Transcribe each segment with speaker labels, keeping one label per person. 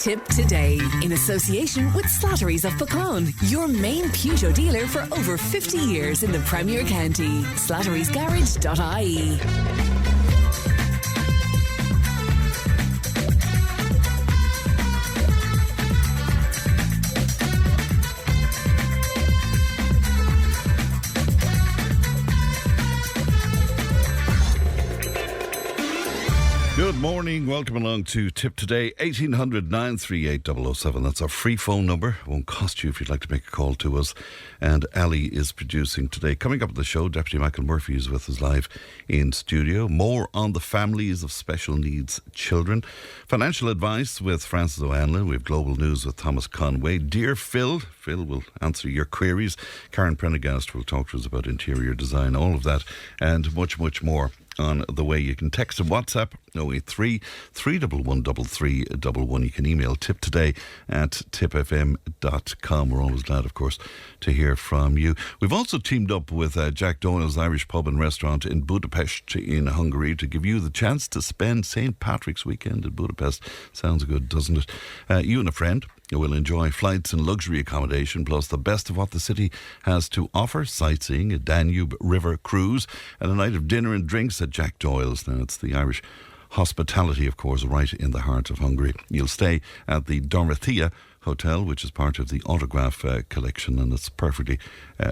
Speaker 1: Tip Today, in association with Slattery's of Pecan, your main Peugeot dealer for over 50 years in the Premier County. Slattery'sGarage.ie.
Speaker 2: Good morning, welcome along to Tip Today, 1800 938 007. That's our free phone number. It won't cost you if you'd like to make a call to us. And Ali is producing today. Coming up on the show, Deputy Michael Murphy is with us live in studio. More on the families of special needs children. Financial advice with Francis O'Hanlon. We have global news with Thomas Conway. Dear Phil will answer your queries. Karen Prendergast will talk to us about interior design, all of that and much, much more on the way. You can text and WhatsApp 083 311 3311. You can email tiptoday@tipfm.com. We're always glad, of course, to hear from you. We've also teamed up with Jack Doyle's Irish Pub and Restaurant in Budapest in Hungary to give you the chance to spend St. Patrick's weekend in Budapest. Sounds good, doesn't it? You and a friend will enjoy flights and luxury accommodation, plus the best of what the city has to offer: sightseeing, a Danube River cruise, and a night of dinner and drinks at Jack Doyle's. Now, it's the Irish hospitality, of course, right in the heart of Hungary. You'll stay at the Dorothea Hotel, which is part of the Autograph collection, and it's perfectly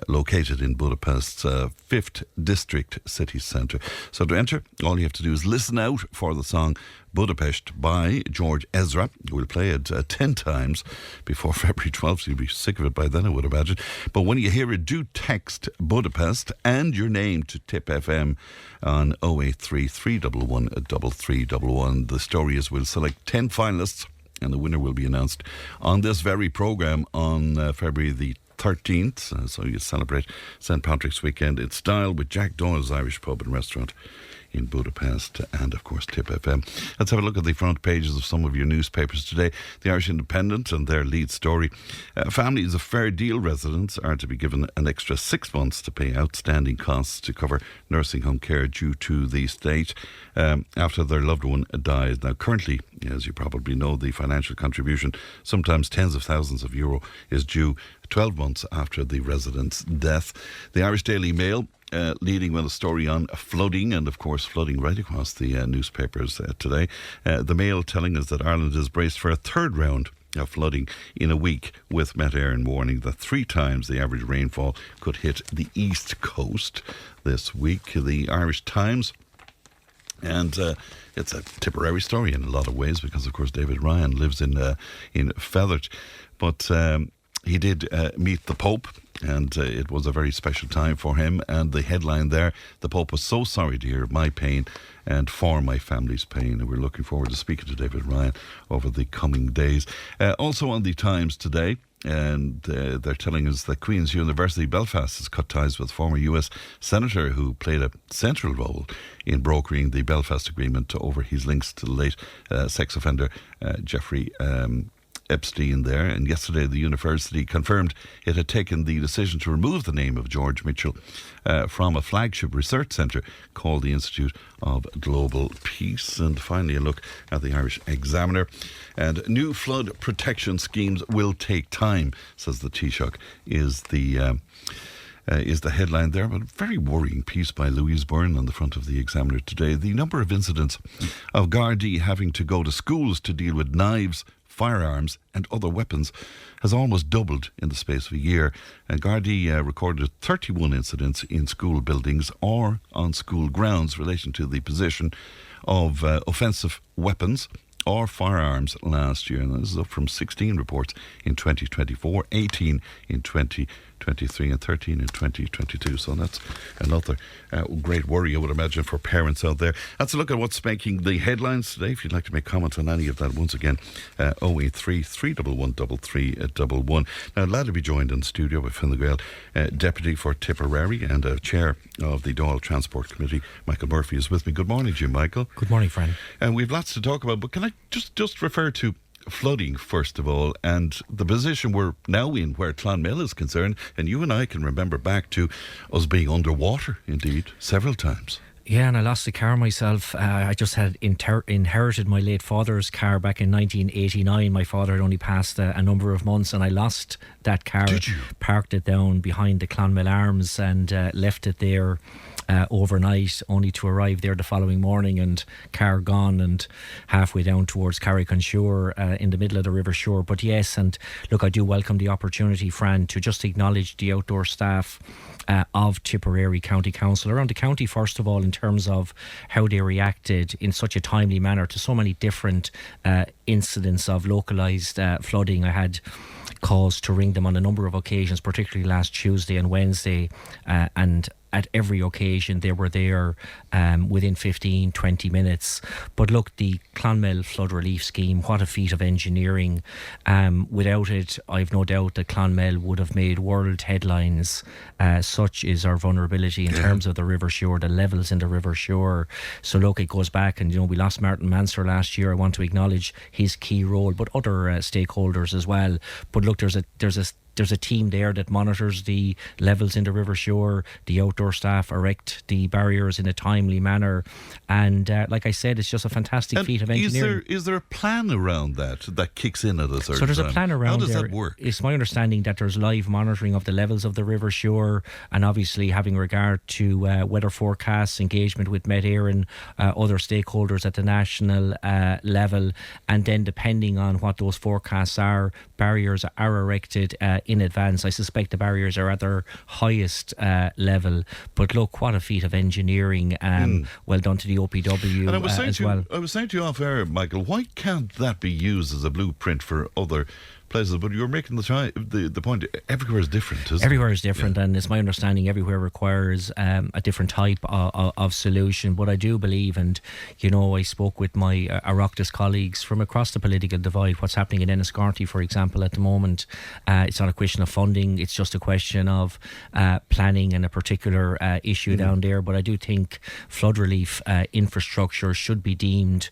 Speaker 2: located in Budapest's 5th District City Centre. So to enter, all you have to do is listen out for the song Budapest by George Ezra. We'll play it 10 times before February 12th, so you'll be sick of it by then, I would imagine. But when you hear it, do text Budapest and your name to Tip FM on 083 311 3311. The story is we'll select 10 finalists, and the winner will be announced on this very programme on February the 13th. So you celebrate St. Patrick's weekend in style with Jack Doyle's Irish Pub and Restaurant in Budapest and, of course, Tip FM. Let's have a look at the front pages of some of your newspapers today. The Irish Independent and their lead story. Families of Fairdeal residents are to be given an extra 6 months to pay outstanding costs to cover nursing home care due to the state after their loved one dies. Now, currently, as you probably know, the financial contribution, sometimes tens of thousands of euro, is due 12 months after the resident's death. The Irish Daily Mail leading with a story on flooding, and of course flooding right across the newspapers today. The Mail telling us that Ireland is braced for a third round of flooding in a week, with Met Éireann warning that 3 times the average rainfall could hit the east coast this week. The Irish Times, and it's a Tipperary story in a lot of ways because, of course, David Ryan lives in Feathert, but he did meet the Pope, and it was a very special time for him. And the headline there, the Pope was so sorry to hear of my pain and for my family's pain. And we're looking forward to speaking to David Ryan over the coming days. Also on the Times today, and they're telling us that Queen's University Belfast has cut ties with former US Senator who played a central role in brokering the Belfast Agreement over his links to the late sex offender Jeffrey Epstein there. And yesterday the university confirmed it had taken the decision to remove the name of George Mitchell from a flagship research centre called the Institute of Global Peace. And finally a look at the Irish Examiner. And new flood protection schemes will take time, says the Taoiseach, is the headline there. But a very worrying piece by Louise Byrne on the front of the Examiner today. The number of incidents of Gardaí having to go to schools to deal with knives, firearms and other weapons has almost doubled in the space of a year. And Gardaí recorded 31 incidents in school buildings or on school grounds relating to the possession of offensive weapons or firearms last year. And this is up from 16 reports in 2024, 18 in 2023 and 13 in 2022. So that's another great worry, I would imagine, for parents out there. That's a look at what's making the headlines today. If you'd like to make comment on any of that, once again, 083 311 3311. Now, glad to be joined in the studio by Fine Gael, Deputy for Tipperary and Chair of the Dáil Transport Committee. Michael Murphy is with me. Good morning to you, Michael.
Speaker 3: Good morning, friend.
Speaker 2: And we've lots to talk about, but can I just refer to flooding first of all, and the position we're now in where Clonmel is concerned, and you and I can remember back to us being underwater indeed several times.
Speaker 3: Yeah, and I lost the car myself. I just had inherited my late father's car back in 1989. My father had only passed a number of months, and I lost that car.
Speaker 2: Did you?
Speaker 3: Parked it down behind the Clonmel Arms and left it there overnight, only to arrive there the following morning and car gone and halfway down towards Carrick-on-Shore in the middle of the River Shore. But yes, and look, I do welcome the opportunity, Fran, to just acknowledge the outdoor staff of Tipperary County Council, around the county first of all, in terms of how they reacted in such a timely manner to so many different incidents of localised flooding. I had cause to ring them on a number of occasions, particularly last Tuesday and Wednesday, and at every occasion they were there within 15-20 minutes. But look, the Clonmel Flood Relief Scheme, what a feat of engineering. Without it, I've no doubt that Clonmel would have made world headlines. Such is our vulnerability in terms of the River Shore, the levels in the River Shore. So look, it goes back, and we lost Martin Mansur last year. I want to acknowledge his key role, but other stakeholders as well. But look, there's a team there that monitors the levels in the River Shore. The outdoor staff erect the barriers in a timely manner. And like I said, it's just a fantastic feat of engineering.
Speaker 2: Is there a plan around that kicks in at a certain time?
Speaker 3: So there's a plan around
Speaker 2: there. How does
Speaker 3: that
Speaker 2: work?
Speaker 3: It's my understanding that there's live monitoring of the levels of the River Shore, and obviously having regard to weather forecasts, engagement with Met Air and other stakeholders at the national level. And then depending on what those forecasts are, barriers are erected in advance. I suspect the barriers are at their highest level. But look, what a feat of engineering. Well done to the OPW
Speaker 2: and
Speaker 3: as well.
Speaker 2: I was saying to you off air, Michael, why can't that be used as a blueprint for other places? But you're making the point, everywhere is different, isn't it?
Speaker 3: Everywhere is different, and it's my understanding everywhere requires a different type of solution. But I do believe, and I spoke with my Oireachtas colleagues from across the political divide, what's happening in Enniscorthy, for example, at the moment. It's not a question of funding, it's just a question of planning and a particular issue down there. But I do think flood relief infrastructure should be deemed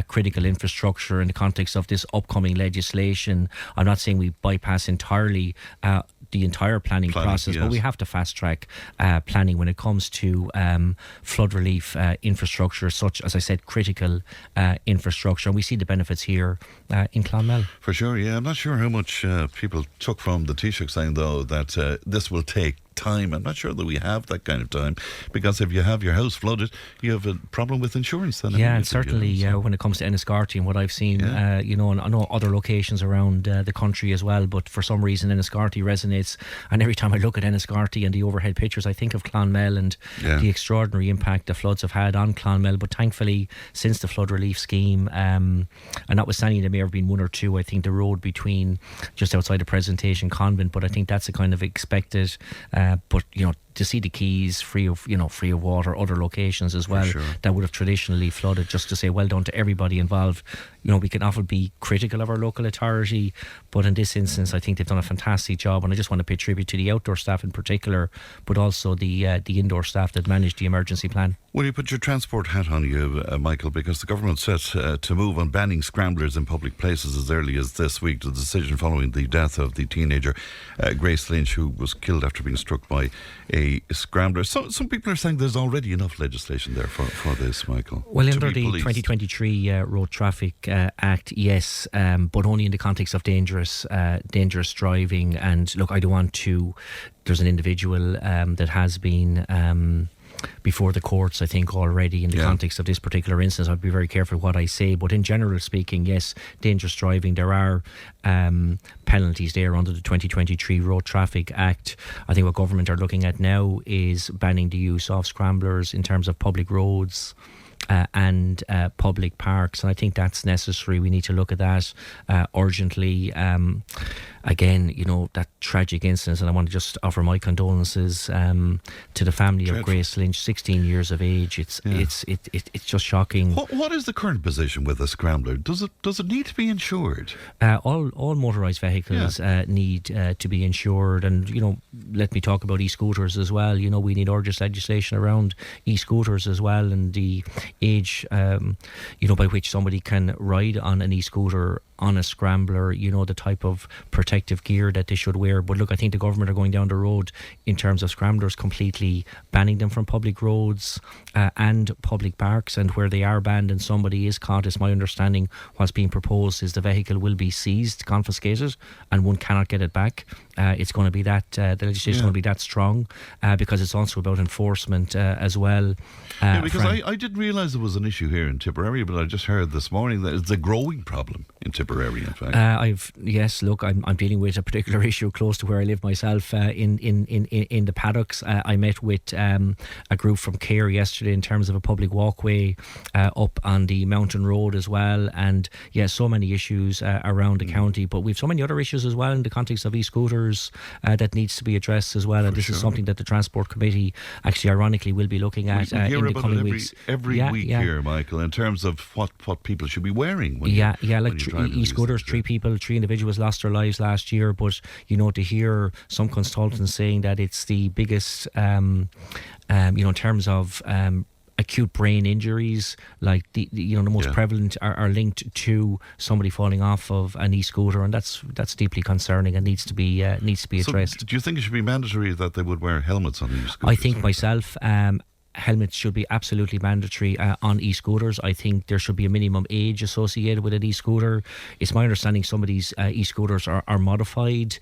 Speaker 3: critical infrastructure in the context of this upcoming legislation. I'm not saying we bypass entirely the entire planning process, but we have to fast track planning when it comes to flood relief infrastructure, such as I said, critical infrastructure. And we see the benefits here in Clonmel.
Speaker 2: For sure, yeah. I'm not sure how much people took from the Taoiseach saying, though, that this will take time. I'm not sure that we have that kind of time, because if you have your house flooded, you have a problem with insurance then.
Speaker 3: Yeah, and certainly when it comes to Enniscorthy and what I've seen, and I know other locations around the country as well, but for some reason Enniscorthy resonates, and every time I look at Enniscorthy and the overhead pictures, I think of Clonmel and the extraordinary impact the floods have had on Clonmel. But thankfully, since the flood relief scheme, and notwithstanding there may have been one or two, I think the road between just outside the Presentation Convent, but I think that's a kind of expected. But to see the quays free of water, other locations as well that would have traditionally flooded, just to say well done to everybody involved. We can often be critical of our local authority, but in this instance I think they've done a fantastic job, and I just want to pay tribute to the outdoor staff in particular, but also the indoor staff that managed the emergency plan.
Speaker 2: Will you put your transport hat on you, Michael, because the government set to move on banning scramblers in public places as early as this week, the decision following the death of the teenager Grace Lynch, who was killed after being struck by a scrambler. So some people are saying there's already enough legislation there for this, Michael.
Speaker 3: Well, under the 2023 Road Traffic Act, yes, but only in the context of dangerous driving. And look, I don't want to. There's an individual that has been before the courts, I think, already in the context of this particular instance. I'd be very careful what I say, but in general speaking, yes, dangerous driving, there are penalties there under the 2023 Road Traffic Act. I think what government are looking at now is banning the use of scramblers in terms of public roads and public parks, and I think that's necessary. We need to look at that urgently. Again, that tragic incident, and I want to just offer my condolences to the family of Grace Lynch, 16 years of age. It's just shocking.
Speaker 2: What is the current position with a scrambler? Does it need to be insured?
Speaker 3: All motorised vehicles need to be insured, and let me talk about e-scooters as well. We need urgent legislation around e-scooters as well, and the age by which somebody can ride on an e-scooter on a scrambler, the type of protective gear that they should wear. But look, I think the government are going down the road in terms of scramblers, completely banning them from public roads and public parks. And where they are banned and somebody is caught, it's my understanding what's being proposed is the vehicle will be seized, confiscated, and one cannot get it back. It's going to be that, the legislation is going to be that strong because it's also about enforcement as well.
Speaker 2: Because I didn't realise there was an issue here in Tipperary, but I just heard this morning that it's a growing problem in Tipperary, in fact.
Speaker 3: I'm dealing with a particular issue close to where I live myself in the paddocks. I met with a group from Care yesterday in terms of a public walkway up on the mountain road as well, and so many issues around the county, but we've so many other issues as well in the context of e-scooters that needs to be addressed as well, and this is something that the Transport Committee actually ironically will be looking at in the coming weeks.
Speaker 2: Every week here, Michael, in terms of what people should be wearing when
Speaker 3: e-scooters, three individuals lost their lives last year, but to hear some consultants saying that it's the biggest in terms of acute brain injuries, like the most prevalent are linked to somebody falling off of an e-scooter, and that's deeply concerning and needs to be addressed.
Speaker 2: So do you think it should be mandatory that they would wear helmets on e-scooters?
Speaker 3: I think myself, helmets should be absolutely mandatory on e-scooters. I think there should be a minimum age associated with an e-scooter. It's my understanding some of these e-scooters are modified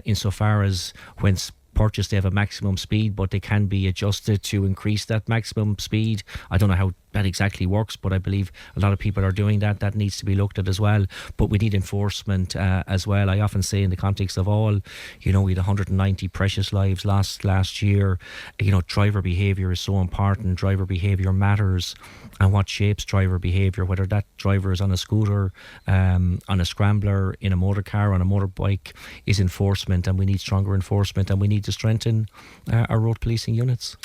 Speaker 3: insofar as when purchased they have a maximum speed, but they can be adjusted to increase that maximum speed. I don't know how that exactly works, but I believe a lot of people are doing that. That needs to be looked at as well. But we need enforcement as well. I often say in the context of all, we had 190 precious lives lost last year. Driver behaviour is so important. Driver behaviour matters, and what shapes driver behaviour, whether that driver is on a scooter, on a scrambler, in a motor car, on a motorbike, is enforcement, and we need stronger enforcement, and we need to strengthen our road policing units.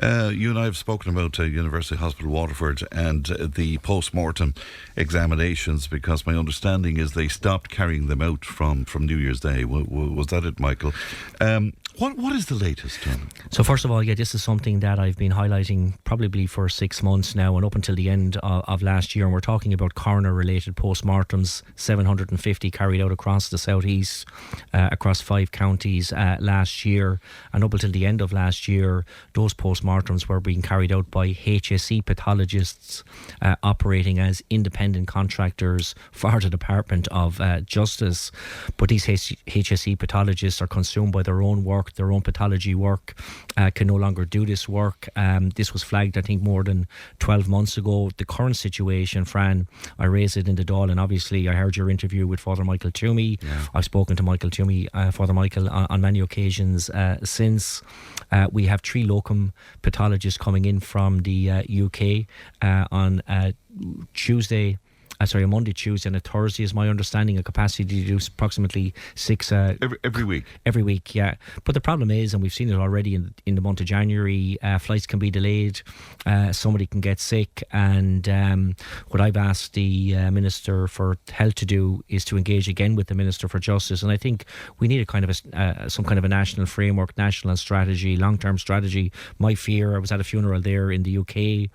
Speaker 2: You and I have spoken about University Hospital Waterford and the post-mortem examinations, because my understanding is they stopped carrying them out from New Year's Day. Was that it, Michael? What is the latest on it?
Speaker 3: So first of all, this is something that I've been highlighting probably for 6 months now and up until the end of last year, and we're talking about coroner-related post-mortems, 750 carried out across the southeast, across 5 counties last year, and up until the end of last year, those post-mortems were being carried out by HSE pathologists operating as independent contractors for the Department of Justice. But these HSE pathologists are consumed by their own work, their own pathology work, can no longer do this work. This was flagged, I think, more than 12 months ago. The current situation, Fran, I raised it in the Dáil, and obviously I heard your interview with Father Michael Toomey. I've spoken to Michael Toomey, Father Michael, on many occasions since. We have 3 locum pathologists coming in from the UK on a Monday, Tuesday and a Thursday is my understanding, a capacity to do approximately 6
Speaker 2: every week.
Speaker 3: Every week, yeah. But the problem is, and we've seen it already in the month of January, flights can be delayed, somebody can get sick, and what I've asked the Minister for Health to do is to engage again with the Minister for Justice, and I think we need a kind of some kind of a national framework, national strategy, long-term strategy. My fear, I was at a funeral there in the UK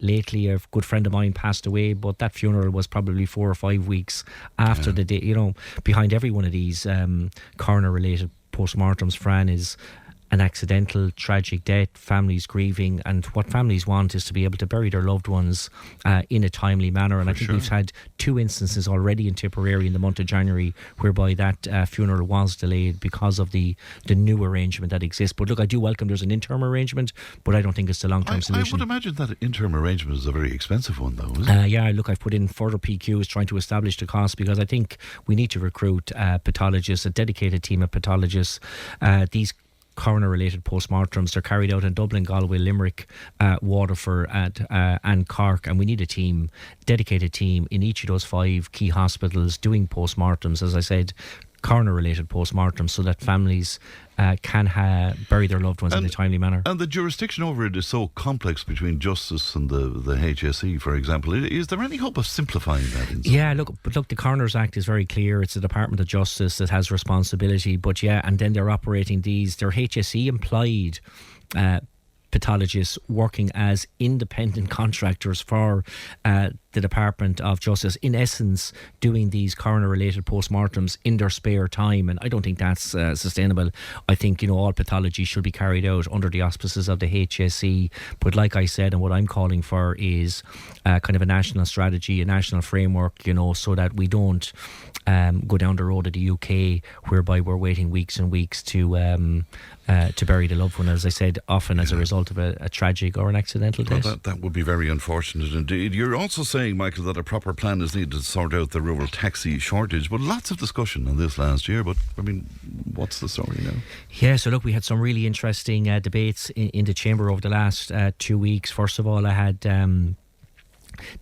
Speaker 3: lately. A good friend of mine passed away, but that funeral was probably 4 or 5 weeks after the day. Behind every one of these coroner-related postmortems, Fran, is an accidental, tragic death, families grieving, and what families want is to be able to bury their loved ones in a timely manner. And I think we've had 2 instances already in Tipperary in the month of January whereby that funeral was delayed because of the new arrangement that exists. But look, I do welcome there's an interim arrangement, but I don't think it's the long-term solution.
Speaker 2: I would imagine that interim arrangement is a very expensive one, though, isn't it?
Speaker 3: Yeah, look, I've put in further PQs trying to establish the cost, because I think we need to recruit pathologists, a dedicated team of pathologists. These coroner-related postmortems, they're carried out in Dublin, Galway, Limerick, Waterford and Cork, and we need a dedicated team in each of those 5 key hospitals doing postmortems, as I said, coroner-related postmortems, so that families can bury their loved ones in a timely manner.
Speaker 2: And the jurisdiction over it is so complex between Justice and the HSE, for example. Is there any hope of simplifying that?
Speaker 3: Yeah, look, the Coroners Act is very clear. It's the Department of Justice that has responsibility, but and then they're operating they're HSE employed pathologists working as independent contractors for the Department of Justice, in essence, doing these coroner-related postmortems in their spare time, and I don't think that's sustainable. I think, all pathology should be carried out under the auspices of the HSE, but like I said, and what I'm calling for is kind of a national strategy, a national framework, so that we don't go down the road of the UK whereby we're waiting weeks and weeks to bury the loved one, as I said, often as a result of a tragic or an accidental death.
Speaker 2: That would be very unfortunate indeed. You're also saying, Michael, that a proper plan is needed to sort out the rural taxi shortage, but lots of discussion on this last year, but I mean, what's the story now?
Speaker 3: Yeah, so look, we had some really interesting debates in the Chamber over the last 2 weeks. First of all, I had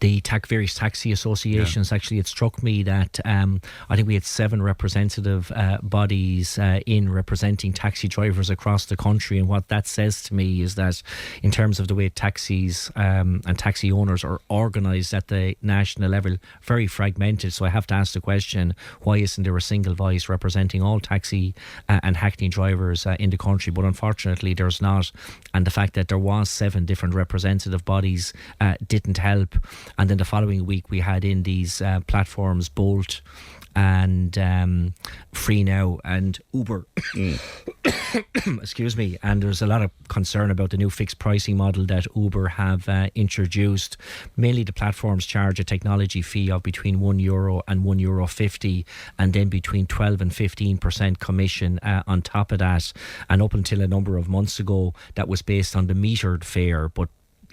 Speaker 3: the various taxi associations. Actually, it struck me that I think we had 7 representative bodies in representing taxi drivers across the country, and what that says to me is that in terms of the way taxis and taxi owners are organised at the national level, very fragmented. So I have to ask the question, why isn't there a single voice representing all taxi and hackney drivers in the country? But unfortunately there's not, and the fact that there was 7 different representative bodies didn't help. And then the following week we had in these platforms Bolt and Free Now and Uber. Excuse me. And there's a lot of concern about the new fixed pricing model that Uber have introduced. Mainly the platforms charge a technology fee of between €1 and €1.50, and then between 12 and 15% commission on top of that. And up until a number of months ago, that was based on the metered fare, but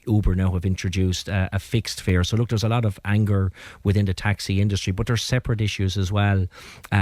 Speaker 3: Uber now have introduced a fixed fare. So look, there's a lot of anger within the taxi industry, but there's separate issues as well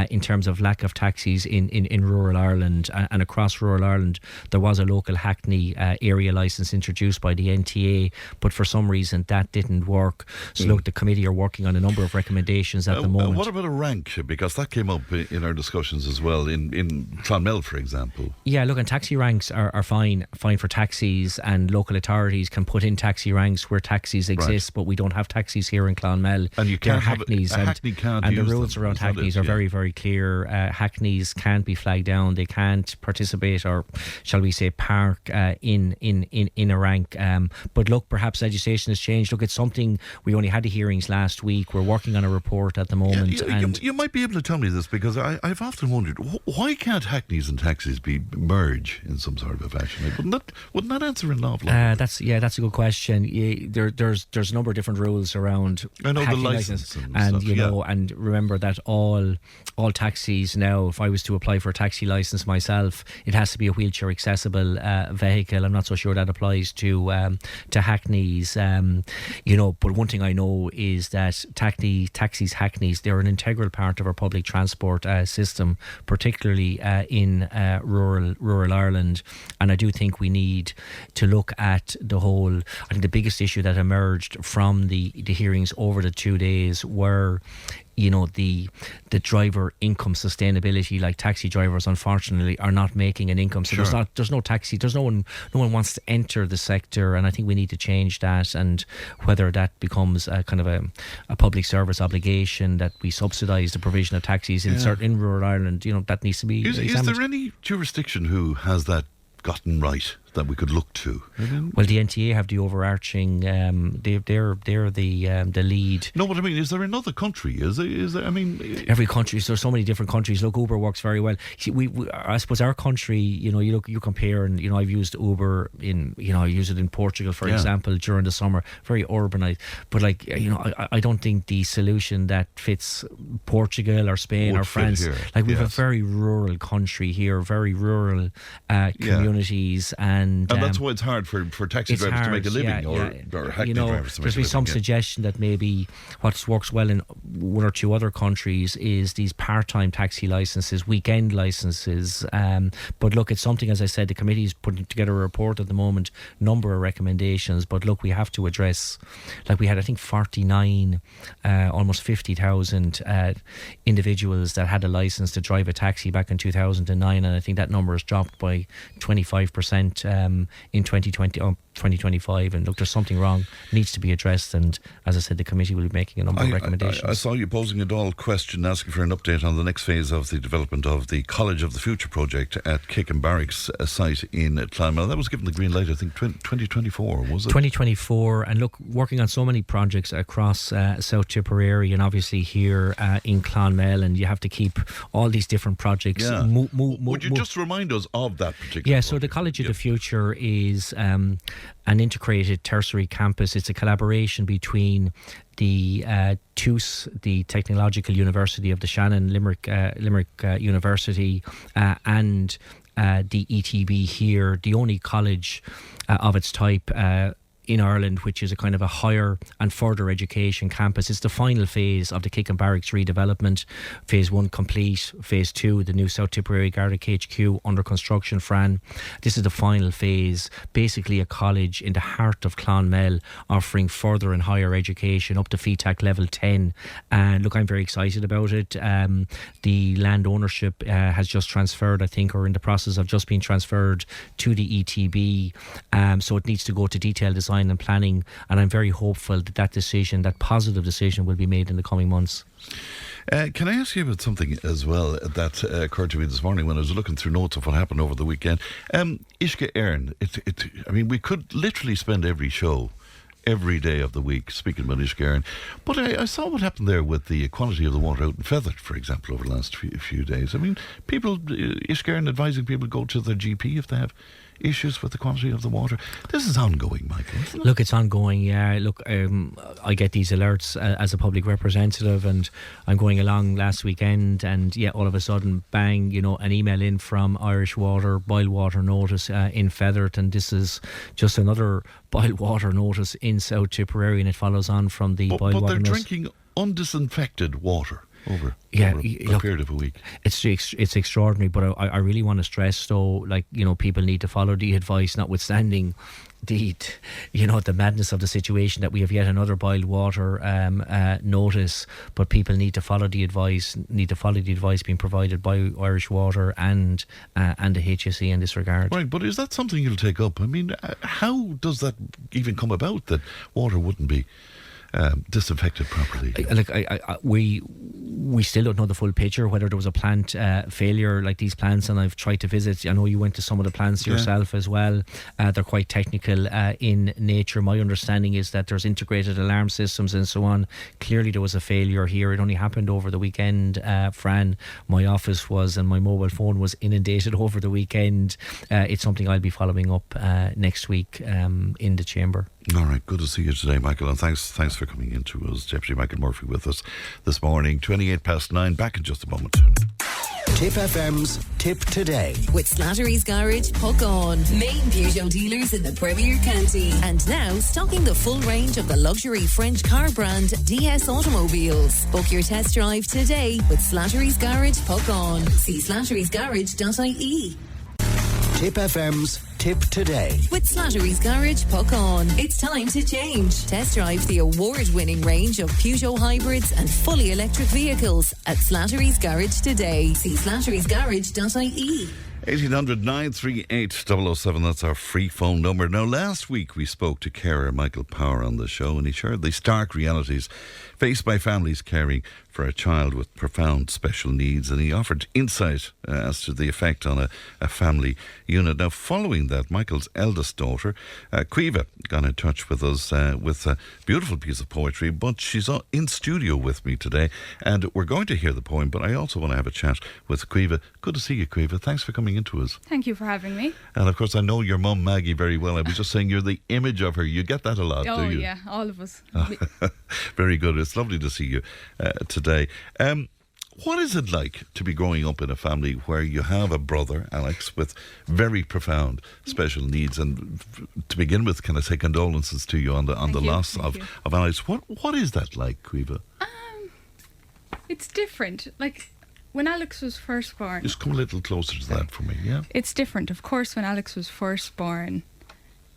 Speaker 3: in terms of lack of taxis in rural Ireland and across rural Ireland. There was a local Hackney area licence introduced by the NTA, but for some reason that didn't work. So look, the committee are working on a number of recommendations at the moment.
Speaker 2: What about a rank? Because that came up in our discussions as well in Clonmel, for example.
Speaker 3: Yeah, look, and taxi ranks are fine for taxis, and local authorities can put in taxi ranks where taxis exist, but we don't have taxis here in Clonmel.
Speaker 2: And you can't have
Speaker 3: hackneys,
Speaker 2: a hackney can't
Speaker 3: and
Speaker 2: use
Speaker 3: the rules
Speaker 2: them,
Speaker 3: around hackneys are very, very clear. Hackneys can't be flagged down. They can't participate, or shall we say park in a rank. But look, perhaps legislation has changed. Look, it's something, we only had the hearings last week. We're working on a report at the moment.
Speaker 2: You might be able to tell me this, because I've often wondered, why can't hackneys and taxis merge in some sort of a fashion? Wouldn't that answer an awful lot?
Speaker 3: That's a good question. There's a number of different rules around.
Speaker 2: I know the license
Speaker 3: and
Speaker 2: stuff,
Speaker 3: and remember that all taxis now, if I was to apply for a taxi license myself, it has to be a wheelchair accessible vehicle. I'm not so sure that applies to hackneys. But one thing I know is that taxis, hackneys, they're an integral part of our public transport system, particularly in rural Ireland. And I do think we need to look at the whole. I think the biggest issue that emerged from the hearings over the 2 days were, the driver income sustainability. Like, taxi drivers unfortunately are not making an income, so there's no taxi, no one wants to enter the sector, and I think we need to change that. And whether that becomes a kind of a public service obligation that we subsidise the provision of taxis in rural Ireland, that needs to be examined.
Speaker 2: Is there any jurisdiction who has that gotten right that we could look to?
Speaker 3: Well, the NTA have the overarching. They're the lead.
Speaker 2: No, but I mean, is there another country? Is there? I mean,
Speaker 3: every country. So there's so many different countries. Look, Uber works very well. See, we I suppose our country. You compare, and I've used Uber in. I use it in Portugal, for example, during the summer. Very urbanized, but I don't think the solution that fits Portugal or Spain or France. Like, we have a very rural country here, very rural communities. And
Speaker 2: that's why it's hard for taxi drivers to make a living, or hackney drivers to make a living.
Speaker 3: There's been some suggestion that maybe what works well in 1 or 2 other countries is these part-time taxi licenses, weekend licenses. But look, it's something, as I said, the committee is putting together a report at the moment, number of recommendations. But look, we have to address, like, we had, I think, 49, almost 50,000 individuals that had a license to drive a taxi back in 2009, and I think that number has dropped by 25% in 2020. 2025. And look, there's something wrong, needs to be addressed. And as I said, the committee will be making a number of recommendations.
Speaker 2: I saw you posing a Dáil question asking for an update on the next phase of the development of the College of the Future project at Caoimhe Barracks site in Clonmel. That was given the green light, I think, 2024, was it?
Speaker 3: 2024. And look, working on so many projects across South Tipperary and obviously here in Clonmel, and you have to keep all these different projects.
Speaker 2: Yeah. Would you just remind us of that particular
Speaker 3: Yeah,
Speaker 2: project?
Speaker 3: so the College of the Future is an integrated tertiary campus. It's a collaboration between the TUS, the Technological University of the Shannon, Limerick University, and the ETB here, the only college of its type in Ireland, which is a kind of a higher and further education campus. It's the final phase of the Caoimhe Barracks redevelopment. Phase 1 complete, Phase 2, the new South Tipperary Garda HQ under construction, Fran. This is the final phase, basically a college in the heart of Clonmel offering further and higher education up to FETAC level 10. And look, I'm very excited about it. The land ownership has just transferred, I think, or in the process of just being transferred to the ETB. So it needs to go to detailed design and planning, and I'm very hopeful that decision, that positive decision, will be made in the coming months.
Speaker 2: Can I ask you about something as well that occurred to me this morning when I was looking through notes of what happened over the weekend? Uisce Éireann, I mean, we could literally spend every show every day of the week speaking about Uisce Éireann, but I saw what happened there with the quality of the water out in Feathert, for example, over the last few days. I mean, people, Uisce Éireann advising people to go to their GP if they have issues with the quality of the water. This is ongoing, Michael, isn't it?
Speaker 3: Look, it's ongoing, yeah. Look, I get these alerts as a public representative, and I'm going along last weekend, and yeah, all of a sudden, bang, you know, an email in from Irish Water, boil water notice in Feathert, and this is just another boil water notice in South Tipperary, and it follows on from the boil water notice. But they're
Speaker 2: drinking undisinfected water over a period of a week.
Speaker 3: It's extraordinary, but I really want to stress, though, like, you know, people need to follow the advice, notwithstanding the madness of the situation, that we have yet another boiled water notice. But people need to follow the advice being provided by Irish Water and the HSE in this regard. Right,
Speaker 2: but is that something you'll take up? I mean, how does that even come about, that water wouldn't be disinfected properly?
Speaker 3: We still don't know the full picture, whether there was a plant failure like these plants, and I've tried to visit. I know you went to some of the plants yourself as well. They're quite technical in nature. My understanding is that there's integrated alarm systems and so on. Clearly there was a failure here. It only happened over the weekend, Fran. My office was, and my mobile phone was inundated over the weekend. It's something I'll be following up next week in the chamber.
Speaker 2: All right, good to see you today, Michael, and thanks for coming in to us. Deputy Michael Murphy with us this morning. 9:28, back in just a moment.
Speaker 4: Tipp FM's Tipp Today.
Speaker 1: With Slattery's Garage, Puckon, main Peugeot dealers in the Premier County. And now stocking the full range of the luxury French car brand DS Automobiles. Book your test drive today with Slattery's Garage, Puckon. See slatterysgarage.ie.
Speaker 4: Tipp FM's Tipp Today.
Speaker 1: With Slattery's Garage, Puckon. It's time to change. Test drive the award-winning range of Peugeot hybrids and fully electric vehicles at Slattery's Garage today. See slatterysgarage.ie.
Speaker 2: 1800 938 007, that's our free phone number. Now, last week we spoke to carer Michael Power on the show, and he shared the stark realities faced by families caring for a child with profound special needs, and he offered insight as to the effect on a family unit. Now, following that, Michael's eldest daughter, Caoimhe, got in touch with us with a beautiful piece of poetry, but she's in studio with me today, and we're going to hear the poem, but I also want to have a chat with Caoimhe. Good to see you, Caoimhe. Thanks for coming into us.
Speaker 5: Thank you for having me.
Speaker 2: And of course, I know your mum Maggie very well. I was just saying you're the image of her. You get that a lot, do you?
Speaker 5: Oh, yeah, all of us.
Speaker 2: Very good. It's lovely to see you today. What is it like to be growing up in a family where you have a brother, Alex, with very profound special needs? And to begin with, can I say condolences to you on the loss of Alex? What is that like, Caoimhe?
Speaker 5: It's different. Like, when Alex was first born...
Speaker 2: Just come a little closer to that for me, yeah?
Speaker 5: It's different. Of course, when Alex was first born,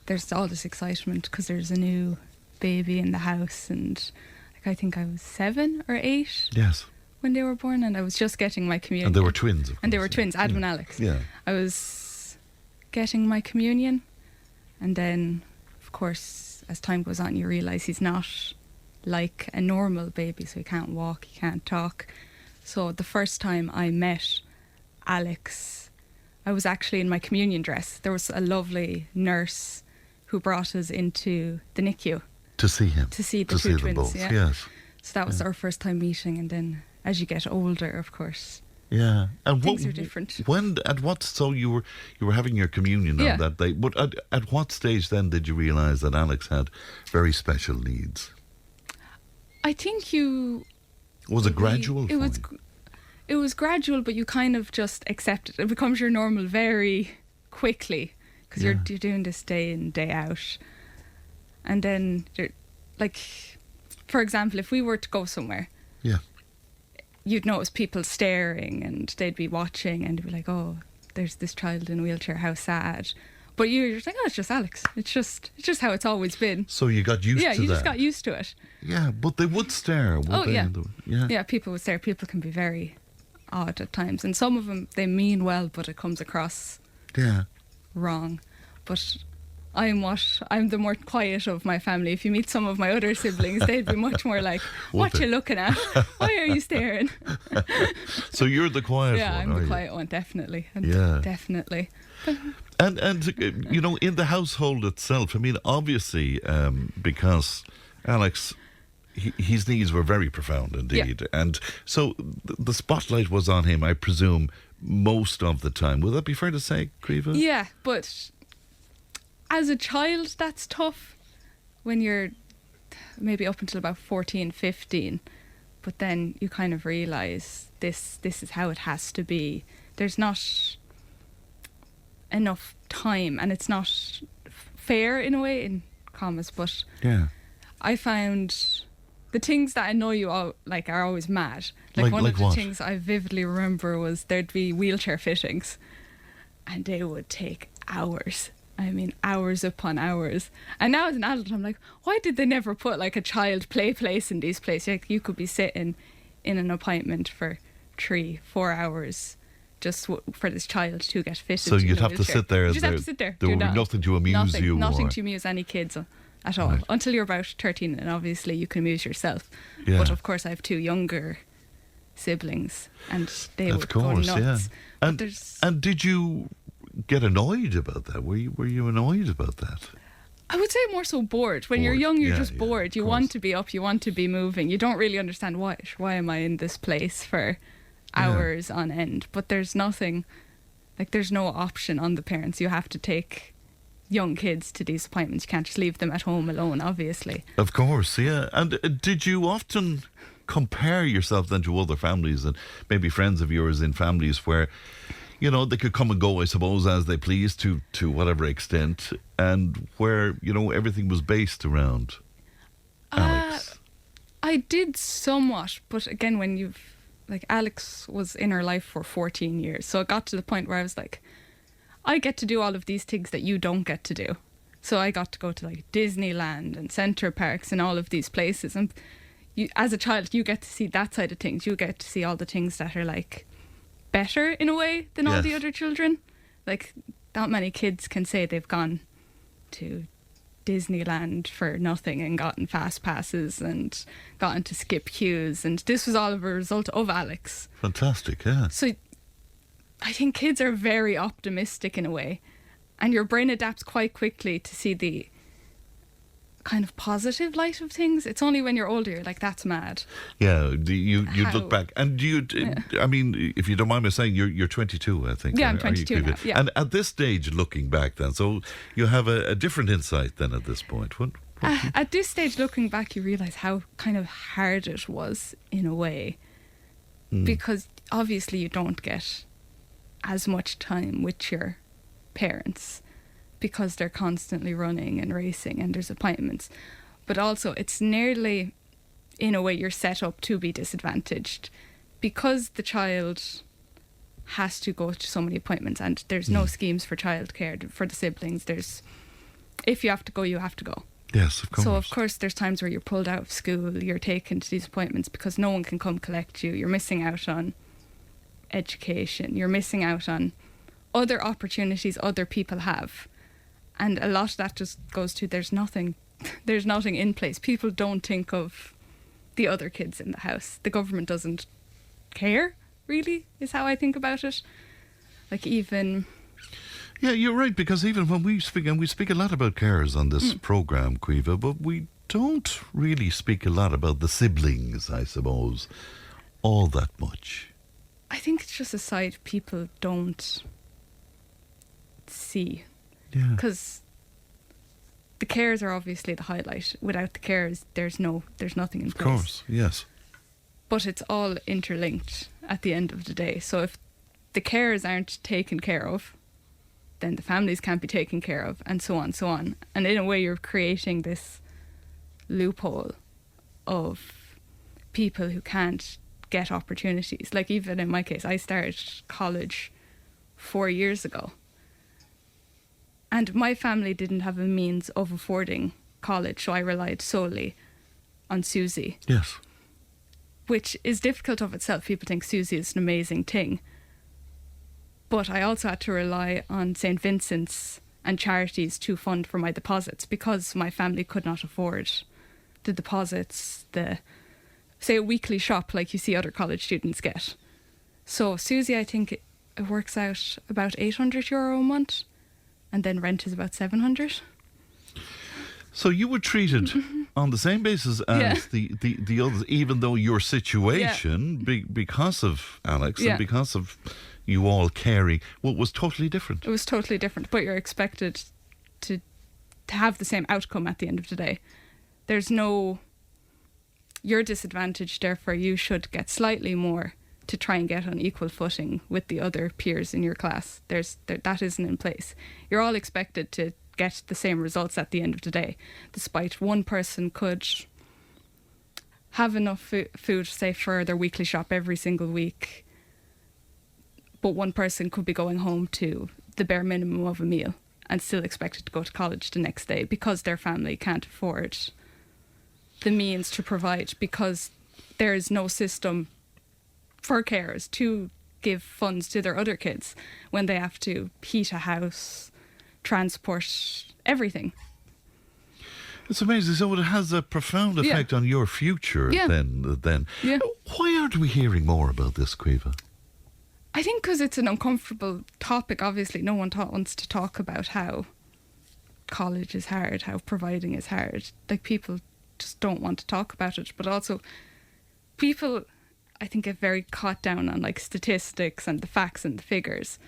Speaker 5: there's all this excitement because there's a new baby in the house, and I think I was 7 or 8 when they were born, and I was just getting my communion.
Speaker 2: And they were twins, of course.
Speaker 5: And they were twins, Adam and Alex.
Speaker 2: Yeah.
Speaker 5: I was getting my communion, and then of course, as time goes on, you realise he's not like a normal baby, so he can't walk, he can't talk. So the first time I met Alex, I was actually in my communion dress. There was a lovely nurse who brought us into the NICU.
Speaker 2: To see him.
Speaker 5: To see the two twins,
Speaker 2: both,
Speaker 5: yeah.
Speaker 2: Yes.
Speaker 5: So that was our first time meeting, and then as you get older, of course,
Speaker 2: yeah, and
Speaker 5: things are different.
Speaker 2: So you were having your communion on that day, but at what stage then did you realise that Alex had very special needs?
Speaker 5: I think
Speaker 2: Was it gradual?
Speaker 5: It was gradual, but you kind of just accept it. It becomes your normal very quickly, because you're doing this day in, day out. And then, like, for example, if we were to go somewhere, you'd notice people staring, and they'd be watching, and they'd be like, "Oh, there's this child in a wheelchair, how sad." But you're just like, "Oh, it's just Alex. It's just how it's always been."
Speaker 2: So you got used to that.
Speaker 5: Yeah, you just got used to it.
Speaker 2: Yeah, but they would stare.
Speaker 5: Yeah, people would stare. People can be very odd at times, and some of them, they mean well, but it comes across wrong. But I'm the more quiet of my family. If you meet some of my other siblings, they'd be much more like, "What you looking at? Why are you staring?"
Speaker 2: So you're the quiet one.
Speaker 5: Yeah, I'm the quiet one, definitely. Definitely.
Speaker 2: And you know, in the household itself, I mean, obviously, because Alex, his needs were very profound indeed, and so the spotlight was on him, I presume, most of the time. Would that be fair to say, Caoimhe?
Speaker 5: Yeah, but as a child, that's tough when you're maybe up until about 14, 15. But then you kind of realise this is how it has to be. There's not enough time, and it's not fair in a way, in commas, but I found the things that annoy you are always mad. Like one of the things I vividly remember was there'd be wheelchair fittings, and they would take hours. I mean, hours upon hours. And now as an adult, I'm like, why did they never put like a child play place in these places? Like, you could be sitting in an appointment for 3-4 hours just for this child to get fitted.
Speaker 2: So you'd have to sit there.
Speaker 5: You just have to sit there.
Speaker 2: There would be nothing to amuse you.
Speaker 5: Nothing to amuse any kids at all.
Speaker 2: Right.
Speaker 5: Until you're about 13, and obviously you can amuse yourself.
Speaker 2: Yeah.
Speaker 5: But of course I have 2 younger siblings, and they would go nuts.
Speaker 2: Yeah. And did you get annoyed about that? Were you annoyed about that?
Speaker 5: I would say more so bored. When you're young, you're just bored. You want to be up, you want to be moving. You don't really understand why am I in this place for hours on end. But there's nothing, like there's no option on the parents. You have to take young kids to these appointments. You can't just leave them at home alone, obviously.
Speaker 2: Of course, yeah. And did you often compare yourself then to other families and maybe friends of yours in families where, you know, they could come and go, I suppose, as they please to whatever extent, and where, you know, everything was based around Alex?
Speaker 5: I did somewhat, but again, when you've, like, Alex was in her life for 14 years, so it got to the point where I was like, I get to do all of these things that you don't get to do. So I got to go to like Disneyland and Centre Parks and all of these places, and you, as a child, you get to see that side of things. You get to see all the things that are like better in a way than all the other children. Like, not many kids can say they've gone to Disneyland for nothing and gotten fast passes and gotten to skip queues, and this was all of a result of Alex.
Speaker 2: Fantastic, yeah.
Speaker 5: So I think kids are very optimistic in a way, and your brain adapts quite quickly to see the kind of positive light of things. It's only when you're older you're like, that's mad.
Speaker 2: Yeah, you look back, and I mean, if you don't mind me saying, you're 22, I think.
Speaker 5: Yeah, I'm 22 now, yeah.
Speaker 2: And at this stage, looking back then, so you have a different insight then at this point. What
Speaker 5: at this stage, looking back, you realise how kind of hard it was in a way, because obviously you don't get as much time with your parents because they're constantly running and racing and there's appointments. But also it's nearly, in a way, you're set up to be disadvantaged because the child has to go to so many appointments, and there's no schemes for childcare for the siblings. There's, if you have to go, you have to go.
Speaker 2: Yes, of course.
Speaker 5: So of course there's times where you're pulled out of school, you're taken to these appointments because no one can come collect you. You're missing out on education, you're missing out on other opportunities other people have, And a lot of that just goes to there's nothing in place. People don't think of the other kids in the house. The government doesn't care, really, is how I think about it. Like even...
Speaker 2: Yeah, you're right, because even when we speak, and we speak a lot about carers on this programme, Caoimhe, but we don't really speak a lot about the siblings, I suppose, all that much.
Speaker 5: I think it's just a side people don't see.
Speaker 2: Yeah.
Speaker 5: Because the carers are obviously the highlight. Without the carers, there's nothing in place.
Speaker 2: Of course, yes.
Speaker 5: But it's all interlinked at the end of the day. So if the carers aren't taken care of, then the families can't be taken care of, and so on, so on. And in a way, you're creating this loophole of people who can't get opportunities. Like even in my case, I started college 4 years ago. And my family didn't have a means of affording college, so I relied solely on Susie.
Speaker 2: Yes.
Speaker 5: Which is difficult of itself. People think Susie is an amazing thing. But I also had to rely on St. Vincent's and charities to fund for my deposits because my family could not afford the deposits, say a weekly shop like you see other college students get. So Susie, I think it works out about €800 a month, and then rent is about 700.
Speaker 2: So you were treated on the same basis as the others, even though your situation, because of Alex and because of you all caring, was totally different.
Speaker 5: It was totally different, but you're expected to have the same outcome at the end of the day. There's no... You're disadvantaged, therefore you should get slightly more to try and get on equal footing with the other peers in your class. That isn't in place. You're all expected to get the same results at the end of the day, despite one person could have enough food, say, for their weekly shop every single week, but one person could be going home to the bare minimum of a meal and still expected to go to college the next day because their family can't afford the means to provide, because there is no system for carers to give funds to their other kids when they have to heat a house, transport, everything.
Speaker 2: It's amazing. So it has a profound effect on your future then.
Speaker 5: Yeah.
Speaker 2: Why aren't we hearing more about this, Caoimhe?
Speaker 5: I think because it's an uncomfortable topic. Obviously, no one wants to talk about how college is hard, how providing is hard. Like, people just don't want to talk about it. But also, people, I think, get very caught down on like statistics and the facts and the figures.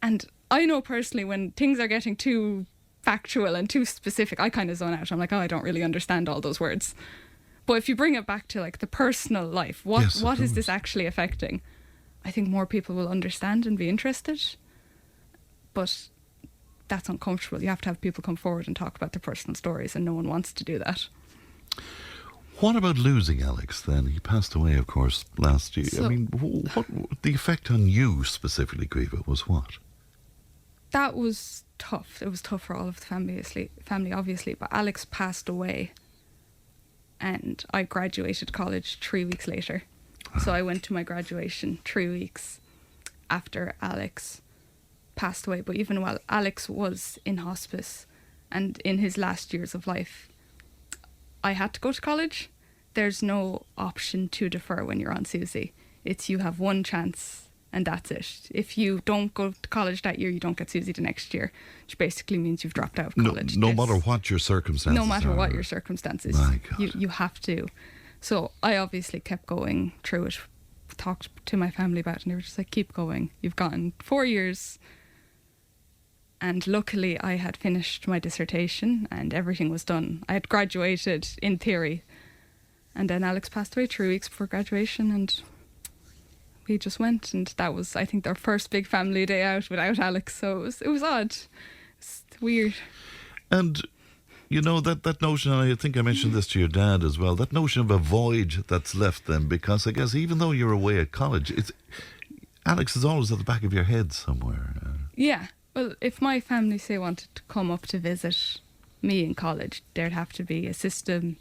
Speaker 5: And I know personally, when things are getting too factual and too specific, I kind of zone out. I'm like, I don't really understand all those words. But if you bring it back to like the personal life, what is this actually affecting? I think more people will understand and be interested. But that's uncomfortable. You have to have people come forward and talk about their personal stories, and no one wants to do that.
Speaker 2: What about losing Alex then? He passed away, of course, last year.
Speaker 5: So,
Speaker 2: I mean, what the effect on you specifically, Caoimhe, was what?
Speaker 5: That was tough. It was tough for all of the family, obviously. But Alex passed away, and I graduated college 3 weeks later. So I went to my graduation 3 weeks after Alex passed away. But even while Alex was in hospice and in his last years of life, I had to go to college. There's no option to defer when you're on Susie. It's you have one chance and that's it. If you don't go to college that year, you don't get Susie the next year, which basically means you've dropped out of college.
Speaker 2: No matter what your circumstances
Speaker 5: No matter what your circumstances.
Speaker 2: My God.
Speaker 5: You have to. So I obviously kept going through it, talked to my family about it, and they were just like, keep going. You've gotten 4 years. And luckily I had finished my dissertation and everything was done. I had graduated in theory. And then Alex passed away 3 weeks before graduation, and we just went. And that was, I think, our first big family day out without Alex. So it was odd. It's weird.
Speaker 2: And you know, that notion, and I think I mentioned this to your dad as well, that notion of a void that's left then, because I guess even though you're away at college, Alex is always at the back of your head somewhere.
Speaker 5: Yeah. Well, if my family, say, wanted to come up to visit me in college, there'd have to be a system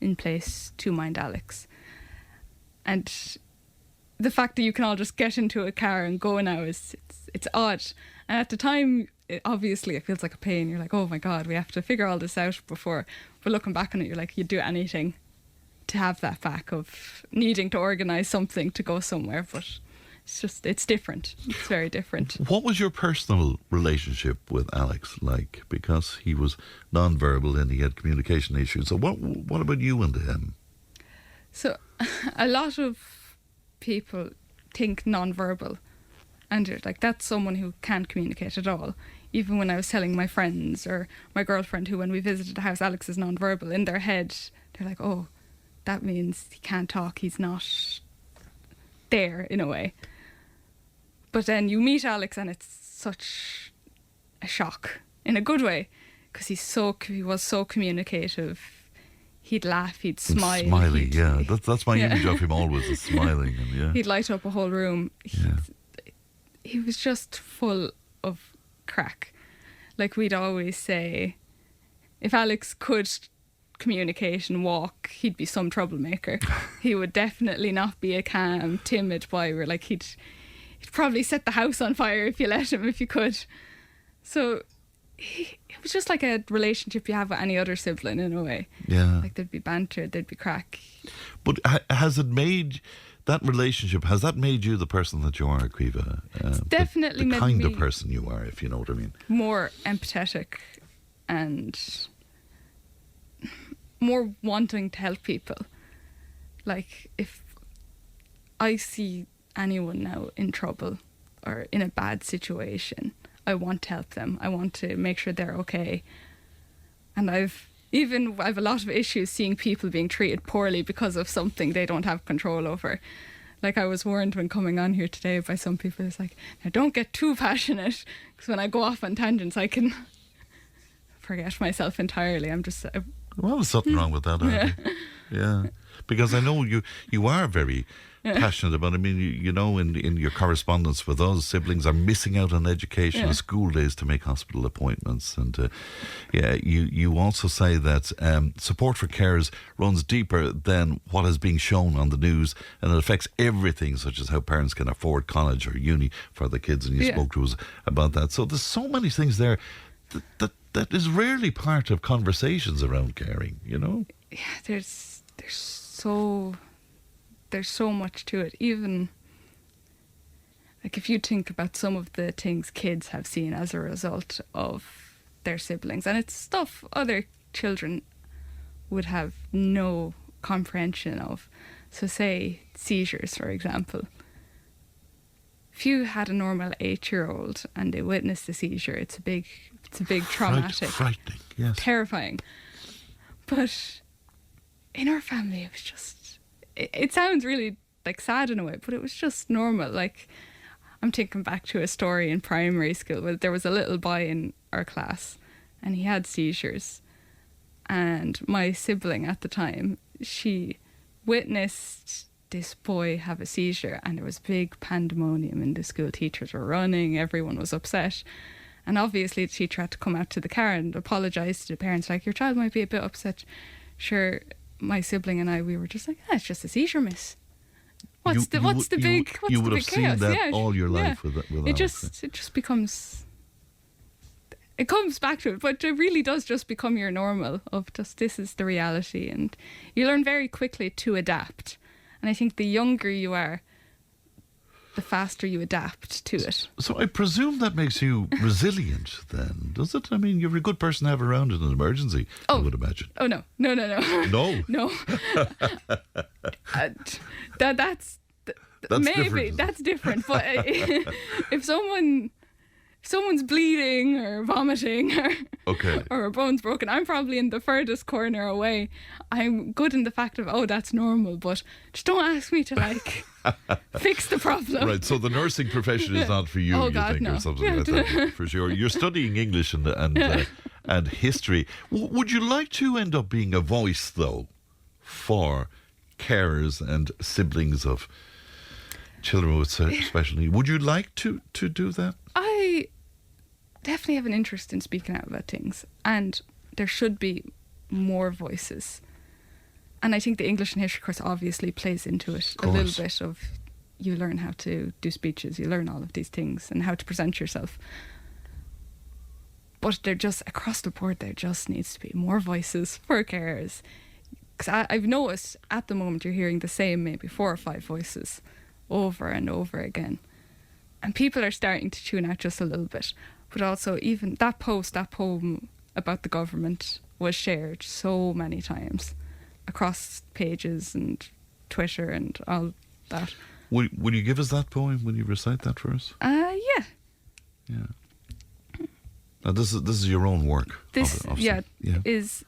Speaker 5: in place to mind Alex. And the fact that you can all just get into a car and go now it's odd. And at the time, obviously it feels like a pain. You're like, oh my God, we have to figure all this out before. But looking back on it, you're like, you'd do anything to have that back of needing to organise something to go somewhere. But it's different. It's very different.
Speaker 2: What was your personal relationship with Alex like? Because he was non-verbal and he had communication issues. So what about you and him?
Speaker 5: So a lot of people think non-verbal, and you're like, that's someone who can't communicate at all. Even when I was telling my friends or my girlfriend who, when we visited the house, Alex is non-verbal, in their head they're like, oh, that means he can't talk, he's not there in a way. But then you meet Alex and it's such a shock in a good way, because he was so communicative. He'd laugh, he'd smile.
Speaker 2: Smiley, yeah. That's my image of him always, is smiling. And yeah.
Speaker 5: He'd light up a whole room. He was just full of crack. Like, we'd always say, if Alex could communicate and walk, he'd be some troublemaker. He would definitely not be a calm, timid boy. We're like, he'd probably set the house on fire if you let him, if you could. So it was just like a relationship you have with any other sibling in a way.
Speaker 2: Yeah.
Speaker 5: Like, there'd be banter, there'd be crack.
Speaker 2: But has it made that relationship, has that made you the person that you are, Caoimhe?
Speaker 5: It's definitely
Speaker 2: the
Speaker 5: made
Speaker 2: kind
Speaker 5: me
Speaker 2: of person you are, if you know what I mean.
Speaker 5: More empathetic and more wanting to help people. Like, if I see anyone now in trouble or in a bad situation, I want to help them. I want to make sure they're okay. And I've a lot of issues seeing people being treated poorly because of something they don't have control over. Like, I was warned when coming on here today by some people, it's like, now don't get too passionate, because when I go off on tangents I can forget myself entirely. I'm just
Speaker 2: well, there's something wrong with that. Yeah, because I know you are very passionate about it. I mean, you know, in your correspondence with us, siblings are missing out on education and school days to make hospital appointments. And you also say that support for carers runs deeper than what is being shown on the news, and it affects everything, such as how parents can afford college or uni for the kids. And you spoke to us about that. So there's so many things there that is rarely part of conversations around caring, you know?
Speaker 5: Yeah, there's so much to it. Even, like, if you think about some of the things kids have seen as a result of their siblings, and it's stuff other children would have no comprehension of. So say seizures, for example. If you had a normal 8-year-old and they witnessed a seizure, it's a big traumatic,
Speaker 2: frightening, yes,
Speaker 5: terrifying. But in our family, it was just, it sounds really like sad in a way, but it was just normal. Like, I'm thinking back to a story in primary school where there was a little boy in our class and he had seizures, and my sibling at the time, she witnessed this boy have a seizure, and there was big pandemonium in the school. Teachers were running, everyone was upset. And obviously the teacher had to come out to the car and apologise to the parents, like, your child might be a bit upset. Sure, my sibling and I, we were just like, it's just a seizure, miss. What's the big chaos?
Speaker 2: You would have seen that all your life with
Speaker 5: it just becomes, it comes back to it, but it really does just become your normal of just, this is the reality, and you learn very quickly to adapt. And I think the younger you are, the faster you adapt to it. So
Speaker 2: I presume that makes you resilient then, does it? I mean, you're a good person to have around in an emergency, I would imagine.
Speaker 5: Oh, no. No. No. That's maybe
Speaker 2: different.
Speaker 5: That's different. But if someone's bleeding or vomiting or a bone's broken, I'm probably in the furthest corner away. I'm good in the fact of, that's normal, but just don't ask me to, like, fix the problem.
Speaker 2: Right, so the nursing profession is not for you, you think, or something like that, for sure. You're studying English and history. Would you like to end up being a voice, though, for carers and siblings of children with special needs? Would you like to do that?
Speaker 5: I definitely have an interest in speaking out about things, and there should be more voices. And I think the English and history course obviously plays into it a little bit of, you learn how to do speeches, you learn all of these things and how to present yourself. But they're just, across the board, there just needs to be more voices for carers. Because I've noticed at the moment you're hearing the same maybe 4 or 5 voices over and over again. And people are starting to tune out just a little bit. But also even that poem about the government was shared so many times across pages and Twitter and all that.
Speaker 2: Will you give us that poem? Will you recite that for us?
Speaker 5: Yeah.
Speaker 2: Now this is your own work.
Speaker 5: This is.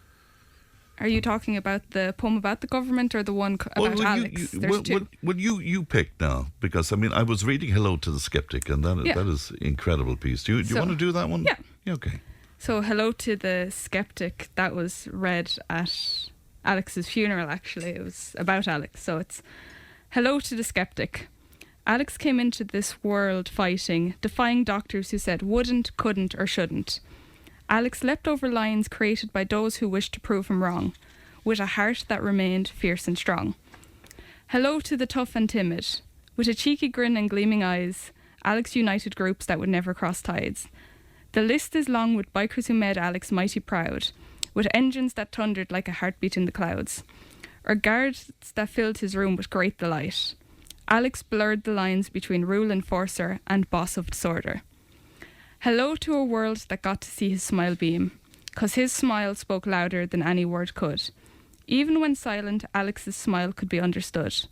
Speaker 5: Are you talking about the poem about the government or the one about Alex? There's two.
Speaker 2: Well, you pick now, because I mean I was reading "Hello to the Skeptic" and that is an incredible piece. Do you want to do that one?
Speaker 5: Yeah.
Speaker 2: Okay.
Speaker 5: So "Hello to the Skeptic" that was read at Alex's funeral. Actually, it was about Alex. So it's "Hello to the Skeptic." Alex came into this world fighting, defying doctors who said wouldn't, couldn't or shouldn't. Alex leapt over lines created by those who wished to prove him wrong, with a heart that remained fierce and strong. Hello to the tough and timid. With a cheeky grin and gleaming eyes, Alex united groups that would never cross tides. The list is long with bikers who made Alex mighty proud, with engines that thundered like a heartbeat in the clouds, or guards that filled his room with great delight. Alex blurred the lines between rule enforcer and boss of disorder. Hello to a world that got to see his smile beam, 'cause his smile spoke louder than any word could. Even when silent, Alex's smile could be understood.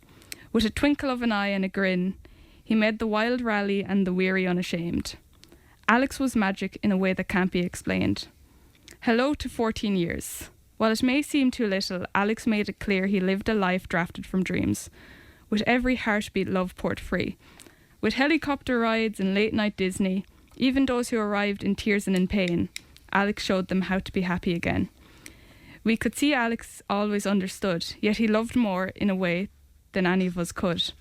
Speaker 5: With a twinkle of an eye and a grin, he made the wild rally and the weary unashamed. Alex was magic in a way that can't be explained. Hello to 14 years. While it may seem too little, Alex made it clear he lived a life drafted from dreams. With every heartbeat love poured free. With helicopter rides and late night Disney, even those who arrived in tears and in pain, Alex showed them how to be happy again. We could see Alex always understood, yet he loved more in a way than any of us could.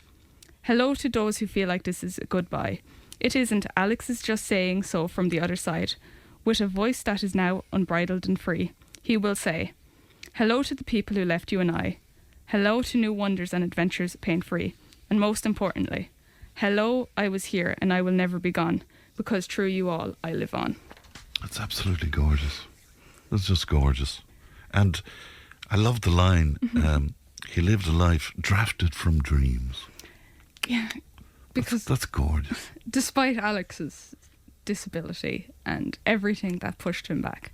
Speaker 5: Hello to those who feel like this is a goodbye. It isn't. Alex is just saying so from the other side. With a voice that is now unbridled and free, he will say, hello to the people who left you and I. Hello to new wonders and adventures pain-free. And most importantly, hello, I was here and I will never be gone, because through you all I live on.
Speaker 2: That's absolutely gorgeous. That's just gorgeous. And I love the line, he lived a life drafted from dreams.
Speaker 5: Yeah, because
Speaker 2: that's gorgeous.
Speaker 5: Despite Alex's disability and everything that pushed him back,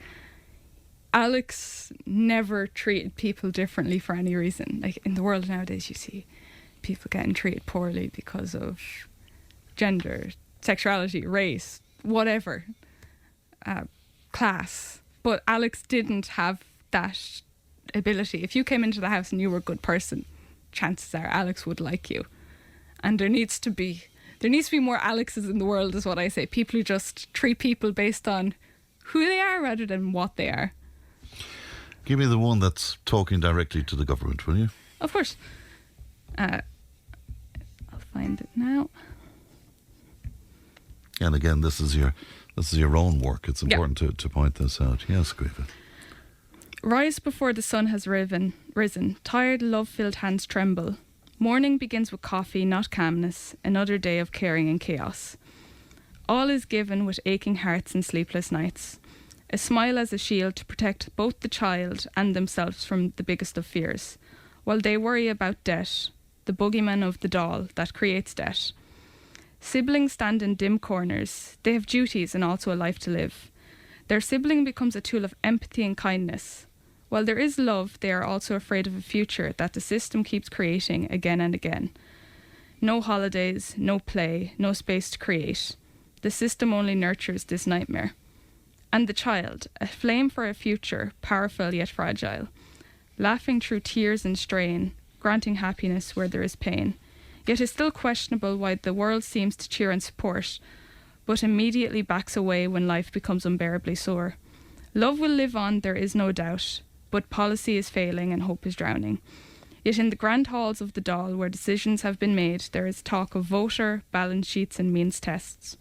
Speaker 5: Alex never treated people differently for any reason. Like in the world nowadays, you see people getting treated poorly because of gender, sexuality, race, whatever, class. But Alex didn't have that ability. If you came into the house and you were a good person, chances are Alex would like you. And there needs to be more Alexes in the world, is what I say. People who just treat people based on who they are rather than what they are.
Speaker 2: Give me the one that's talking directly to the government, will you?
Speaker 5: Of course. I'll find it now.
Speaker 2: And again, this is your own work. It's important to point this out. Yes, Caoimhe.
Speaker 5: Rise before the sun has risen. Tired, love-filled hands tremble. Morning begins with coffee, not calmness. Another day of caring and chaos. All is given with aching hearts and sleepless nights. A smile as a shield to protect both the child and themselves from the biggest of fears, while they worry about debt, the boogeyman of the doll that creates debt. Siblings stand in dim corners. They have duties and also a life to live. Their sibling becomes a tool of empathy and kindness. While there is love, they are also afraid of a future that the system keeps creating again and again. No holidays, no play, no space to create. The system only nurtures this nightmare. And the child, a flame for a future, powerful yet fragile, laughing through tears and strain, granting happiness where there is pain. Yet it's still questionable why the world seems to cheer and support, but immediately backs away when life becomes unbearably sore. Love will live on, there is no doubt, but policy is failing and hope is drowning. Yet in the grand halls of the doll, where decisions have been made, there is talk of voter, balance sheets and means tests.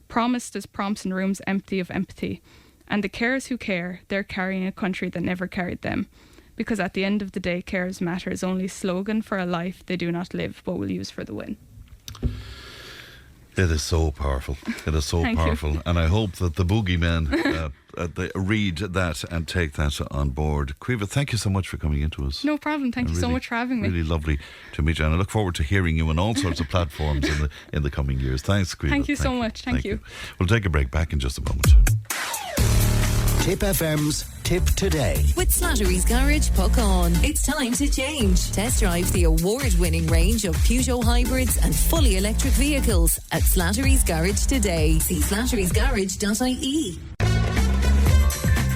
Speaker 5: Promised as prompts in rooms empty of empathy. And the carers who care, they're carrying a country that never carried them. Because at the end of the day, Cares Matter is only a slogan for a life they do not live, but will use for the win.
Speaker 2: It is so powerful. It is so powerful. And I hope that the boogeymen they read that and take that on board. Caoimhe, thank you so much for coming into us.
Speaker 5: No problem. Thank you so much for having me.
Speaker 2: Really lovely to meet you. And I look forward to hearing you on all sorts of platforms in the coming years. Thanks, Caoimhe.
Speaker 5: Thank you so much. Thank you.
Speaker 2: We'll take a break. Back in just a moment.
Speaker 4: Tipp FM's Tipp Today.
Speaker 1: With Slattery's Garage, puck on. It's time to change. Test drive the award-winning range of Peugeot hybrids and fully electric vehicles at Slattery's Garage today. See slatterysgarage.ie.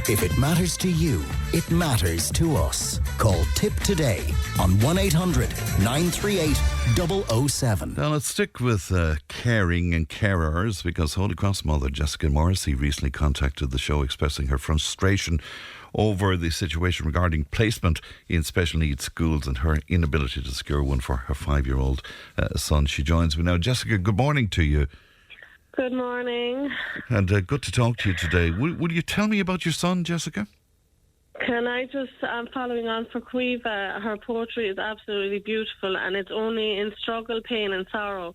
Speaker 4: If it matters to you, it matters to us. Call Tipp Today on 1800 938 007.
Speaker 2: Now let's stick with caring and carers, because Holy Cross mother Jessica Morrissey recently contacted the show expressing her frustration over the situation regarding placement in special needs schools and her inability to secure one for her 5-year-old son. She joins me now. Jessica, good morning to you.
Speaker 6: Good morning.
Speaker 2: And good to talk to you today. Will you tell me about your son, Jessica?
Speaker 6: Can I just, following on for Caoimhe, her poetry is absolutely beautiful, and it's only in struggle, pain and sorrow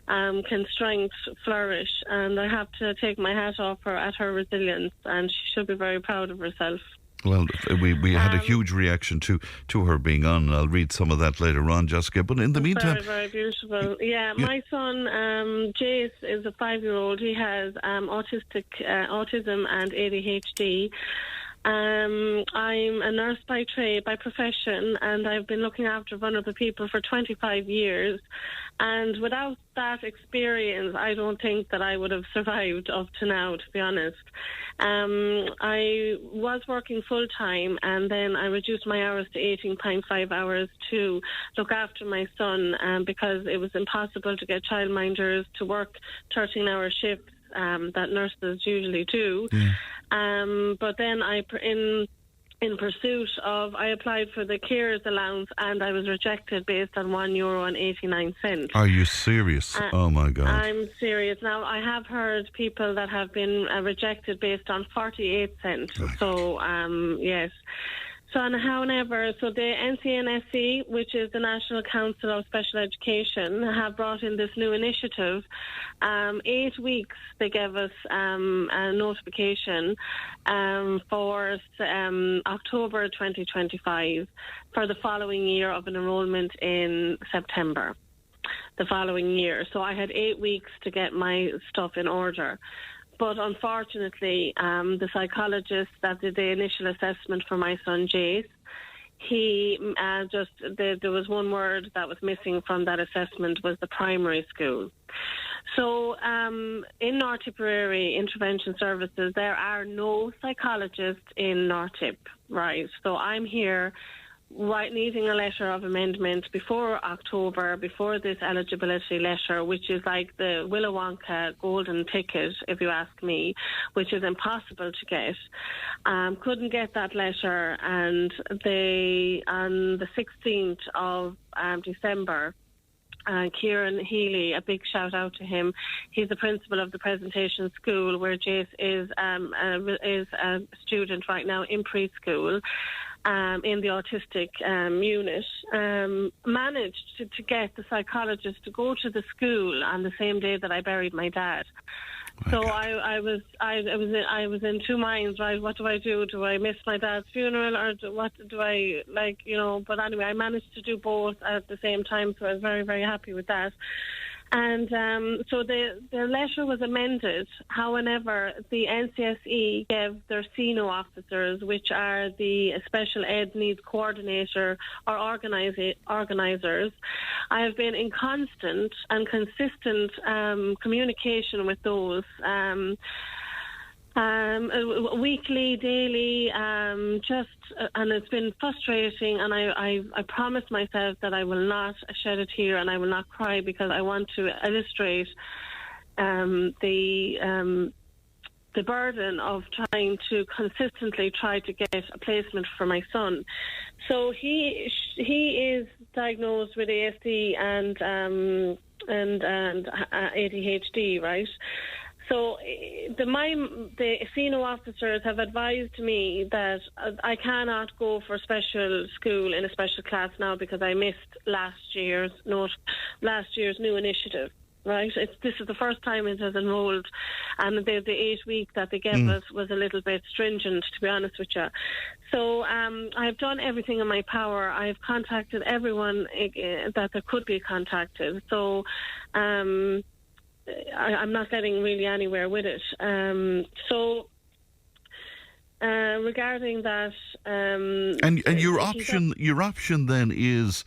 Speaker 6: can strength flourish. And I have to take my hat off her at her resilience, and she should be very proud of herself.
Speaker 2: Well, we had a huge reaction to her being on, and I'll read some of that later on, Jessica. But in the meantime...
Speaker 6: Very, very beautiful. Yeah, my son, Jace, is a 5-year-old. He has autism and ADHD. I'm a nurse by trade, by profession, and I've been looking after vulnerable people for 25 years. And without that experience, I don't think that I would have survived up to now, to be honest. I was working full-time, and then I reduced my hours to 18.5 hours to look after my son because it was impossible to get childminders to work 13-hour shifts that nurses usually do. But then in pursuit of, I applied for the carers allowance, and I was rejected based on €1.89.
Speaker 2: Are you serious? Oh my God.
Speaker 6: I'm serious. Now, I have heard people that have been rejected based on 48 cents. So, yes. So, however, the NCNSE, which is the National Council of Special Education, have brought in this new initiative. 8 weeks they gave us a notification for October 2025 for the following year of an enrolment in September the following year. So I had 8 weeks to get my stuff in order. But unfortunately, the psychologist that did the initial assessment for my son Jace, there was one word that was missing from that assessment, was the primary school. So in North Tipperary Intervention Services, there are no psychologists in North Tip, right? So I'm here needing a letter of amendment before October, before this eligibility letter, which is like the Willy Wonka golden ticket, if you ask me, which is impossible to get. Couldn't get that letter, and on the 16th of December, Kieran Healy, a big shout out to him. He's the principal of the Presentation School, where Jace is a student right now in preschool. In the autistic unit, managed to get the psychologist to go to the school on the same day that I buried my dad. So I was in two minds, right? What do I do? Do I miss my dad's funeral, or what do I like? But anyway, I managed to do both at the same time, so I was very, very happy with that. And so the letter was amended. However, the NCSE gave their SENO officers, which are the Special Ed Needs Coordinator or organisers. I have been in constant and consistent communication with those. Weekly, daily, and it's been frustrating, and I promised myself that I will not shed a tear and I will not cry, because I want to illustrate the burden of trying to consistently try to get a placement for my son. So he is diagnosed with ASD and ADHD, right? So the SENO officers have advised me that I cannot go for special school in a special class now, because I missed last year's new initiative. right? This is the first time it has enrolled, and the 8 week that they gave us was a little bit stringent, to be honest with you. So I've done everything in my power. I've contacted everyone that there could be contacted. So I'm not getting really anywhere with it. Regarding that,
Speaker 2: and your option then is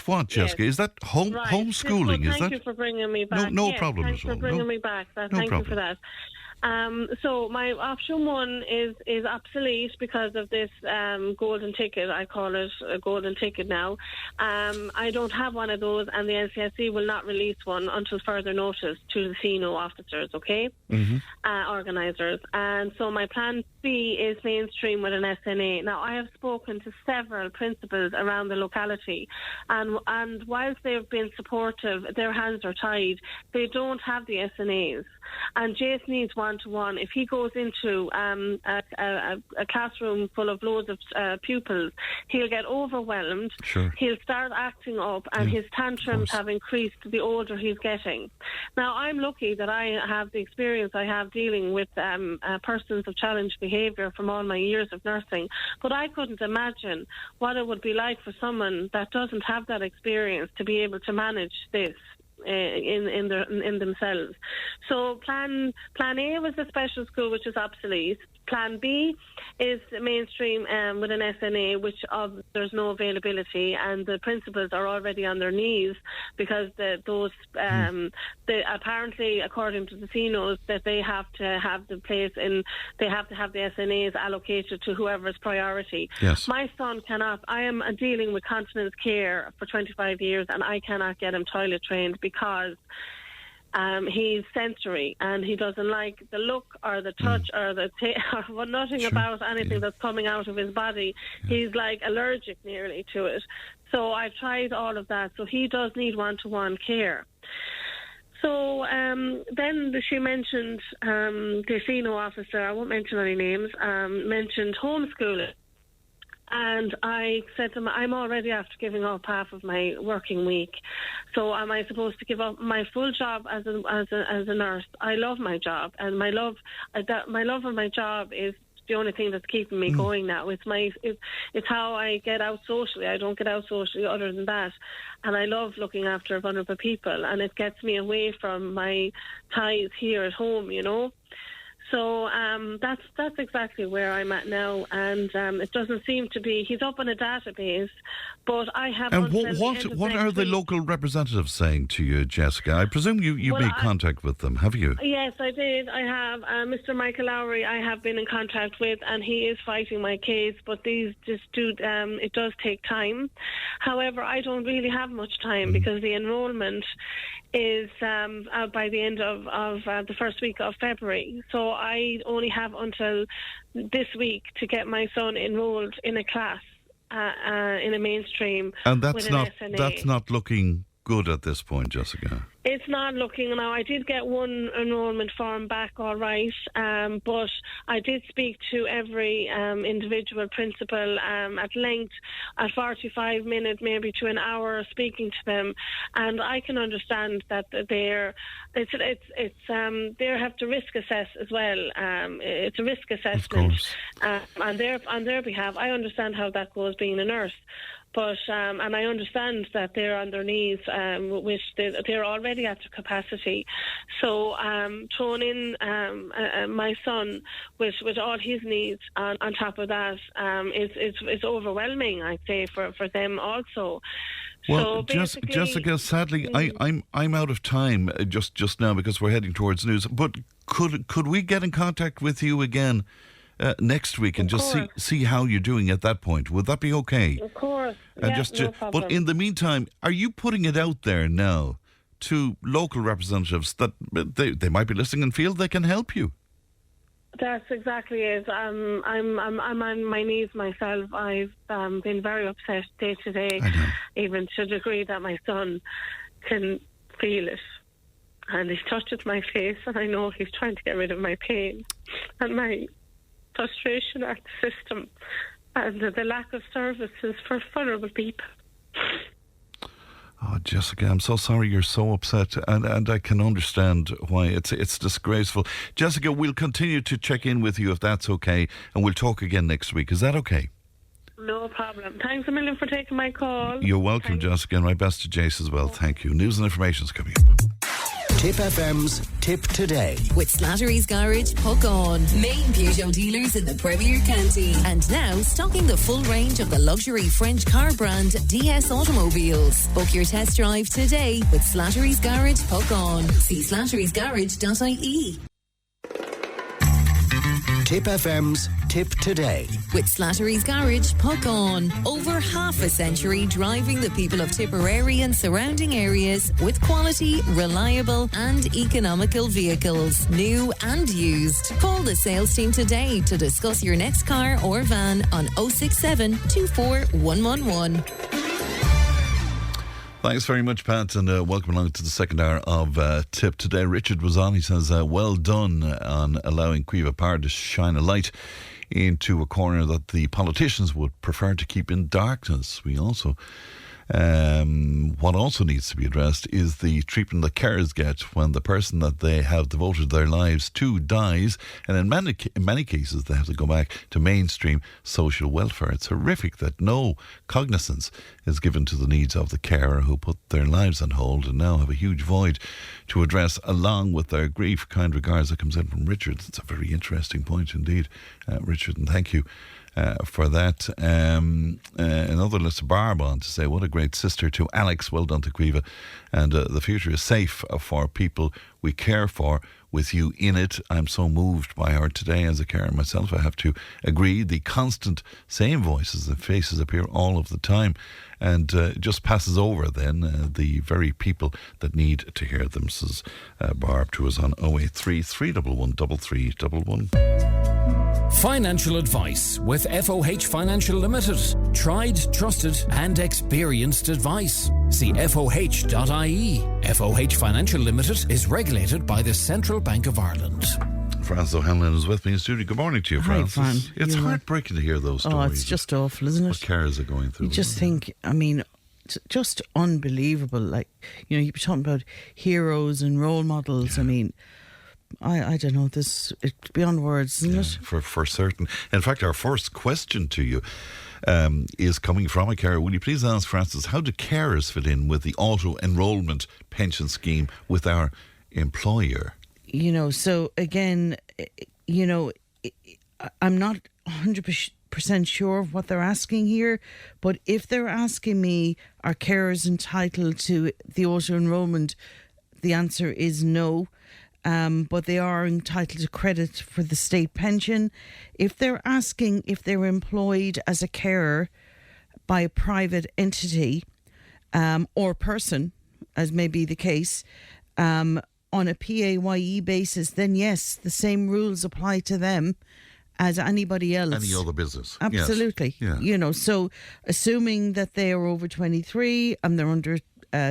Speaker 2: what, Jessica? Is that homeschooling?
Speaker 6: Thank you for bringing me back.
Speaker 2: No problem at all.
Speaker 6: Thanks for bringing me back. Thank you for that. So my option 1 is obsolete because of this golden ticket. I call it a golden ticket now. I don't have one of those, and the NCSE will not release one until further notice to the CNO officers, okay? Organisers. And so my plan B is mainstream with an SNA. Now, I have spoken to several principals around the locality, and whilst they've been supportive, their hands are tied. They don't have the SNAs. And Jace needs one-to-one. If he goes into a classroom full of loads of pupils, he'll get overwhelmed.
Speaker 2: Sure.
Speaker 6: He'll start acting up, and his tantrums have increased the older he's getting. Now, I'm lucky that I have the experience I have dealing with persons of challenged behaviour from all my years of nursing, but I couldn't imagine what it would be like for someone that doesn't have that experience to be able to manage this in themselves. So plan A was the special school, which is obsolete. Plan B is mainstream with an SNA, which there's no availability, and the principals are already on their knees because apparently, according to the CNOs, that they have to have the place they have to have the SNAs allocated to whoever's priority.
Speaker 2: Yes.
Speaker 6: My son cannot. I am dealing with continence care for 25 years, and I cannot get him toilet trained because he's sensory and he doesn't like the look or the touch or the or nothing about anything that's coming out of his body. He's like allergic nearly to it. So I've tried all of that. So he does need one-to-one care. So then she mentioned the CNO officer, I won't mention any names, mentioned homeschooling. And I said to him, I'm already after giving up half of my working week. So am I supposed to give up my full job as a nurse? I love my job, and my love of my job is the only thing that's keeping me going now. It's how I get out socially. I don't get out socially other than that. And I love looking after vulnerable people, and it gets me away from my ties here at home, you know. So that's exactly where I'm at now, and it doesn't seem to be. He's up on a database, but I have.
Speaker 2: And what are the local representatives saying to you, Jessica? I presume you made contact with them, have you?
Speaker 6: Yes, I did. I have Mr. Michael Lowry. I have been in contact with, and he is fighting my case. But these just do. It does take time. However, I don't really have much time because the enrolment is out by the end of the first week of February. So I only have until this week to get my son enrolled in a class in a mainstream.
Speaker 2: And
Speaker 6: with an SNA.
Speaker 2: That's not looking good at this point, Jessica.
Speaker 6: It's not looking now. I did get one enrolment form back all right, but I did speak to every individual principal at length, a 45 minute, maybe to an hour, speaking to them, and I can understand that they have to risk assess as well. It's a risk assessment on their behalf. I understand how that goes being a nurse. But and I understand that they're on their knees, which they're already at their capacity. So throwing in my son with all his needs on top of that, it's overwhelming, I'd say, for them also.
Speaker 2: Well, so Jessica, sadly, I'm out of time just now because we're heading towards news. But could we get in contact with you again next week and just see how you're doing at that point? Would that be okay?
Speaker 6: Of course.
Speaker 2: No problem. But in the meantime, are you putting it out there now to local representatives that they might be listening and feel they can help you?
Speaker 6: That's exactly it. I'm on my knees myself. I've been very upset day to day, even to the degree that my son can feel it. And he's touched my face, and I know he's trying to get rid of my pain and my frustration at the system and the lack of services for vulnerable people.
Speaker 2: Oh, Jessica, I'm so sorry you're so upset, and I can understand why. It's disgraceful. Jessica, we'll continue to check in with you if that's okay, and we'll talk again next week. Is that okay?
Speaker 6: No problem. Thanks a million for taking my call.
Speaker 2: You're welcome, Jessica, and my best to Jace as well. Thank you. News and information is coming up.
Speaker 4: Tipp FM's Tipp Today.
Speaker 1: With Slattery's Garage, Puck On. Main Peugeot dealers in the Premier County. And now stocking the full range of the luxury French car brand DS Automobiles. Book your test drive today with Slattery's Garage, Puck On. See slatterysgarage.ie.
Speaker 4: Tipp FM's Tipp Today.
Speaker 1: With Slattery's Garage, Puck On. Over half a century driving the people of Tipperary and surrounding areas with quality, reliable and economical vehicles, new and used. Call the sales team today to discuss your next car or van on 067 24 111.
Speaker 2: Thanks very much, Pat, and welcome along to the second hour of Tipp Today. Richard was on. He says, well done on allowing Caoimhe Butler to shine a light into a corner that the politicians would prefer to keep in darkness. We also... what also needs to be addressed is the treatment that carers get when the person that they have devoted their lives to dies, and in many cases they have to go back to mainstream social welfare. It's horrific that no cognizance is given to the needs of the carer who put their lives on hold and now have a huge void to address along with their grief. Kind regards, that comes in from Richard. It's a very interesting point indeed, Richard, and thank you for that. Another list, Barb on to say, what a great sister to Alex. Well done to Caoimhe. And the future is safe for people we care for with you in it. I'm so moved by her today as a carer myself. I have to agree. The constant same voices and faces appear all of the time, and it just passes over then the very people that need to hear them. Says Barb to us on 083 311 3311.
Speaker 7: Financial advice with FOH Financial Limited. Tried, trusted and experienced advice. See FOH.ie. FOH Financial Limited is regulated by the Central Bank of Ireland.
Speaker 2: Francis O'Hanlon is with me in studio. Good morning to you, Francis.
Speaker 8: Hi, Fran.
Speaker 2: It's heartbreaking to hear those stories.
Speaker 8: Oh, it's just awful, isn't it?
Speaker 2: What carers are going through.
Speaker 8: You just think, I mean, it's just unbelievable. Like, you know, you're talking about heroes and role models. Yeah. I mean, I don't know, it's beyond words, isn't it?
Speaker 2: For certain. In fact, our first question to you is coming from a carer. Will you please ask Francis, how do carers fit in with the auto-enrolment pension scheme with our employer?
Speaker 8: You know, so again, you know, I'm not 100% sure of what they're asking here, but if they're asking me, are carers entitled to the auto-enrolment, the answer is no. But they are entitled to credit for the state pension. If they're asking if they're employed as a carer by a private entity or person, as may be the case, on a PAYE basis, then yes, the same rules apply to them as anybody else.
Speaker 2: Any other business.
Speaker 8: Absolutely.
Speaker 2: Yes. Yeah.
Speaker 8: You know, so assuming that they are over 23 and they're under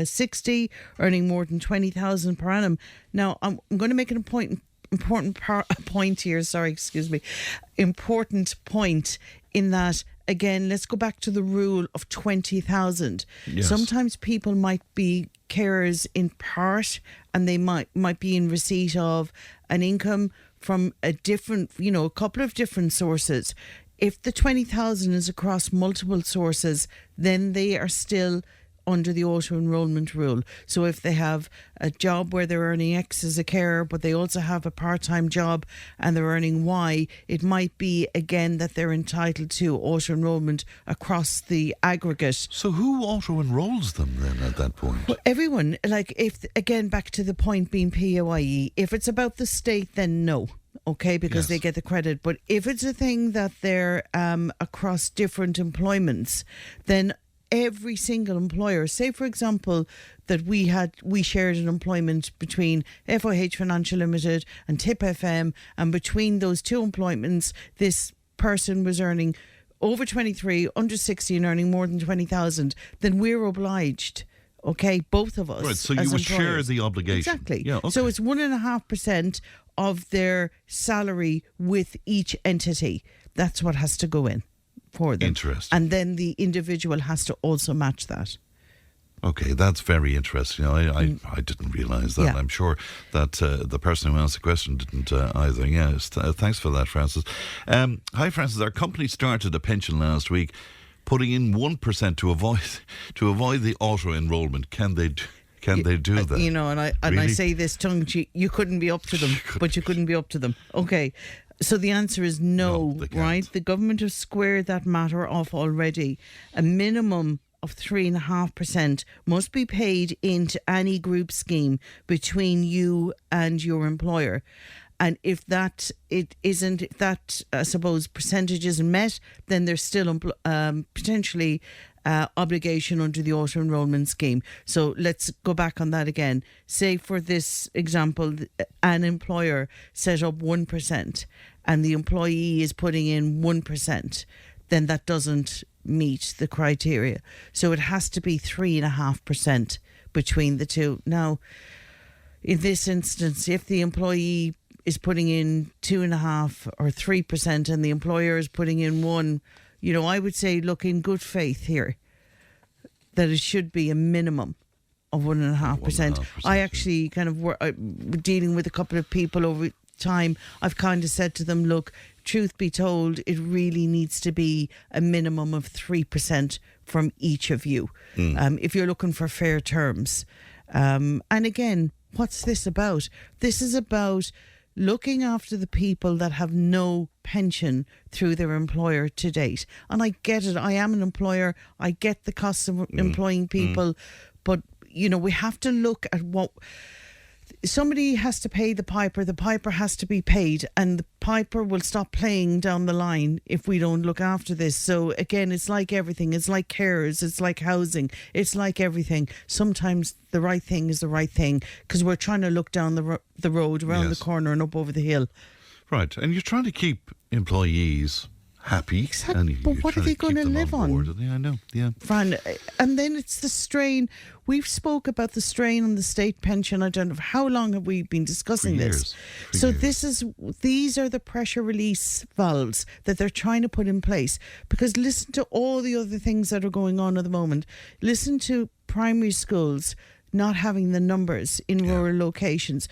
Speaker 8: 60, earning more than 20,000 per annum. Now, I'm going to make an important point here. Important point in that, again, let's go back to the rule of 20,000. Yes. Sometimes people might be carers in part, and they might be in receipt of an income from a couple of different sources. If the 20,000 is across multiple sources, then they are still under the auto-enrolment rule. So if they have a job where they're earning X as a carer, but they also have a part-time job and they're earning Y, it might be, again, that they're entitled to auto-enrolment across the aggregate.
Speaker 2: So who auto-enrolls them then at that point?
Speaker 8: Well, everyone. Like, if, again, back to the point being PAYE, if it's about the state, then no. Okay, because they get the credit. But if it's a thing that they're across different employments, then every single employer, say for example that we shared an employment between FOH Financial Limited and Tipp FM, and between those two employments this person was earning over 23, under 60 and earning more than 20,000, then we're obliged, okay, both of us.
Speaker 2: Right, so you would share the obligation.
Speaker 8: Exactly.
Speaker 2: Yeah, okay.
Speaker 8: So it's 1.5% of their salary with each entity. That's what has to go in for them.
Speaker 2: Interesting.
Speaker 8: And then the individual has to also match that.
Speaker 2: Okay, that's very interesting. I didn't realise that.
Speaker 8: Yeah.
Speaker 2: I'm sure that the person who asked the question didn't either. Yes, thanks for that, Francis. Hi, Francis. Our company started a pension last week, putting in 1% to avoid the auto enrolment. Can they do that?
Speaker 8: I say this tongue cheek. You couldn't be up to them, but you couldn't be up to them. Okay. So the answer is no, right? The government have squared that matter off already. A minimum of 3.5% must be paid into any group scheme between you and your employer. And if that I suppose percentage isn't met, then there's still potentially obligation under the auto enrolment scheme. So let's go back on that again. Say for this example, an employer set up 1% and the employee is putting in 1%, then that doesn't meet the criteria. So it has to be 3.5% between the two. Now, in this instance, if the employee is putting in 2.5% or 3% and the employer is putting in 1%, I would say, look, in good faith here, that it should be a minimum of 1.5%. I actually kind of dealing with a couple of people over time. I've kind of said to them, look, truth be told, it really needs to be a minimum of 3% from each of you if you're looking for fair terms. And again, what's this about? This is about looking after the people that have no pension through their employer to date. And I get it. I am an employer. I get the costs of employing people. But, we have to look at what... Somebody has to pay the piper has to be paid, and the piper will stop playing down the line if we don't look after this. So again, it's like everything. It's like carers, it's like housing, it's like everything. Sometimes the right thing is the right thing because we're trying to look down the road, around the corner and up over the hill. Right, and you're trying to keep employees happy. Exactly. But what are they going to live on? I know, yeah. Fran, and then it's the strain. We've spoke about the strain on the state pension. I don't know how long have we been discussing this. So these are the pressure release valves that they're trying to put in place. Because listen to all the other things that are going on at the moment. Listen to primary schools not having the numbers in rural locations.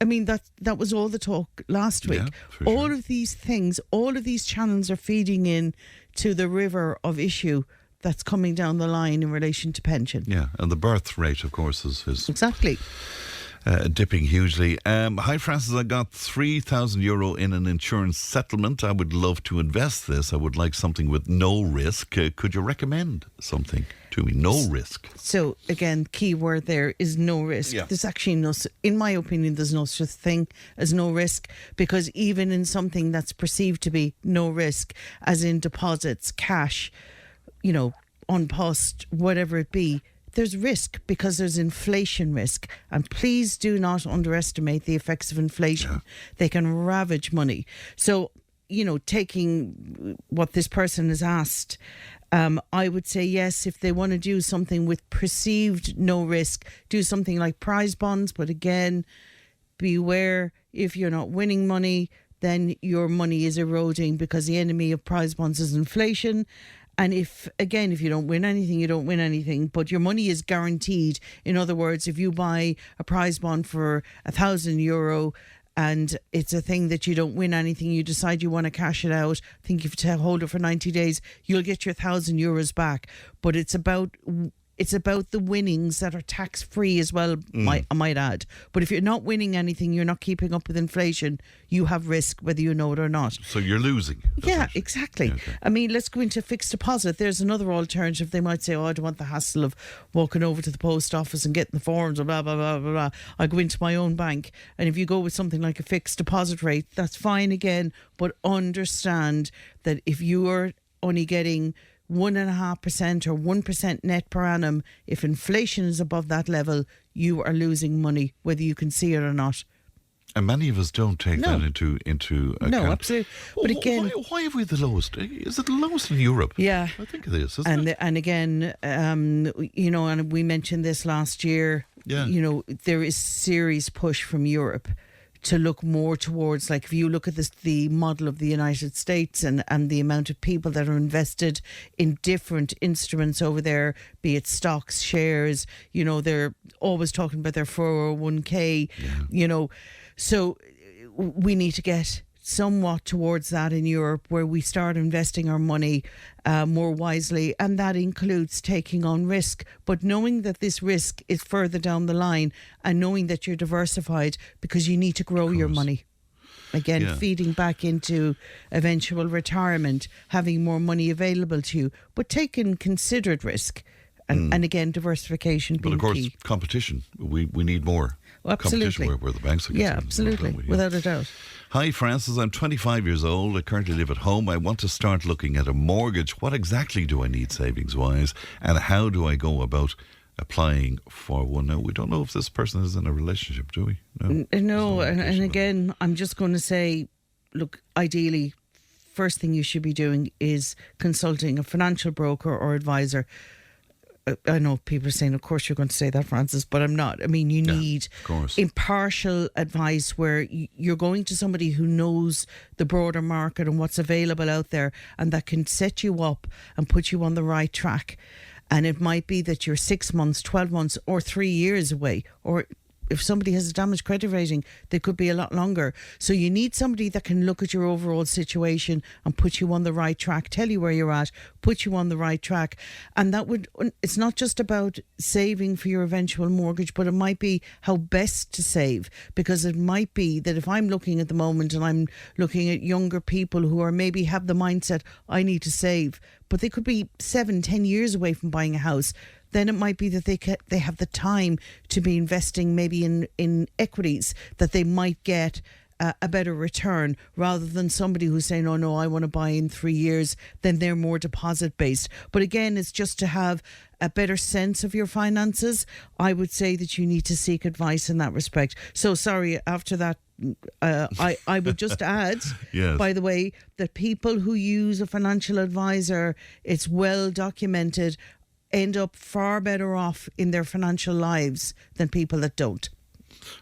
Speaker 8: I mean, that was all the talk last week. Yeah, all of these things, all of these channels are feeding in to the river of issue that's coming down the line in relation to pension. Yeah, and the birth rate, of course, is exactly dipping hugely. Hi, Francis. I got €3,000 in an insurance settlement. I would love to invest this. I would like something with no risk. Could you recommend something to me? No risk. So again, key word there is no risk. Yeah. There's actually no, in my opinion, there's no such thing as no risk, because even in something that's perceived to be no risk, as in deposits, cash, on post, whatever it be, there's risk because there's inflation risk. And please do not underestimate the effects of inflation. Yeah. They can ravage money. So, taking what this person has asked, I would say yes, if they want to do something with perceived no risk, do something like prize bonds. But again, beware, if you're not winning money, then your money is eroding, because the enemy of prize bonds is inflation. And if you don't win anything, you don't win anything, but your money is guaranteed. In other words, if you buy a prize bond for €1,000 and it's a thing that you don't win anything, you decide you want to cash it out, I think if you hold it for 90 days, you'll get your €1,000 back. But it's about the winnings that are tax-free as well, I might add. But if you're not winning anything, you're not keeping up with inflation, you have risk whether you know it or not. So you're losing. Yeah, exactly. Okay. I mean, let's go into fixed deposit. There's another alternative. They might say, I don't want the hassle of walking over to the post office and getting the forms or blah, blah, blah, blah, blah. I go into my own bank. And if you go with something like a fixed deposit rate, that's fine again. But understand that if you are only getting 1.5% or 1% net per annum, if inflation is above that level, you are losing money, whether you can see it or not. And many of us don't take that into account. No, absolutely. But again, why have we the lowest? Is it the lowest in Europe? Yeah, I think it is. Isn't it? And again, and we mentioned this last year. Yeah. There is serious push from Europe to look more towards, like if you look at the model of the United States and the amount of people that are invested in different instruments over there, be it stocks, shares, they're always talking about their 401k, so we need to get somewhat towards that in Europe, where we start investing our money more wisely, and that includes taking on risk, but knowing that this risk is further down the line, and knowing that you're diversified, because you need to grow your money. Again, feeding back into eventual retirement, having more money available to you, but taking considered risk. And again, diversification being key.
Speaker 2: But of course, competition. We need more competition where the banks are concerned.
Speaker 8: Yeah, absolutely, without a doubt.
Speaker 2: Hi, Francis. I'm 25 years old. I currently live at home. I want to start looking at a mortgage. What exactly do I need savings-wise? And how do I go about applying for one? Now, we don't know if this person is in a relationship, do we?
Speaker 8: No, and again, I'm just going to say, look, ideally, first thing you should be doing is consulting a financial broker or advisor. I know people are saying, of course you're going to say that, Francis, but I'm not. I mean, you need impartial advice where you're going to somebody who knows the broader market and what's available out there, and that can set you up and put you on the right track. And it might be that you're 6 months, 12 months or 3 years away, or if somebody has a damaged credit rating, they could be a lot longer. So you need somebody that can look at your overall situation and put you on the right track, tell you where you're at, put you on the right track. And it's not just about saving for your eventual mortgage, but it might be how best to save. Because it might be that if I'm looking at the moment and I'm looking at younger people who are maybe have the mindset, I need to save, but they could be 7-10 years away from buying a house, then it might be that they have the time to be investing maybe in equities that they might get a better return, rather than somebody who's saying, oh no, I want to buy in 3 years, then they're more deposit based. But again, it's just to have a better sense of your finances. I would say that you need to seek advice in that respect. So sorry, after that, I would just add, by the way, that people who use a financial advisor, it's well documented, end up far better off in their financial lives than people that don't.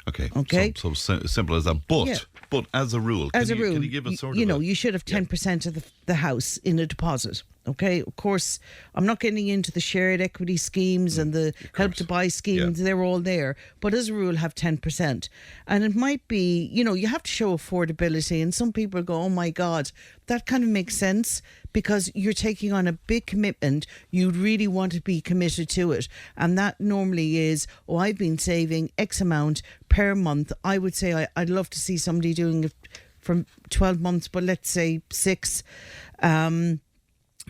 Speaker 2: Okay. So simple as that. But as a rule, can you give us sort of
Speaker 8: you should have 10% of the house in a deposit. Okay, of course, I'm not getting into the shared equity schemes and the help to buy schemes. Yeah. They're all there. But as a rule, have 10%. And it might be, you have to show affordability. And some people go, oh my God, that kind of makes sense, because you're taking on a big commitment. You'd really want to be committed to it. And that normally is, I've been saving X amount per month. I would say I'd love to see somebody doing it from 12 months, but let's say 6.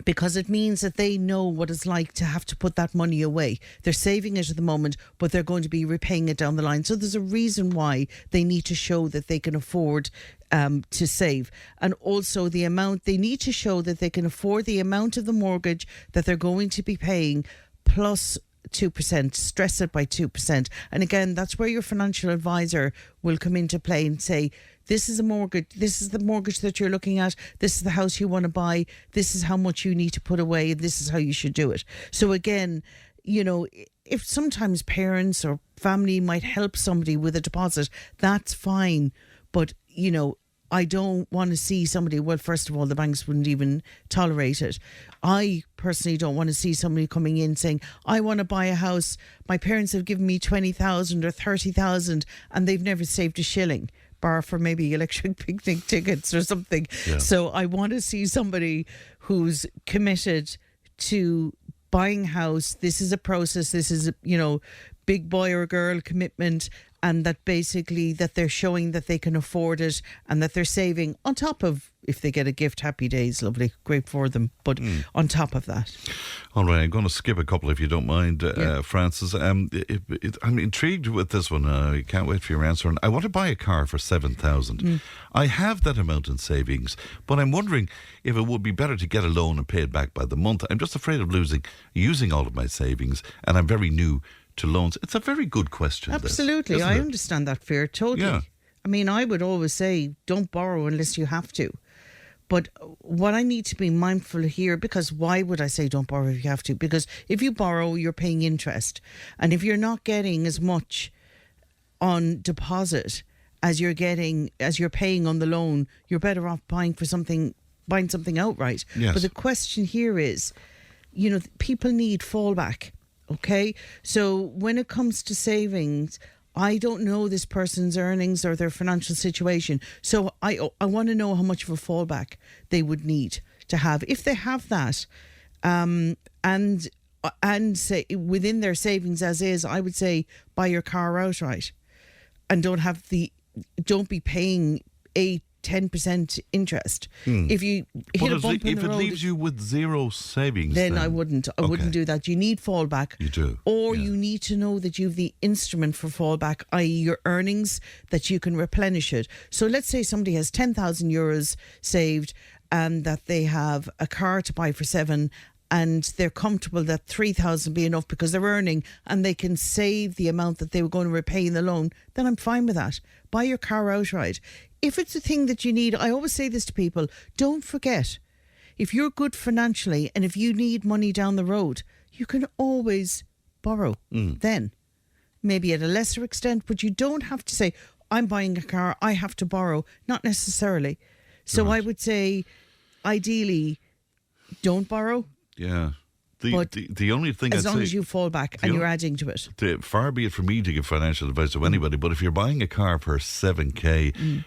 Speaker 8: Because it means that they know what it's like to have to put that money away. They're saving it at the moment, but they're going to be repaying it down the line. So there's a reason why they need to show that they can afford to save. And also the amount, they need to show that they can afford the amount of the mortgage that they're going to be paying, plus 2%, stress it by 2%. And again, that's where your financial advisor will come into play and say, this is a mortgage, this is the mortgage that you're looking at, this is the house you want to buy, this is how much you need to put away, and this is how you should do it. So again, if sometimes parents or family might help somebody with a deposit, that's fine. But, I don't want to see somebody, well, first of all, the banks wouldn't even tolerate it. I personally don't want to see somebody coming in saying, I want to buy a house, my parents have given me 20,000 or 30,000 and they've never saved a shilling, bar for maybe electric picnic tickets or something. Yeah. So I want to see somebody who's committed to buying a house. This is a process. This is, big boy or girl commitment, and that basically that they're showing that they can afford it and that they're saving on top of, if they get a gift, happy days, lovely, great for them, but on top of that.
Speaker 2: All right, I'm going to skip a couple if you don't mind, Francis. I'm intrigued with this one. I can't wait for your answer. And I want to buy a car for 7,000. I have that amount in savings, but I'm wondering if it would be better to get a loan and pay it back by the month. I'm just afraid of using all of my savings, and I'm very new to loans. It's a very good question.
Speaker 8: Absolutely,
Speaker 2: this,
Speaker 8: I understand that fear totally. Yeah. I mean, I would always say don't borrow unless you have to. But what I need to be mindful here, because why would I say don't borrow if you have to? Because if you borrow, you're paying interest. And if you're not getting as much on deposit as you're paying on the loan, you're better off buying something outright.
Speaker 2: Yes.
Speaker 8: But the question here is, people need fallback. Okay, so when it comes to savings, I don't know this person's earnings or their financial situation. So I want to know how much of a fallback they would need to have. If they have that, and say within their savings as is, I would say buy your car outright, and don't be paying 10% interest. If you hit a bump in the road,
Speaker 2: if it leaves you with zero savings,
Speaker 8: then I wouldn't do that. You need fallback.
Speaker 2: You do.
Speaker 8: Or you need to know that you have the instrument for fallback, i.e. your earnings, that you can replenish it. So let's say somebody has 10,000 euros saved and that they have a car to buy for 7, and they're comfortable that 3,000 be enough because they're earning and they can save the amount that they were going to repay in the loan, then I'm fine with that. Buy your car outright. If it's a thing that you need, I always say this to people, don't forget, if you're good financially and if you need money down the road, you can always borrow then. Maybe at a lesser extent, but you don't have to say, I'm buying a car, I have to borrow. Not necessarily. So I would say, ideally, don't borrow.
Speaker 2: Yeah. The only thing
Speaker 8: as long as you fall back and you're adding to it.
Speaker 2: Far be it for me to give financial advice to anybody, but if you're buying a car for 7k,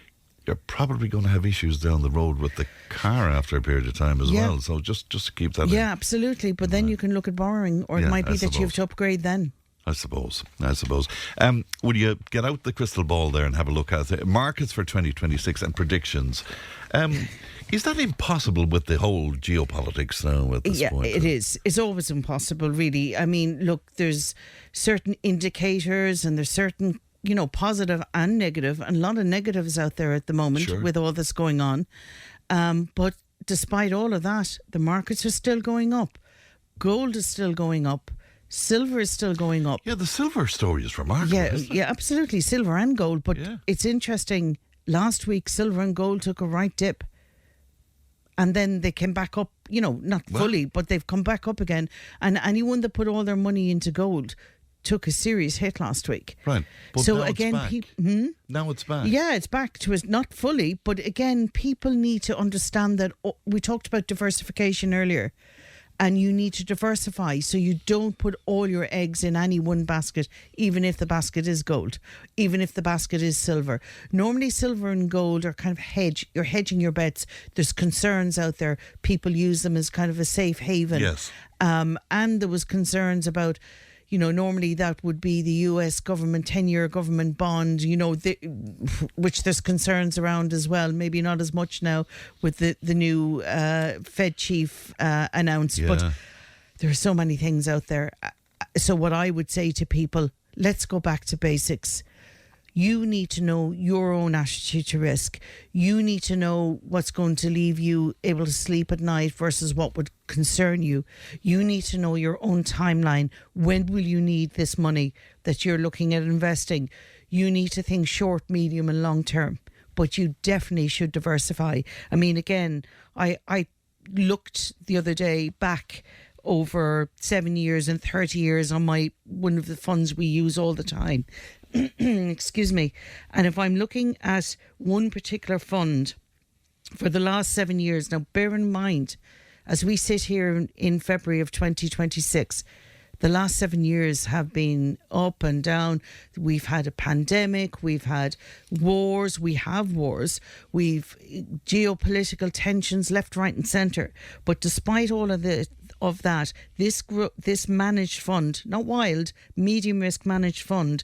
Speaker 2: you're probably going to have issues down the road with the car after a period of time as well. So just to keep that in.
Speaker 8: Yeah, absolutely. But then you can look at borrowing, or it might be that you have to upgrade then.
Speaker 2: I suppose. Would you get out the crystal ball there and have a look at the markets for 2026 and predictions? Is that impossible with the whole geopolitics now at this point?
Speaker 8: Yeah, it is. It's always impossible, really. I mean, look, there's certain indicators and there's certain, positive and negative, and a lot of negatives out there at the moment with all this going on. But despite all of that, the markets are still going up. Gold is still going up. Silver is still going up.
Speaker 2: Yeah, the silver story is remarkable.
Speaker 8: Yeah, absolutely. Silver and gold. But it's interesting. Last week, silver and gold took a right dip. And then they came back up, not fully, but they've come back up again. And anyone that put all their money into gold took a serious hit last week.
Speaker 2: Right. But
Speaker 8: so
Speaker 2: now
Speaker 8: again,
Speaker 2: it's back. Now it's back.
Speaker 8: Yeah, it's back to us, not fully. But again, people need to understand that we talked about diversification earlier. And you need to diversify so you don't put all your eggs in any one basket, even if the basket is gold, even if the basket is silver. Normally silver and gold are kind of you're hedging your bets. There's concerns out there. People use them as kind of a safe haven.
Speaker 2: Yes.
Speaker 8: And there was concerns about, normally that would be the US government, 10-year government bond, which there's concerns around as well. Maybe not as much now with the new Fed chief announced.
Speaker 2: Yeah.
Speaker 8: But there are so many things out there. So what I would say to people, let's go back to basics. You need to know your own attitude to risk. You need to know what's going to leave you able to sleep at night versus what would concern you. You need to know your own timeline. When will you need this money that you're looking at investing? You need to think short, medium and long term. But you definitely should diversify. I mean, again, I looked the other day back over 7 years and 30 years on one of the funds we use all the time. Excuse me. And if I'm looking at one particular fund for the last 7 years, now bear in mind, as we sit here in February of 2026, the last 7 years have been up and down. We've had a pandemic, we've had wars, we've geopolitical tensions left, right and centre. But despite all of that, this managed fund, not wild, medium risk managed fund,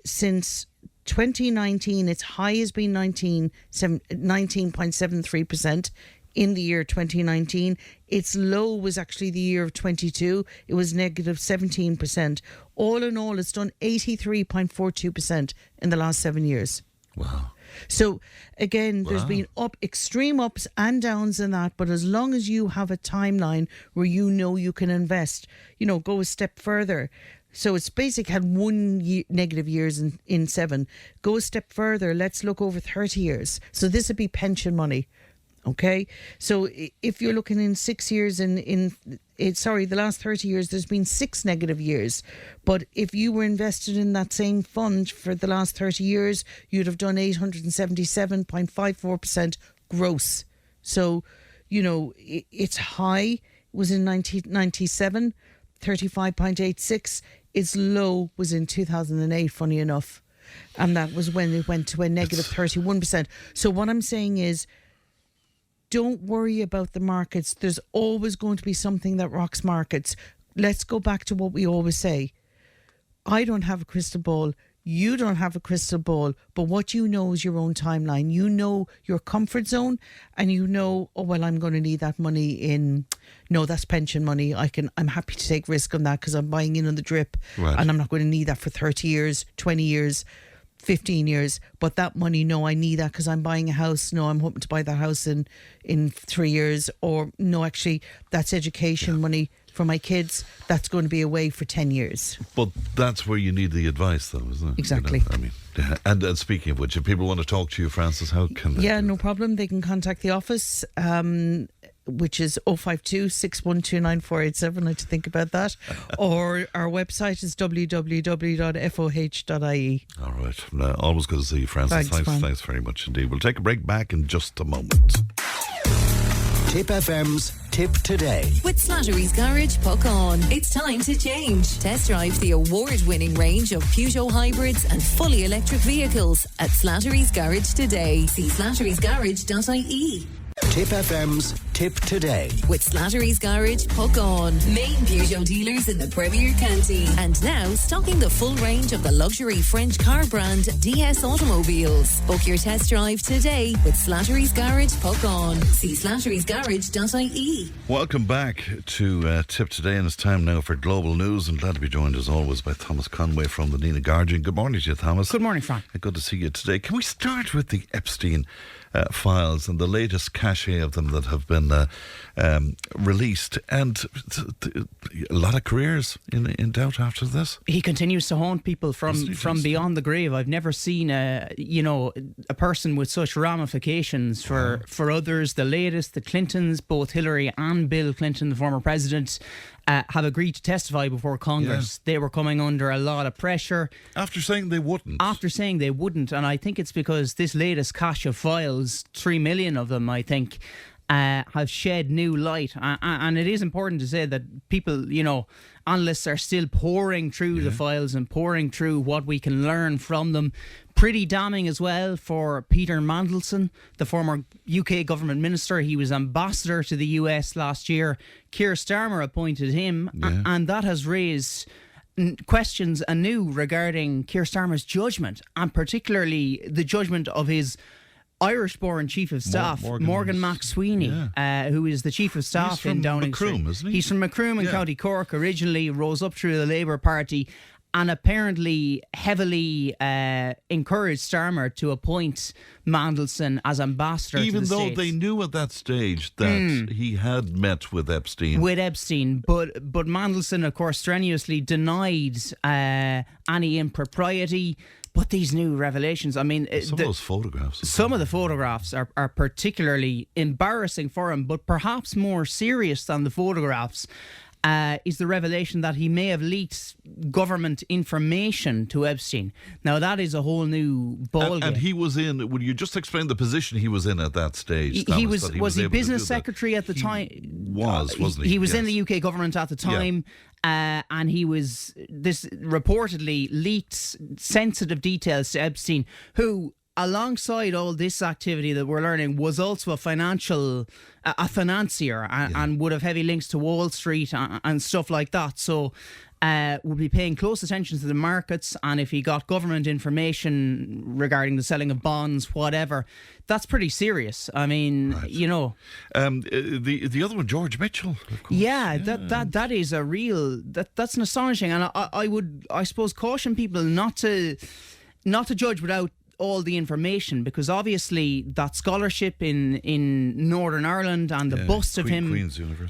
Speaker 8: since 2019, its high has been 19.73%. In the year 2019, its low was actually the year of 22. It was negative 17%. All in all, it's done 83.42% in the last 7 years.
Speaker 2: Wow.
Speaker 8: So again, there's been extreme ups and downs in that, but as long as you have a timeline where you can invest, go a step further. So it's basically had negative years in 7. Go a step further. Let's look over 30 years. So this would be pension money. Okay, so if you're looking in 6 years, the last 30 years, there's been 6 negative years. But if you were invested in that same fund for the last 30 years, you'd have done 877.54% gross. So, it's high. It was in 1997, 35.86. Its low was in 2008, funny enough. And that was when it went to a negative 31%. So what I'm saying is, don't worry about the markets. There's always going to be something that rocks markets. Let's go back to what we always say. I don't have a crystal ball. You don't have a crystal ball. But what you know is your own timeline. You know your comfort zone, and you know, I'm going to need that money in. No, that's pension money. I'm happy to take risk on that because I'm buying in on the drip,
Speaker 2: right.
Speaker 8: And I'm not going to need that for 30 years, 20 years. 15 years, but that money, no, I need that because I'm buying a house. No, I'm hoping to buy that house in 3 years. Or no, actually, that's education money for my kids. That's going to be away for 10 years.
Speaker 2: But that's where you need the advice, though, isn't it?
Speaker 8: Exactly.
Speaker 2: And speaking of which, if people want to talk to you, Frances, how can they?
Speaker 8: Yeah, no problem. They can contact the office, which is 052 612 9487. I had to think about that. Or our website is www.foh.ie.
Speaker 2: All right. Always good to see you, Frances. Thanks very much indeed. We'll take a break back in just a moment.
Speaker 4: Tipp FM's Tipp Today.
Speaker 1: With Slattery's Garage, puck on. It's time to change. Test drive the award-winning range of Peugeot hybrids and fully electric vehicles at Slattery's Garage today. See slatterysgarage.ie.
Speaker 4: Tipp FM's Tipp Today.
Speaker 1: With Slattery's Garage, puck on. Main Peugeot dealers in the Premier County. And now stocking the full range of the luxury French car brand DS Automobiles. Book your test drive today with Slattery's Garage, puck on. See slatterysgarage.ie.
Speaker 2: Welcome back to Tipp Today, and it's time now for Global News. I'm glad to be joined as always by Thomas Conway from the Nina Guardian. Good morning to you, Thomas.
Speaker 9: Good morning, Frank.
Speaker 2: Good to see you today. Can we start with the Epstein files and the latest cache of them that have been released, and a lot of careers in doubt after this?
Speaker 9: He continues to haunt people from beyond the grave. I've never seen a person with such ramifications for others. The latest, the Clintons, both Hillary and Bill Clinton, the former president, have agreed to testify before Congress. Yeah. They were coming under a lot of pressure.
Speaker 2: After saying they wouldn't.
Speaker 9: And I think it's because this latest cache of files, 3 million of them, I think, have shed new light. And it is important to say that people, analysts are still pouring through the files and pouring through what we can learn from them. Pretty damning as well for Peter Mandelson, the former UK government minister. He was ambassador to the US last year. Keir Starmer appointed him, and that has raised questions anew regarding Keir Starmer's judgment, and particularly the judgment of his Irish-born Chief of Staff, Morgan McSweeney, who is the Chief of Staff in Downing Street.
Speaker 2: Macroom, isn't he?
Speaker 9: He's from Macroom in County Cork originally, rose up through the Labour Party, and apparently heavily encouraged Starmer to appoint Mandelson as ambassador to the States.
Speaker 2: Even though they knew at that stage that he had met with Epstein.
Speaker 9: But Mandelson, of course, strenuously denied any impropriety. But these new revelations, some
Speaker 2: of those photographs.
Speaker 9: Some of the photographs are particularly embarrassing for him, but perhaps more serious than the photographs is the revelation that he may have leaked government information to Epstein. Now, that is a whole new ballgame.
Speaker 2: And he was in, would you just explain the position he was in at that stage?
Speaker 9: Was he business secretary at the time?
Speaker 2: Wasn't he?
Speaker 9: He was in the UK government at the time. And this reportedly leaked sensitive details to Epstein, who, alongside all this activity that we're learning, was also a financier and would have heavy links to Wall Street and stuff like that. So would be paying close attention to the markets, and if he got government information regarding the selling of bonds, whatever, that's pretty seriar.
Speaker 2: The other one, George Mitchell, of course.
Speaker 9: That is a real that's an astonishing, and I suppose caution people not to judge without all the information, because obviously that scholarship in Northern Ireland and the bust of him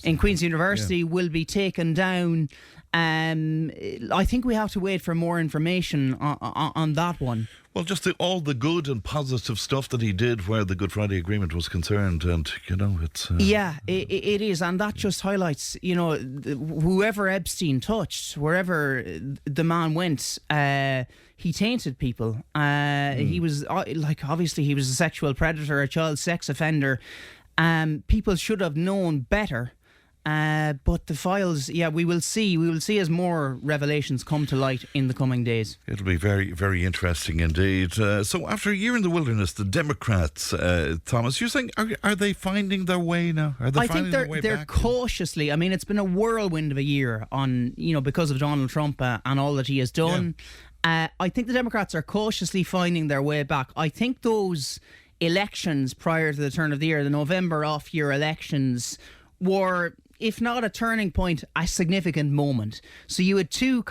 Speaker 9: in Queen's University will be taken down. I think we have to wait for more information on that one.
Speaker 2: Well, just all the good and positive stuff that he did where the Good Friday Agreement was concerned, and, it's...
Speaker 9: it is, and that just highlights, whoever Epstein touched, wherever the man went, he tainted people. He was, obviously he was a sexual predator, a child sex offender. People should have known better. But the files, we will see as more revelations come to light in the coming days.
Speaker 2: It'll be very, very interesting indeed. So after a year in the wilderness, the Democrats, Thomas, you're saying, are they finding their way now?
Speaker 9: I think they're cautiously. I mean, it's been a whirlwind of a year because of Donald Trump and all that he has done. Yeah. I think the Democrats are cautiously finding their way back. I think those elections prior to the turn of the year, the November off-year elections, were, if not a turning point, a significant moment. So you had two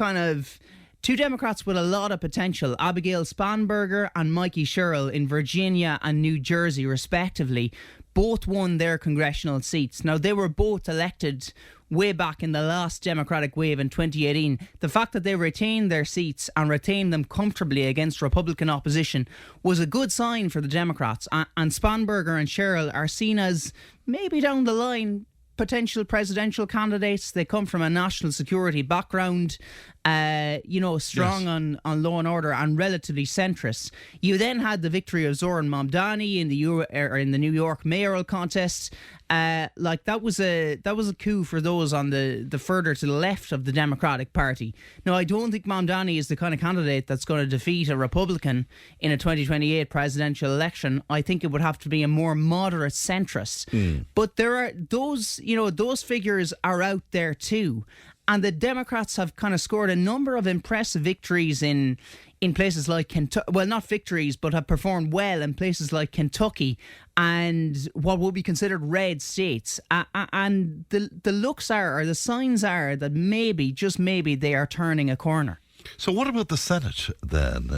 Speaker 9: Democrats with a lot of potential, Abigail Spanberger and Mikey Sherrill in Virginia and New Jersey, respectively. Both won their congressional seats. Now, they were both elected way back in the last Democratic wave in 2018. The fact that they retained their seats and retained them comfortably against Republican opposition was a good sign for the Democrats. And Spanberger and Sherrill are seen as, maybe down the line, potential presidential candidates. They come from a national security background, strong on law and order and relatively centrist. You then had the victory of Zoran Mamdani in the New York mayoral contest. That was a coup for those on the further to the left of the Democratic Party. Now, I don't think Mamdani is the kind of candidate that's going to defeat a Republican in a 2028 presidential election. I think it would have to be a more moderate centrist. But there are those figures are out there too. And the Democrats have kind of scored a number of impressive victories in places like Kentucky. Well, not victories, but have performed well in places like Kentucky and what would be considered red states. And the looks are, or the signs are, that maybe, just maybe, they are turning a corner.
Speaker 2: So what about the Senate then?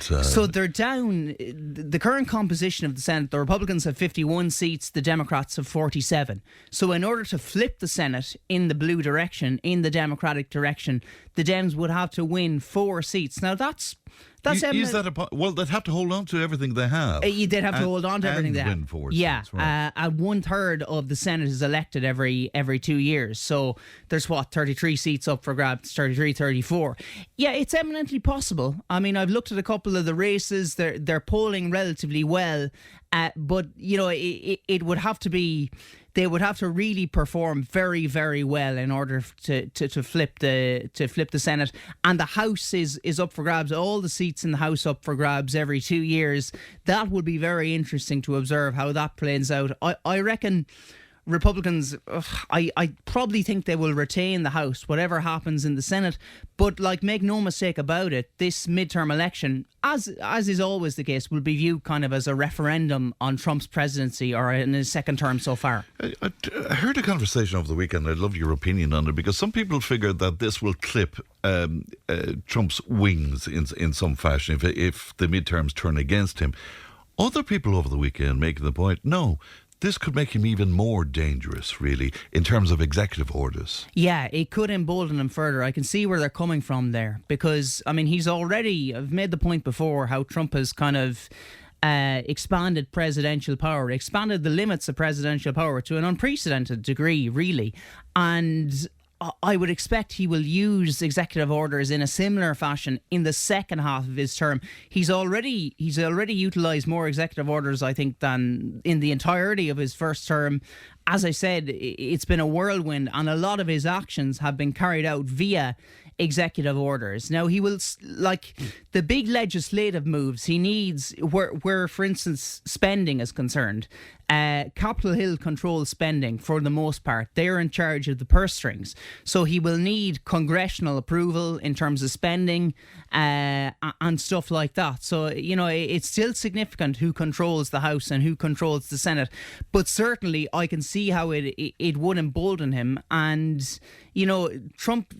Speaker 9: So they're down. The current composition of the Senate, the Republicans have 51 seats, the Democrats have 47. So in order to flip the Senate in the blue direction, in the Democratic direction, the Dems would have to win 4 seats. Now that's
Speaker 2: well, they'd have to hold on to everything they have.
Speaker 9: They'd have to hold on to everything they have.
Speaker 2: Win 4 seats,
Speaker 9: right. 1/3 of the Senate is elected every 2 years. So there's 33 seats up for grabs, 33, 34. Yeah, it's eminently possible. I mean, I've looked at a couple of the races. They're polling relatively well, but it would have to be. They would have to really perform very, very well in order to flip the Senate. And the House is up for grabs. All the seats in the House up for grabs every 2 years. That would be very interesting to observe how that plays out. I reckon Republicans, I probably think they will retain the House, whatever happens in the Senate. But make no mistake about it, this midterm election, as is always the case, will be viewed kind of as a referendum on Trump's presidency or in his second term so far.
Speaker 2: I heard a conversation over the weekend. I'd love your opinion on it, because some people figure that this will clip Trump's wings in some fashion if the midterms turn against him. Other people over the weekend making the point, no, this could make him even more dangerous, really, in terms of executive orders. Yeah,
Speaker 9: it could embolden him further. I can see where they're coming from there, because, I mean, I've made the point before how Trump has kind of expanded presidential power, expanded the limits of presidential power to an unprecedented degree, really. And I would expect he will use executive orders in a similar fashion in the second half of his term. He's already utilised more executive orders, I think, than in the entirety of his first term. As I said, it's been a whirlwind, and a lot of his actions have been carried out via executive orders. Now, he will, the big legislative moves he needs, where for instance, spending is concerned, Capitol Hill controls spending for the most part. They're in charge of the purse strings. So he will need congressional approval in terms of spending and stuff like that. So, it's still significant who controls the House and who controls the Senate. But certainly I can see how it would embolden him. And, Trump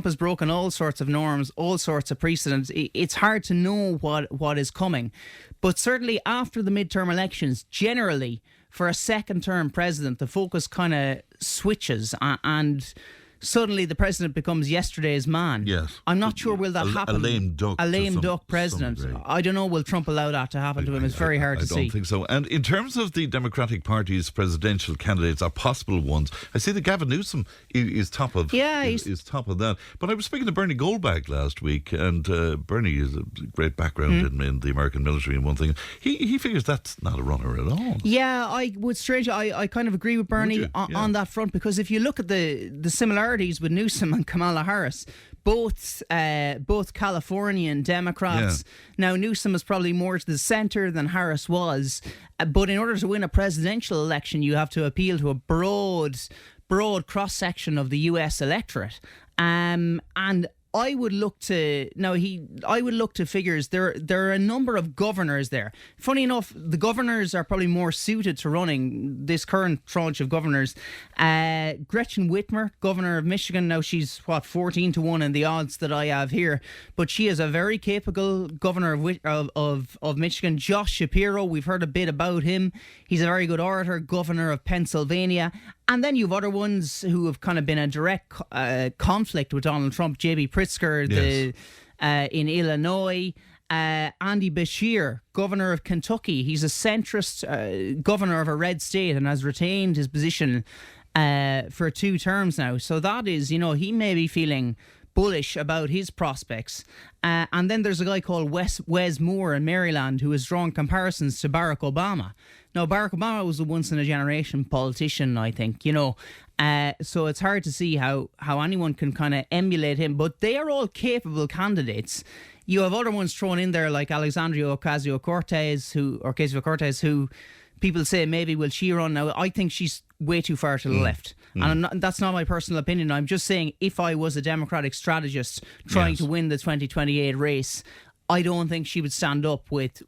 Speaker 9: has broken all sorts of norms, all sorts of precedents. It's hard to know what is coming. But certainly after the midterm elections, generally, for a second-term president, the focus kind of switches, and suddenly the president becomes yesterday's man.
Speaker 2: Yes.
Speaker 9: I'm not sure will that happen.
Speaker 2: A lame duck.
Speaker 9: A lame duck president. I don't know, will Trump allow that to happen to him? It's very hard to see.
Speaker 2: I don't think so. And in terms of the Democratic Party's presidential candidates, or possible ones, I see that Gavin Newsom is top of is top of that. But I was speaking to Bernie Goldbach last week, and Bernie has a great background in the American military and one thing. He figures that's not a runner at all.
Speaker 9: Yeah, I kind of agree with Bernie on that front, because if you look at the similarities with Newsom and Kamala Harris, both Californian Democrats. Yeah. Now, Newsom is probably more to the centre than Harris was, but in order to win a presidential election, you have to appeal to a broad cross-section of the US electorate. And I would look to figures. There are a number of governors there. Funny enough, the governors are probably more suited to running this current tranche of governors. Gretchen Whitmer, governor of Michigan. Now she's 14-1 in the odds that I have here, but she is a very capable governor of Michigan. Josh Shapiro, we've heard a bit about him. He's a very good orator. Governor of Pennsylvania. And then you've other ones who have kind of been a direct conflict with Donald Trump. J.B. Pritzker in Illinois. Andy Beshear, governor of Kentucky. He's a centrist governor of a red state and has retained his position for 2 terms now. So that is, he may be feeling bullish about his prospects. And then there's a guy called Wes Moore in Maryland who has drawn comparisons to Barack Obama. Now, Barack Obama was a once-in-a-generation politician, I think, so it's hard to see how anyone can kind of emulate him. But they are all capable candidates. You have other ones thrown in there like Alexandria Ocasio-Cortez, who people say maybe will she run. Now, I think she's way too far to the left. And that's not my personal opinion. I'm just saying, if I was a Democratic strategist trying to win the 2028 race, I don't think she would stand up with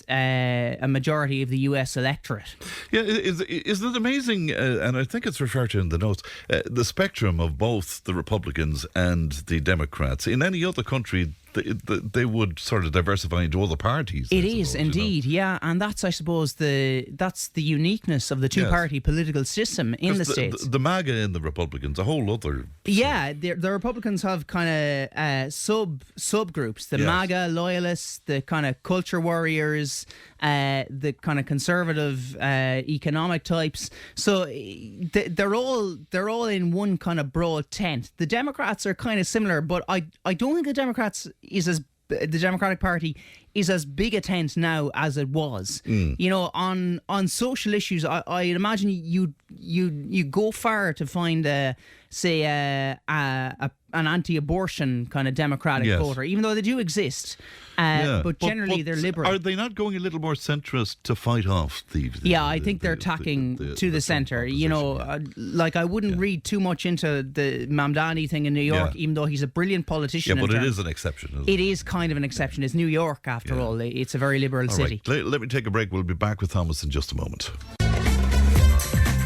Speaker 9: a majority of the US electorate.
Speaker 2: Yeah, isn't it amazing, and I think it's referred to in the notes, the spectrum of both the Republicans and the Democrats. In any other country, they would sort of diversify into other parties.
Speaker 9: It is indeed, yeah, and that's, I suppose, that's the uniqueness of the two-party political system in the States.
Speaker 2: The MAGA in the Republicans, a whole other...
Speaker 9: Yeah, the Republicans have kind of subgroups. The MAGA loyalists, the kind of culture warriors, the kind of conservative economic types. So they're all in one kind of broad tent. The Democrats are kind of similar, but I don't think the Democratic Party is as big a tent now as it was. On social issues, I imagine you go far to find an anti-abortion kind of Democratic voter, even though they do exist. But generally they're liberal.
Speaker 2: Are they not going a little more centrist to fight off the
Speaker 9: I think they're tacking to the centre. I wouldn't read too much into the Mamdani thing in New York, even though he's a brilliant politician.
Speaker 2: Yeah, but it is an exception, isn't it?
Speaker 9: It is kind of an exception. It's New York, after all. It's a very liberal city.
Speaker 2: Right. Let me take a break. We'll be back with Thomas in just a moment.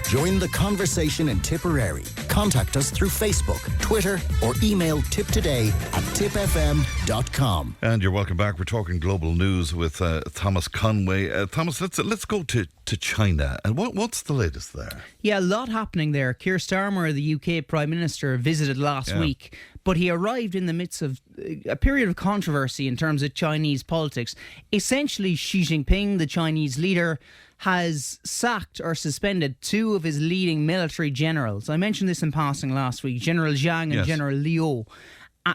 Speaker 4: Join the conversation in Tipperary. Contact us through Facebook, Twitter, or email tiptoday@tipfm.com.
Speaker 2: And you're welcome back. We're talking global news with Thomas Conway. Thomas, let's go to China. And what's the latest there?
Speaker 9: Yeah, a lot happening there. Keir Starmer, the UK Prime Minister, visited last week, but he arrived in the midst of a period of controversy in terms of Chinese politics. Essentially, Xi Jinping, the Chinese leader, has sacked or suspended 2 of his leading military generals. I mentioned this in passing last week, General Zhang and General Liu.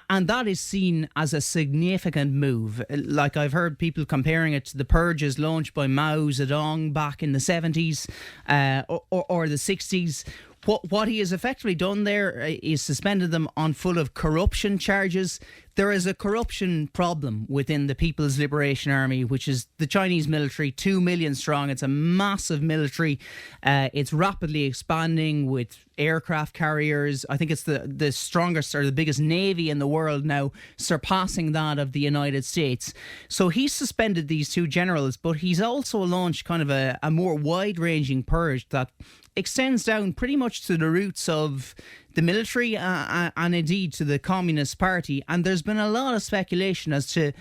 Speaker 9: And that is seen as a significant move. Like, I've heard people comparing it to the purges launched by Mao Zedong back in the 70s or the 60s. What he has effectively done there is suspended them on full of corruption charges. There is a corruption problem within the People's Liberation Army, which is the Chinese military, 2 million strong. It's a massive military. It's rapidly expanding with aircraft carriers. I think it's the strongest or the biggest navy in the world now, surpassing that of the United States. So he's suspended these 2 generals, but he's also launched kind of a more wide-ranging purge that extends down pretty much to the roots of the military and indeed to the Communist Party. And there's been a lot of speculation as to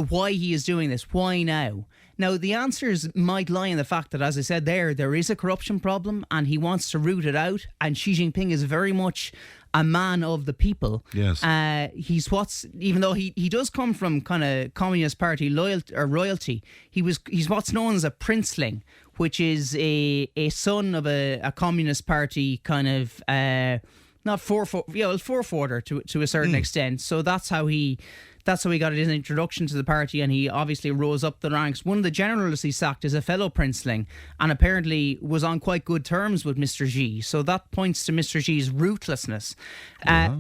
Speaker 9: why he is doing this. Why now? Now, the answers might lie in the fact that, as I said there is a corruption problem and he wants to root it out. And Xi Jinping is very much a man of the people.
Speaker 2: Yes.
Speaker 9: Even though he does come from kind of Communist Party royalty, he's what's known as a princeling, which is a son of a Communist Party kind of forefather to a certain extent. So that's how he got his introduction to the party, and he obviously rose up the ranks. One of the generals he sacked is a fellow princeling, and apparently was on quite good terms with Mr. Xi. So that points to Mr. Xi's ruthlessness.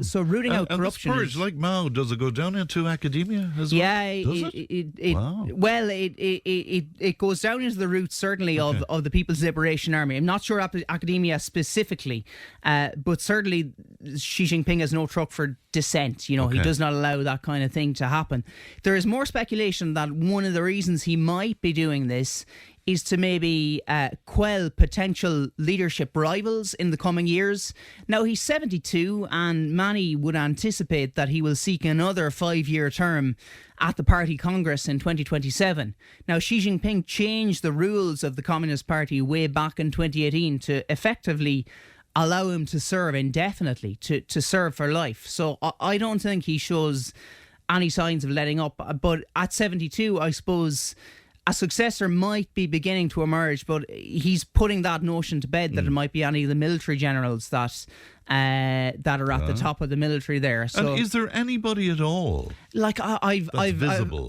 Speaker 9: So rooting out corruption.
Speaker 2: And the Spurs, like Mao, does it go down into academia as well?
Speaker 9: Yeah,
Speaker 2: does it? Wow.
Speaker 9: Well, it goes down into the roots certainly of the People's Liberation Army. I'm not sure academia specifically, but certainly Xi Jinping has no truck for dissent. He does not allow that kind of thing to happen. There is more speculation that one of the reasons he might be doing this is to maybe quell potential leadership rivals in the coming years. Now, he's 72 and many would anticipate that he will seek another 5-year term at the party congress in 2027. Now, Xi Jinping changed the rules of the Communist Party way back in 2018 to effectively allow him to serve indefinitely, to serve for life. So I don't think he shows any signs of letting up. But at 72, I suppose a successor might be beginning to emerge, but he's putting that notion to bed that it might be any of the military generals that are at the top of the military there. So,
Speaker 2: and is there anybody at all?
Speaker 9: Like I've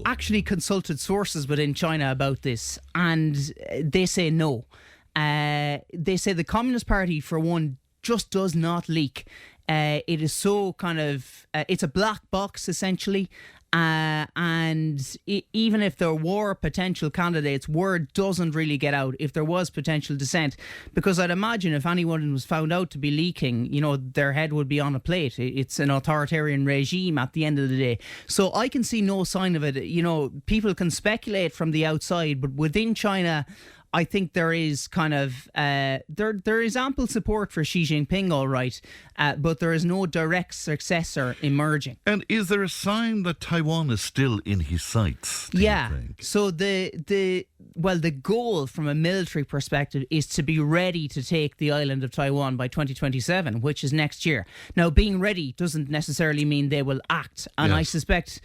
Speaker 9: actually consulted sources within China about this, and they say no. They say the Communist Party, for one, just does not leak. It is so kind of it's a black box essentially, and even if there were potential candidates, word doesn't really get out if there was potential dissent, because I'd imagine if anyone was found out to be leaking, their head would be on a plate. It's an authoritarian regime at the end of the day. So I can see no sign of it. People can speculate from the outside, but within China, I think there is kind of there is ample support for Xi Jinping, all right, but there is no direct successor emerging.
Speaker 2: And is there a sign that Taiwan is still in his sights?
Speaker 9: Yeah. So the goal from a military perspective is to be ready to take the island of Taiwan by 2027, which is next year. Now, being ready doesn't necessarily mean they will act, and I suspect.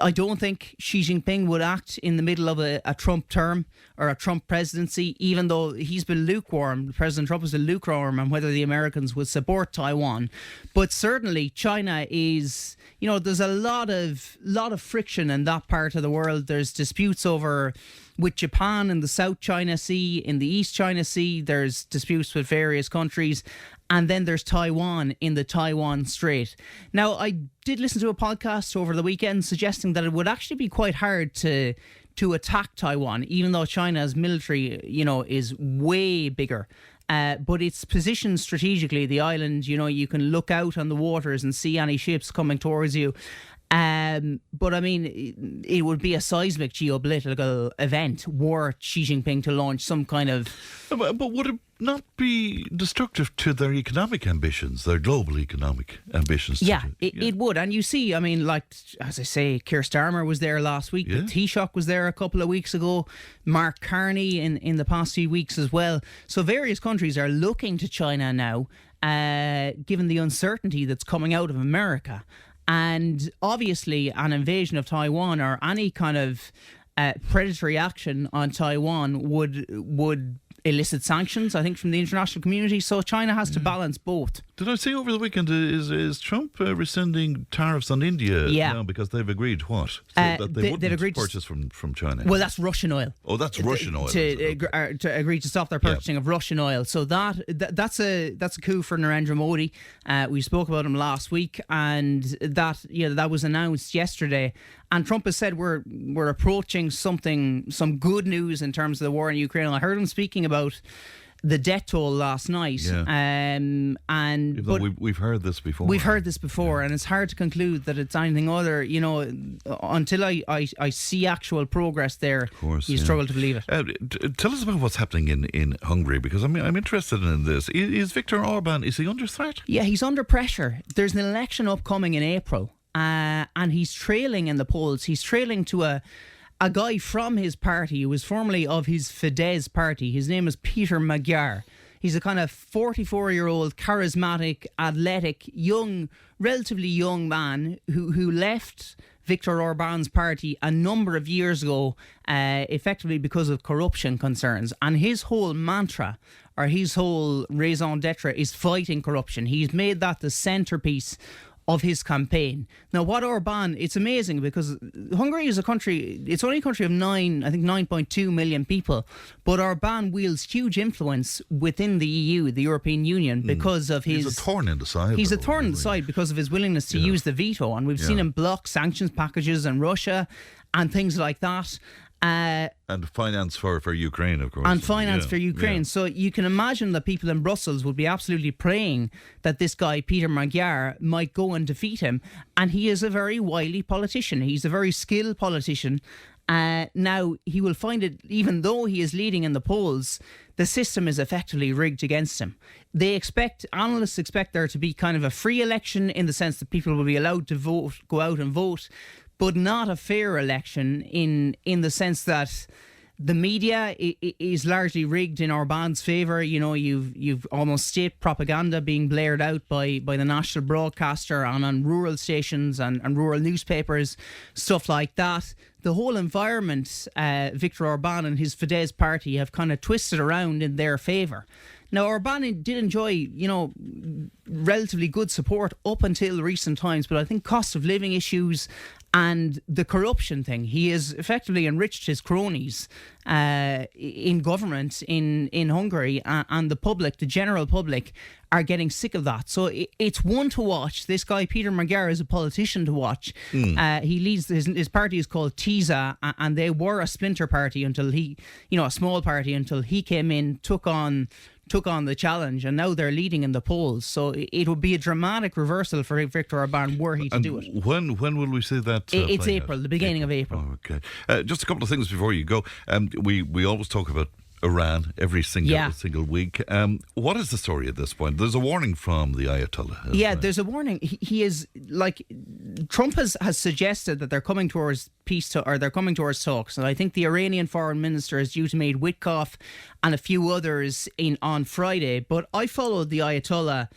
Speaker 9: I don't think Xi Jinping would act in the middle of a Trump term or a Trump presidency, even though he's been lukewarm. President Trump has been lukewarm on whether the Americans would support Taiwan. But certainly China is, there's a lot of friction in that part of the world. There's disputes with Japan in the South China Sea, in the East China Sea. There's disputes with various countries. And then there's Taiwan in the Taiwan Strait. Now, I did listen to a podcast over the weekend suggesting that it would actually be quite hard to attack Taiwan, even though China's military, is way bigger. But it's positioned strategically, the island, you can look out on the waters and see any ships coming towards you. But I mean, it would be a seismic geopolitical event were Xi Jinping to launch some kind of...
Speaker 2: But would it not be destructive to their economic ambitions, their global economic ambitions?
Speaker 9: Yeah, it would. And you see, I mean, like, as I say, Keir Starmer was there last week. The Taoiseach was there a couple of weeks ago. Mark Carney in the past few weeks as well. So various countries are looking to China now, given the uncertainty that's coming out of America. And obviously an invasion of Taiwan or any kind of predatory action on Taiwan would elicit sanctions, I think, from the international community. So China has to balance both.
Speaker 2: Did I see over the weekend, is Trump rescinding tariffs on India now because they've agreed what? That they wouldn't agreed purchase from China?
Speaker 9: Well, that's Russian oil.
Speaker 2: Oh, that's Russian oil.
Speaker 9: To agree to stop their purchasing of Russian oil. So that's a coup for Narendra Modi. We spoke about him last week, and that was announced yesterday. And Trump has said we're approaching some good news in terms of the war in Ukraine. I heard him speaking about the death toll last night.
Speaker 2: We've heard this before.
Speaker 9: We've heard this before, and it's hard to conclude that it's anything other, until I see actual progress there. Of course, you struggle to believe it.
Speaker 2: Tell us about what's happening in Hungary, because I'm interested in this. Is Viktor Orban, is he under threat?
Speaker 9: Yeah, he's under pressure. There's an election upcoming in April. And he's trailing in the polls. He's trailing to a guy from his party who was formerly of his Fidesz party. His name is Peter Magyar. He's a kind of 44-year-old, charismatic, athletic, relatively young man who left Viktor Orban's party a number of years ago, effectively because of corruption concerns. And his whole mantra, or his whole raison d'etre, is fighting corruption. He's made that the centrepiece of his campaign. Now, what Orban, it's amazing because Hungary is a country, it's only a country of 9.2 million people, but Orban wields huge influence within the EU, the European Union, because of his...
Speaker 2: He's a thorn in the side.
Speaker 9: He's a thorn in the side because of his willingness to use the veto, and we've seen him block sanctions packages on Russia and things like that.
Speaker 2: And finance for Ukraine, of course.
Speaker 9: And finance for Ukraine. So you can imagine that people in Brussels would be absolutely praying that this guy, Peter Magyar, might go and defeat him. And he is a very wily politician. He's a very skilled politician. Now, he will find it, even though he is leading in the polls, the system is effectively rigged against him. Analysts expect there to be kind of a free election in the sense that people will be allowed to go out and vote, but not a fair election in the sense that the media is largely rigged in Orban's favour. You know, you've almost state propaganda being blared out by the national broadcaster and on rural stations and rural newspapers, stuff like that. The whole environment, Viktor Orban and his Fidesz party have kind of twisted around in their favour. Now, Orban did enjoy, relatively good support up until recent times, but I think cost of living issues and the corruption thing, he has effectively enriched his cronies in government in Hungary, and the general public, are getting sick of that. So it's one to watch. This guy, Peter Magyar, is a politician to watch. He leads, his party is called TISA, and they were a splinter party until a small party until he came in, took on the challenge, and now they're leading in the polls. So it would be a dramatic reversal for Viktor Orban were he to do it.
Speaker 2: When will we see that?
Speaker 9: It's April, the beginning of April.
Speaker 2: Oh, okay. Just a couple of things before you go. We always talk about Iran every single week. What is the story at this point? There's a warning from the Ayatollah.
Speaker 9: There's a warning. He is like, Trump has suggested that they're coming towards they're coming towards talks, and I think the Iranian foreign minister is due to meet Witkoff and a few others on Friday. But I followed the Ayatollah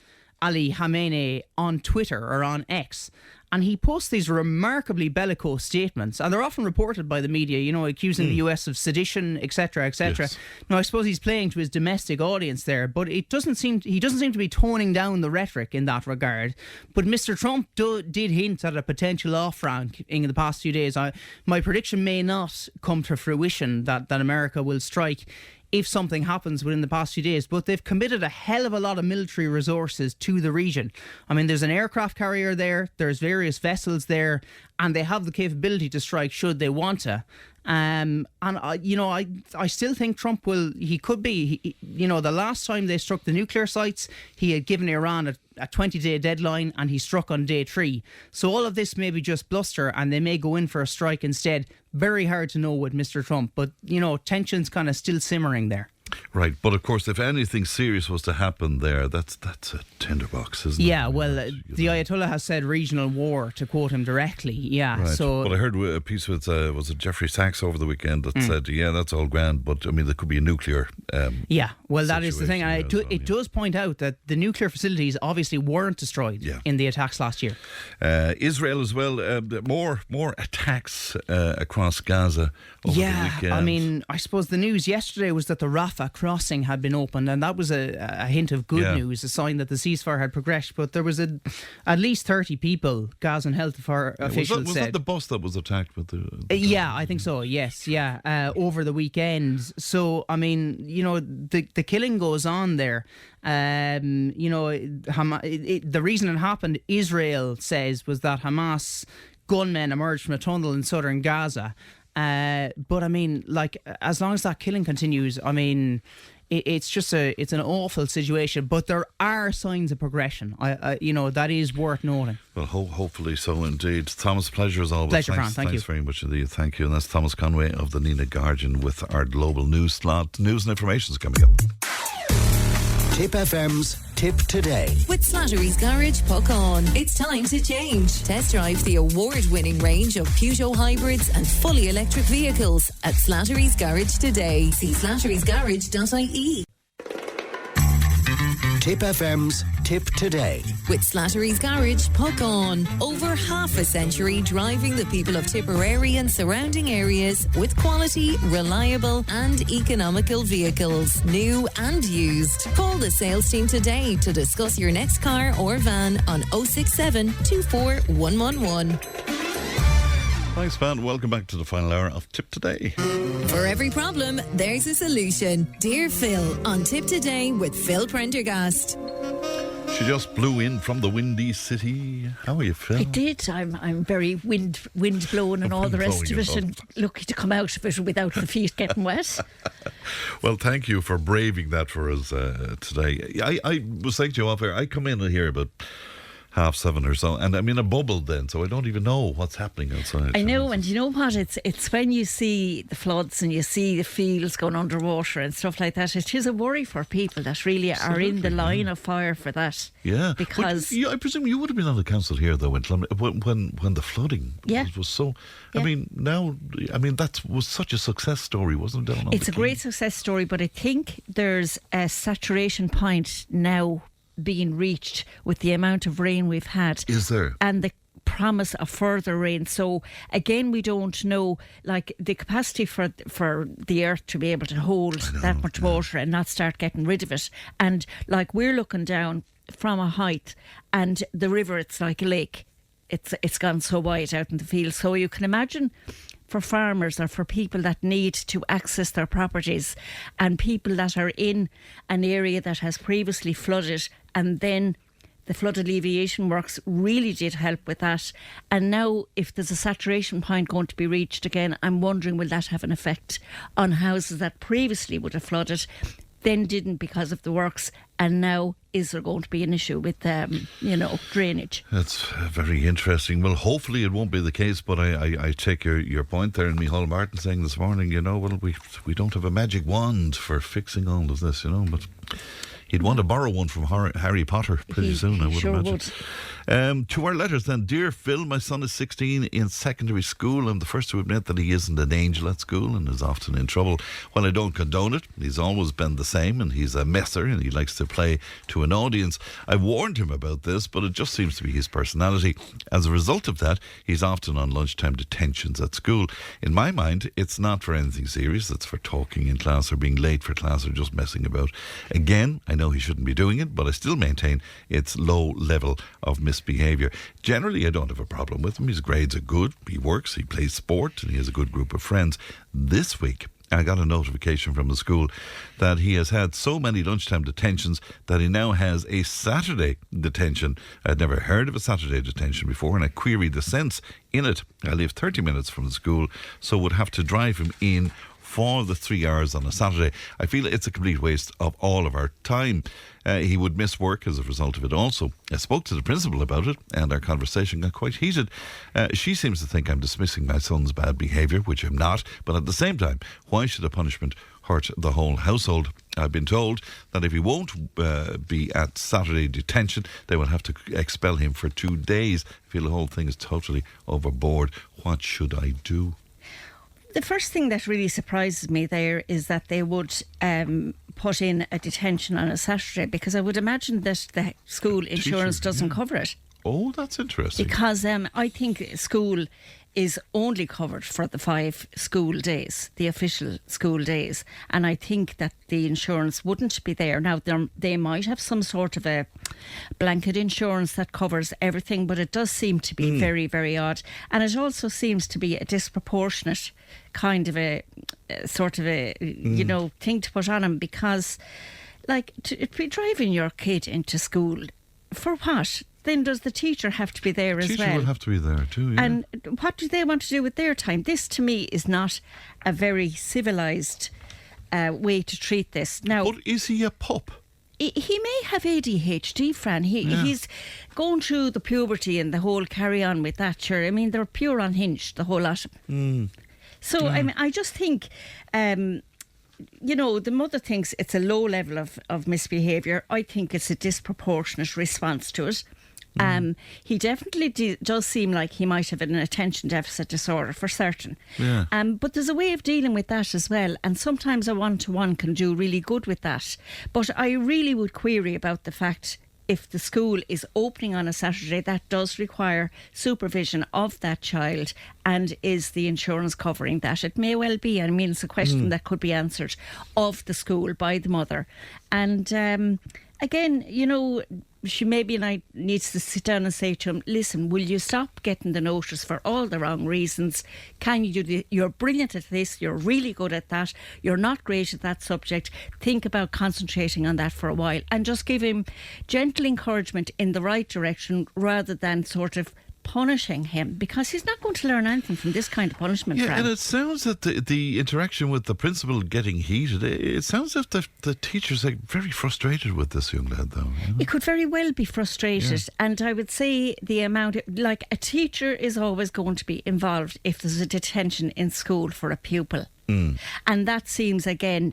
Speaker 9: Ali Khamenei on Twitter or on X, and he posts these remarkably bellicose statements, and they're often reported by the media, accusing the US of sedition, etc., etc. Yes. Now, I suppose he's playing to his domestic audience there, but he doesn't seem to be toning down the rhetoric in that regard. But Mr. Trump did hint at a potential off-ramp in the past few days. My prediction may not come to fruition that America will strike if something happens within the past few days, but they've committed a hell of a lot of military resources to the region. I mean, there's an aircraft carrier there, there's various vessels there, and they have the capability to strike should they want to. And I still think Trump will. He could be. The last time they struck the nuclear sites, he had given Iran a 20-day deadline, and he struck on day 3. So all of this may be just bluster, and they may go in for a strike instead. Very hard to know with Mr. Trump, but tensions kind of still simmering there.
Speaker 2: Right, but of course, if anything serious was to happen there, that's a tinderbox, isn't it?
Speaker 9: Yeah, well, the Ayatollah has said regional war, to quote him directly. Yeah,
Speaker 2: right.
Speaker 9: So.
Speaker 2: But I heard a piece with was it Jeffrey Sachs over the weekend that said, that's all grand, but I mean there could be a nuclear.
Speaker 9: That is the thing. It does point out that the nuclear facilities obviously weren't destroyed in the attacks last year.
Speaker 2: Israel as well. More attacks across Gaza over the weekend.
Speaker 9: I mean, I suppose the news yesterday was that the Rafah crossing had been opened, and that was a hint of good news, a sign that the ceasefire had progressed. But there was at least 30 people, Gazan health officials
Speaker 2: was
Speaker 9: said.
Speaker 2: that the bus that was attacked with the
Speaker 9: I think so, yes, over the weekend. So, I mean, the killing goes on there. The reason it happened, Israel says, was that Hamas gunmen emerged from a tunnel in southern Gaza. But I mean, as long as that killing continues, I mean, it's an awful situation. But there are signs of progression. That is worth noting.
Speaker 2: Well, hopefully so indeed. Thomas, pleasure as always.
Speaker 9: Pleasure, Fran. Thank you.
Speaker 2: Thanks very much indeed. Thank you. And that's Thomas Conway of the Nina Guardian with our global news slot. News and information is coming up.
Speaker 4: Tipp FM's Tipp Today.
Speaker 1: With Slattery's Garage, puck on. It's time to change. Test drive the award-winning range of Peugeot hybrids and fully electric vehicles at Slattery's Garage today. See slatterysgarage.ie.
Speaker 4: Tipp FM's Tipp Today.
Speaker 1: With Slattery's Garage, puck on. Over half a century driving the people of Tipperary and surrounding areas with quality, reliable and economical vehicles, new and used. Call the sales team today to discuss your next car or van on 067 24111.
Speaker 2: Thanks, Van. Welcome back to the final hour of Tipp Today.
Speaker 1: For every problem, there's a solution. Dear Phil on Tipp Today with Phil Prendergast.
Speaker 2: She just blew in from the windy city. How are you, Phil?
Speaker 10: I did. I'm very wind blown and all the rest of it, and lucky to come out of it without the feet getting wet.
Speaker 2: Well, thank you for braving that for us today. I was saying to you off air, I come in here about 7:30 or so, and I'm in a bubble then, so I don't even know what's happening outside.
Speaker 10: I know, and you know what? It's when you see the floods and you see the fields going underwater and stuff like that, it is a worry for people that really are in the line of fire for that.
Speaker 2: Yeah,
Speaker 10: because
Speaker 2: I presume you would have been on the council here though when the flooding was so.
Speaker 10: Yeah.
Speaker 2: That was such a success story, wasn't it?
Speaker 10: It's a great success story, but I think there's a saturation point now being reached with the amount of rain we've had.
Speaker 2: Is there?
Speaker 10: And the promise of further rain. So again, we don't know, like, the capacity for the earth to be able to hold that much water and not start getting rid of it. And like, we're looking down from a height, and the river, it's like a lake. It's gone so wide out in the field. So you can imagine, for farmers or for people that need to access their properties, and people that are in an area that has previously flooded, and then the flood alleviation works really did help with that. And now, if there's a saturation point going to be reached again, I'm wondering, will that have an effect on houses that previously would have flooded, then didn't because of the works, and now is there going to be an issue with drainage?
Speaker 2: That's very interesting. Well, hopefully it won't be the case, but I take your point there. And Micheál Martin saying this morning, we don't have a magic wand for fixing all of this, but he'd want to borrow one from Harry Potter pretty soon, I would imagine. To our letters then. Dear Phil, my son is 16 in secondary school. I'm the first to admit that he isn't an angel at school and is often in trouble. While I don't condone it, he's always been the same, and he's a messer and he likes to play to an audience. I warned him about this, but it just seems to be his personality. As a result of that, he's often on lunchtime detentions at school. In my mind, it's not for anything serious. It's for talking in class or being late for class or just messing about. Again, I know he shouldn't be doing it, but I still maintain it's low level of misbehaviour. Generally, I don't have a problem with him. His grades are good, he works, he plays sport, and he has a good group of friends. This week, I got a notification from the school that he has had so many lunchtime detentions that he now has a Saturday detention. I'd never heard of a Saturday detention before, and I queried the sense in it. I live 30 minutes from the school, so would have to drive him in for the 3 hours on a Saturday. I feel it's a complete waste of all of our time. He would miss work as a result of it also. I spoke to the principal about it, and our conversation got quite heated. She seems to think I'm dismissing my son's bad behaviour, which I'm not, but at the same time, why should a punishment hurt the whole household? I've been told that if he won't be at Saturday detention, they will have to expel him for 2 days. I feel the whole thing is totally overboard. What should I do?
Speaker 10: The first thing that really surprises me there is that they would put in a detention on a Saturday, because I would imagine that the school insurance doesn't cover it.
Speaker 2: Oh, that's interesting.
Speaker 10: Because I think school is only covered for the 5 school days, the official school days, and I think that the insurance wouldn't be there. Now, they might have some sort of a blanket insurance that covers everything, but it does seem to be very, very odd. And it also seems to be a disproportionate kind of a sort of a thing to put on him, because like to be driving your kid into school for what? Then does the teacher have to be there as well?
Speaker 2: The teacher will have to be there too, yeah.
Speaker 10: And what do they want to do with their time? This, to me, is not a very civilised way to treat this. Now,
Speaker 2: but is he a pup?
Speaker 10: He may have ADHD, Fran. He's going through the puberty and the whole carry on with that, sure. I mean, they're pure unhinged, the whole lot of them. So, I mean, I just think the mother thinks it's a low level of misbehaviour. I think it's a disproportionate response to it. He definitely does seem like he might have an attention deficit disorder for certain.
Speaker 2: Yeah.
Speaker 10: But there's a way of dealing with that as well, and sometimes a one-to-one can do really good with that. But I really would query about the fact, if the school is opening on a Saturday, that does require supervision of that child, and is the insurance covering that? It may well be. I mean, it's a question that could be answered of the school by the mother. And again, she maybe needs to sit down and say to him, listen, will you stop getting the notice for all the wrong reasons? Can you do you're brilliant at this, you're really good at that, you're not great at that subject. Think about concentrating on that for a while, and just give him gentle encouragement in the right direction, rather than sort of punishing him, because he's not going to learn anything from this kind of punishment.
Speaker 2: Yeah,
Speaker 10: Fran.
Speaker 2: and it sounds that the interaction with the principal getting heated, it sounds as if the teacher's very frustrated with this young lad, though.
Speaker 10: He could very well be frustrated, and I would say the amount like a teacher is always going to be involved if there's a detention in school for a pupil, and that seems again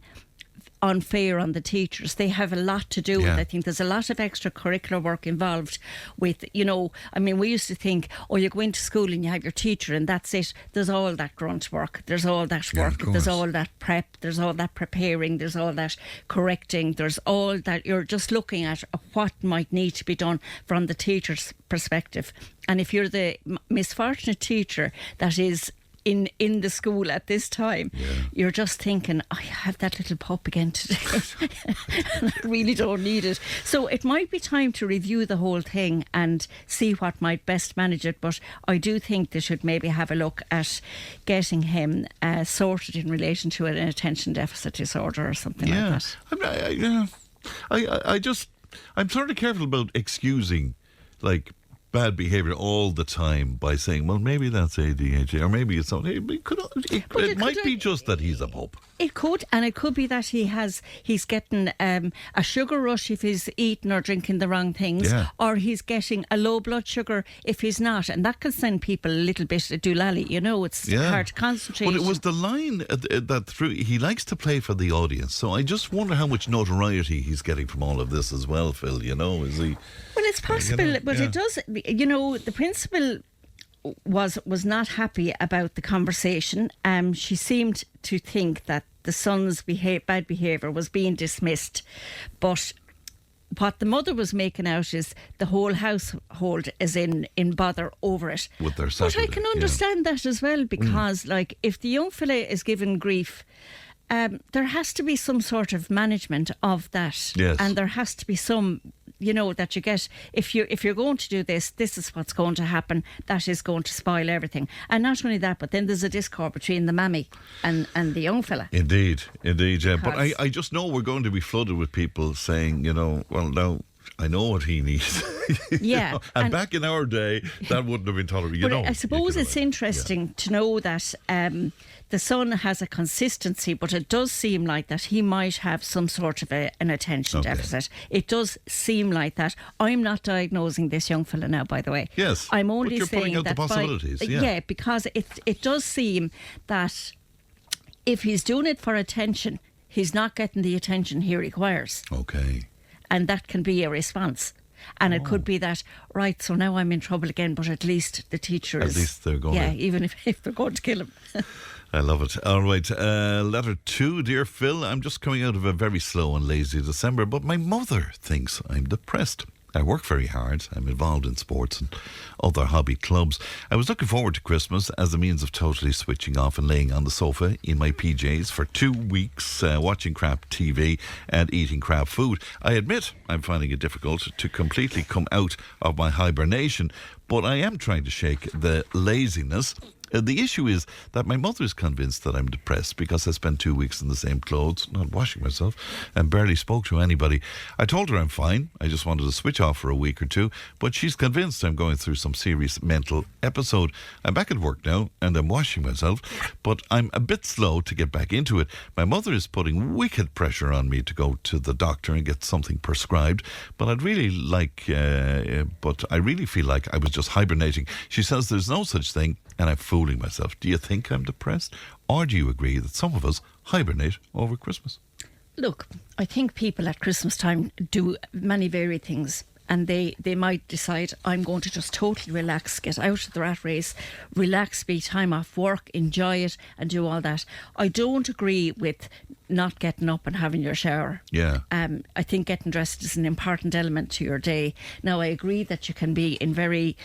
Speaker 10: unfair on the teachers. They have a lot to do with. I think there's a lot of extracurricular work involved with, I mean, we used to think, you go into school and you have your teacher and that's it. There's all that grunt work, there's all that work, there's all that prep, there's all that preparing, there's all that correcting, there's all that you're just looking at what might need to be done from the teacher's perspective. And if you're the misfortunate teacher that is in the school at this time, you're just thinking, I have that little pup again today. I really don't need it. So it might be time to review the whole thing and see what might best manage it. But I do think they should maybe have a look at getting him sorted in relation to an attention deficit disorder or something like that.
Speaker 2: I'm sort of careful about excusing bad behaviour all the time by saying, well, maybe that's ADHD, or maybe it's something. It might be just that he's a pup.
Speaker 10: It could, and it could be that he's getting a sugar rush if he's eating or drinking the wrong things, or he's getting a low blood sugar if he's not, and that can send people a little bit doolally. It's hard to concentrate.
Speaker 2: But it was the line that through he likes to play for the audience, so I just wonder how much notoriety he's getting from all of this as well, Phil. Is he?
Speaker 10: Well, it's possible, but it does. The principal was not happy about the conversation. She seemed to think that the son's bad behaviour was being dismissed, but what the mother was making out is the whole household is in bother over it.
Speaker 2: With their Saturday,
Speaker 10: but I can understand that as well, because if the young fella is given grief, there has to be some sort of management of that, and there has to be some, that you get, if you're going to do this is what's going to happen. That is going to spoil everything. And not only that, but then there's a discord between the mammy and the young fella.
Speaker 2: Indeed, yeah. But I just know we're going to be flooded with people saying, well, now I know what he needs.
Speaker 10: Yeah.
Speaker 2: And back in our day, that wouldn't have been tolerated.
Speaker 10: But I suppose it's interesting to know that the son has a consistency, but it does seem like that he might have some sort of an attention deficit. It does seem like that. I'm not diagnosing this young fella now, by the way.
Speaker 2: Yes.
Speaker 10: I'm only
Speaker 2: but you're
Speaker 10: saying
Speaker 2: putting out
Speaker 10: that
Speaker 2: the possibilities.
Speaker 10: Because it does seem that if he's doing it for attention, he's not getting the attention he requires.
Speaker 2: Okay.
Speaker 10: And that can be a response. And it could be that, right, so now I'm in trouble again, but at least the teacher is...
Speaker 2: At least they're going
Speaker 10: to... even if they're going to kill him.
Speaker 2: I love it. All right, letter 2, dear Phil. I'm just coming out of a very slow and lazy December, but my mother thinks I'm depressed. I work very hard. I'm involved in sports and other hobby clubs. I was looking forward to Christmas as a means of totally switching off and laying on the sofa in my PJs for 2 weeks, watching crap TV and eating crap food. I admit I'm finding it difficult to completely come out of my hibernation, but I am trying to shake the laziness. The issue is that my mother is convinced that I'm depressed because I spent 2 weeks in the same clothes, not washing myself, and barely spoke to anybody. I told her I'm fine. I just wanted to switch off for a week or two, but she's convinced I'm going through some serious mental episode. I'm back at work now, and I'm washing myself, but I'm a bit slow to get back into it. My mother is putting wicked pressure on me to go to the doctor and get something prescribed, but I really feel like I was just hibernating. She says there's no such thing, and I have food fooling myself. Do you think I'm depressed? Or do you agree that some of us hibernate over Christmas?
Speaker 10: Look, I think people at Christmas time do many varied things. And they might decide, I'm going to just totally relax, get out of the rat race, relax, be time off work, enjoy it and do all that. I don't agree with not getting up and having your shower.
Speaker 2: Yeah.
Speaker 10: I think getting dressed is an important element to your day. Now, I agree that you can be in very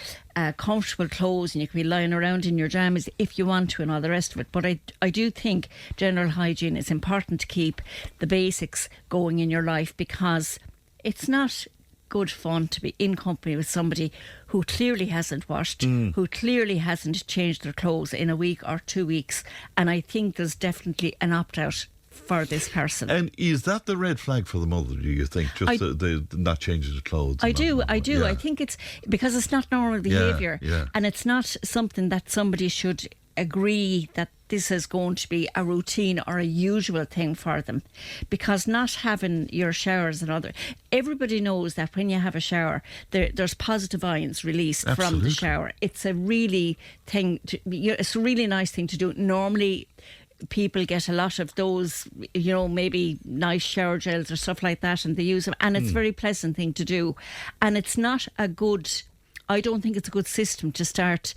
Speaker 10: comfortable clothes and you can be lying around in your jammies if you want to and all the rest of it. But I do think general hygiene is important to keep the basics going in your life, because it's not good fun to be in company with somebody who clearly hasn't washed, who clearly hasn't changed their clothes in a week or 2 weeks. And I think there's definitely an opt-out for this person.
Speaker 2: And is that the red flag for the mother, do you think? Just the not changing the clothes?
Speaker 10: I do.
Speaker 2: Yeah.
Speaker 10: I think it's because it's not normal behaviour.
Speaker 2: Yeah.
Speaker 10: And it's not something that somebody should agree that this is going to be a routine or a usual thing for them, because not having your showers and everybody knows that when you have a shower there's positive ions released from the shower. It's a really it's a really nice thing to do. Normally people get a lot of those, maybe nice shower gels or stuff like that, and they use them, and it's a very pleasant thing to do. And it's not I don't think it's a good system to start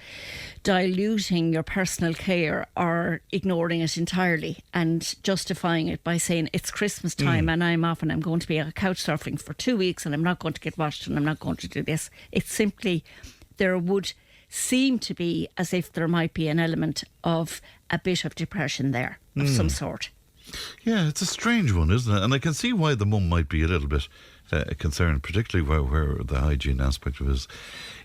Speaker 10: diluting your personal care or ignoring it entirely and justifying it by saying it's Christmas time and I'm off and I'm going to be couch surfing for 2 weeks and I'm not going to get washed and I'm not going to do this. It's simply, there would seem to be as if there might be an element of a bit of depression there of some sort.
Speaker 2: Yeah, it's a strange one, isn't it? And I can see why the mum might be a little bit concerned, particularly where the hygiene aspect of it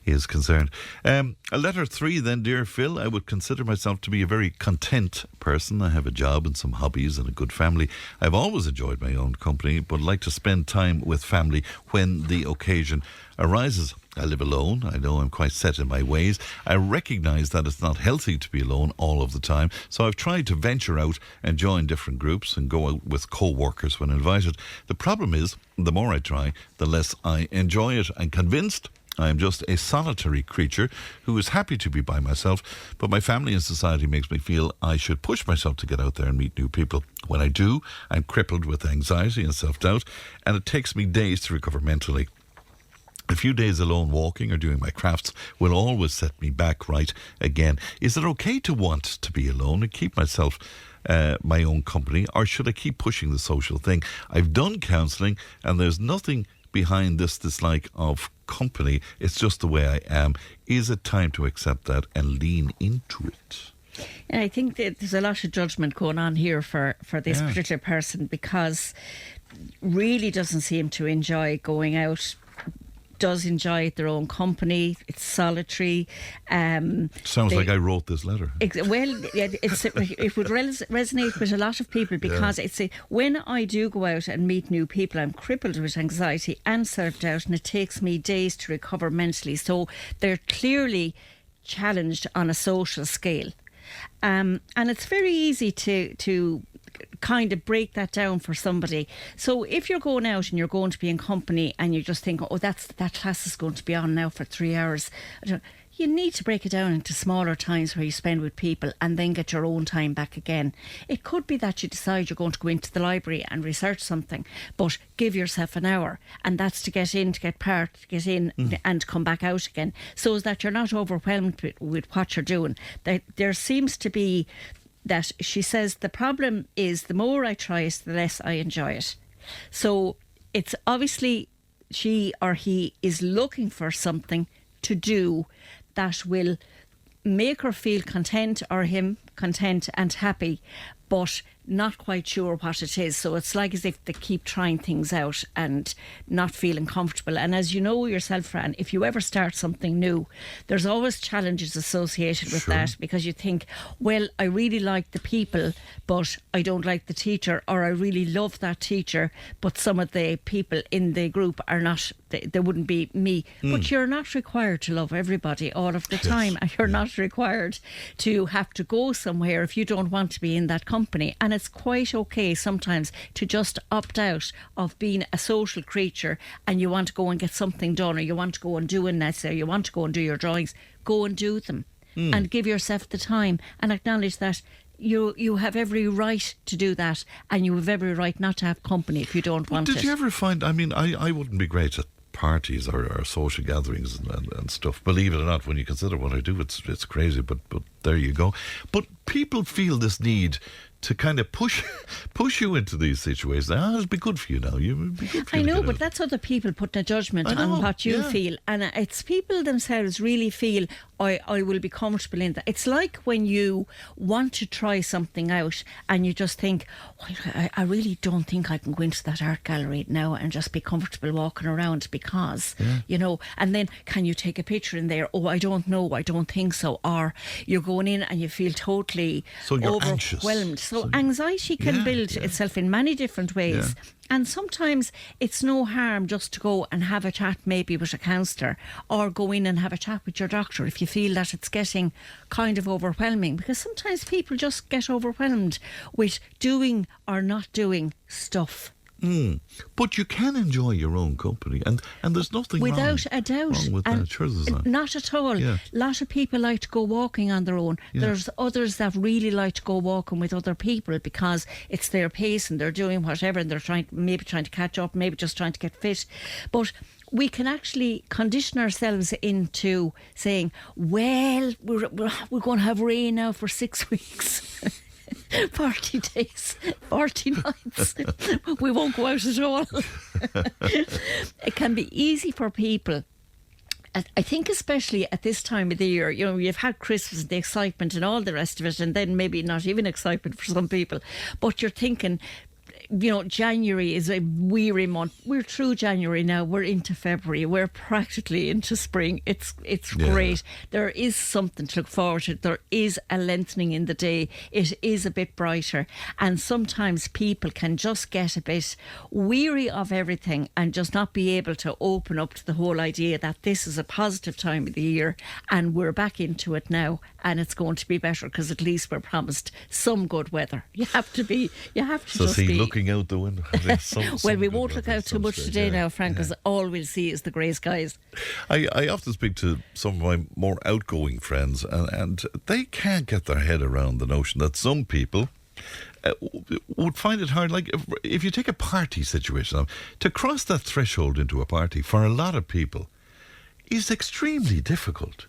Speaker 2: is concerned. Letter 3 then, dear Phil. I would consider myself to be a very content person. I have a job and some hobbies and a good family. I've always enjoyed my own company, but like to spend time with family when the occasion arises. I live alone. I know I'm quite set in my ways. I recognise that it's not healthy to be alone all of the time, so I've tried to venture out and join different groups and go out with co-workers when invited. The problem is, the more I try, the less I enjoy it. I'm convinced I am just a solitary creature who is happy to be by myself, but my family and society makes me feel I should push myself to get out there and meet new people. When I do, I'm crippled with anxiety and self-doubt, and it takes me days to recover mentally. A few days alone walking or doing my crafts will always set me back right again. Is it okay to want to be alone and keep myself my own company, or should I keep pushing the social thing? I've done counselling and there's nothing behind this dislike of company. It's just the way I am. Is it time to accept that and lean into it?
Speaker 10: And I think that there's a lot of judgment going on here for this particular person, because really doesn't seem to enjoy going out, does enjoy their own company. It's solitary.
Speaker 2: Sounds like I wrote this letter.
Speaker 10: It would resonate with a lot of people, because when I do go out and meet new people, I'm crippled with anxiety and self-doubt, and it takes me days to recover mentally. So they're clearly challenged on a social scale. And it's very easy to kind of break that down for somebody. So if you're going out and you're going to be in company and you just think, that class is going to be on now for 3 hours, you need to break it down into smaller times where you spend with people and then get your own time back again. It could be that you decide you're going to go into the library and research something, but give yourself an hour, and that's to get in, and come back out again, so that you're not overwhelmed with what you're doing. There seems to be that, she says, the problem is the more I try it, the less I enjoy it. So it's obviously she or he is looking for something to do that will make her feel content, or him content and happy, but not quite sure what it is. So it's like as if they keep trying things out and not feeling comfortable. And as you know yourself, Fran, if you ever start something new, there's always challenges associated with that, because you think, well, I really like the people, but I don't like the teacher, or I really love that teacher, but some of the people in the group are not, they wouldn't be me. But you're not required to love everybody all of the time, and you're not required to have to go somewhere if you don't want to be in that company. And it's quite okay sometimes to just opt out of being a social creature, and you want to go and get something done, or you want to go and do an essay, or you want to go and do your drawings, go and do them. and give yourself the time and acknowledge that you have every right to do that, and you have every right not to have company if you don't want it.
Speaker 2: Did you ever find, I mean, I wouldn't be great at parties or social gatherings and stuff, believe it or not. When you consider what I do, it's crazy, but there you go. But people feel this need to kind of push you into these situations. It'll be good for you now. It'll be good for you.
Speaker 10: I know, but that's other people putting a judgment on what you feel, and it's people themselves really feel I will be comfortable in that. It's like when you want to try something out and you just think, I really don't think I can go into that art gallery now and just be comfortable walking around because, and then can you take a picture in there? Oh, I don't know, I don't think so. Or you're going in and you feel totally overwhelmed. So anxiety can build itself in many different ways. Yeah. And sometimes it's no harm just to go and have a chat maybe with a counsellor, or go in and have a chat with your doctor if you feel that it's getting kind of overwhelming, because sometimes people just get overwhelmed with doing or not doing stuff.
Speaker 2: But you can enjoy your own company, and there's nothing
Speaker 10: without a doubt
Speaker 2: wrong with that. Sure there's not.
Speaker 10: Not at all. A lot of people like to go walking on their own. There's others that really like to go walking with other people because it's their pace and they're doing whatever, and they're trying to catch up, maybe just trying to get fit. But we can actually condition ourselves into saying, well, we're going to have rain now for 6 weeks. 40 days, 40 nights. We won't go out at all. It can be easy for people. I think especially at this time of the year, you've had Christmas and the excitement and all the rest of it, and then maybe not even excitement for some people, but you're thinking, January is a weary month. We're through January now. We're into February. We're practically into spring. It's great. There is something to look forward to. There is a lengthening in the day. It is a bit brighter. And sometimes people can just get a bit weary of everything and just not be able to open up to the whole idea that this is a positive time of the year and we're back into it now and it's going to be better because at least we're promised some good weather. You have to just be
Speaker 2: looking out the window.
Speaker 10: Well, we won't look out too much today now, Frank, because all we'll see is the grey skies.
Speaker 2: I often speak to some of my more outgoing friends, and they can't get their head around the notion that some people would find it hard. Like if you take a party situation, to cross that threshold into a party for a lot of people is extremely difficult.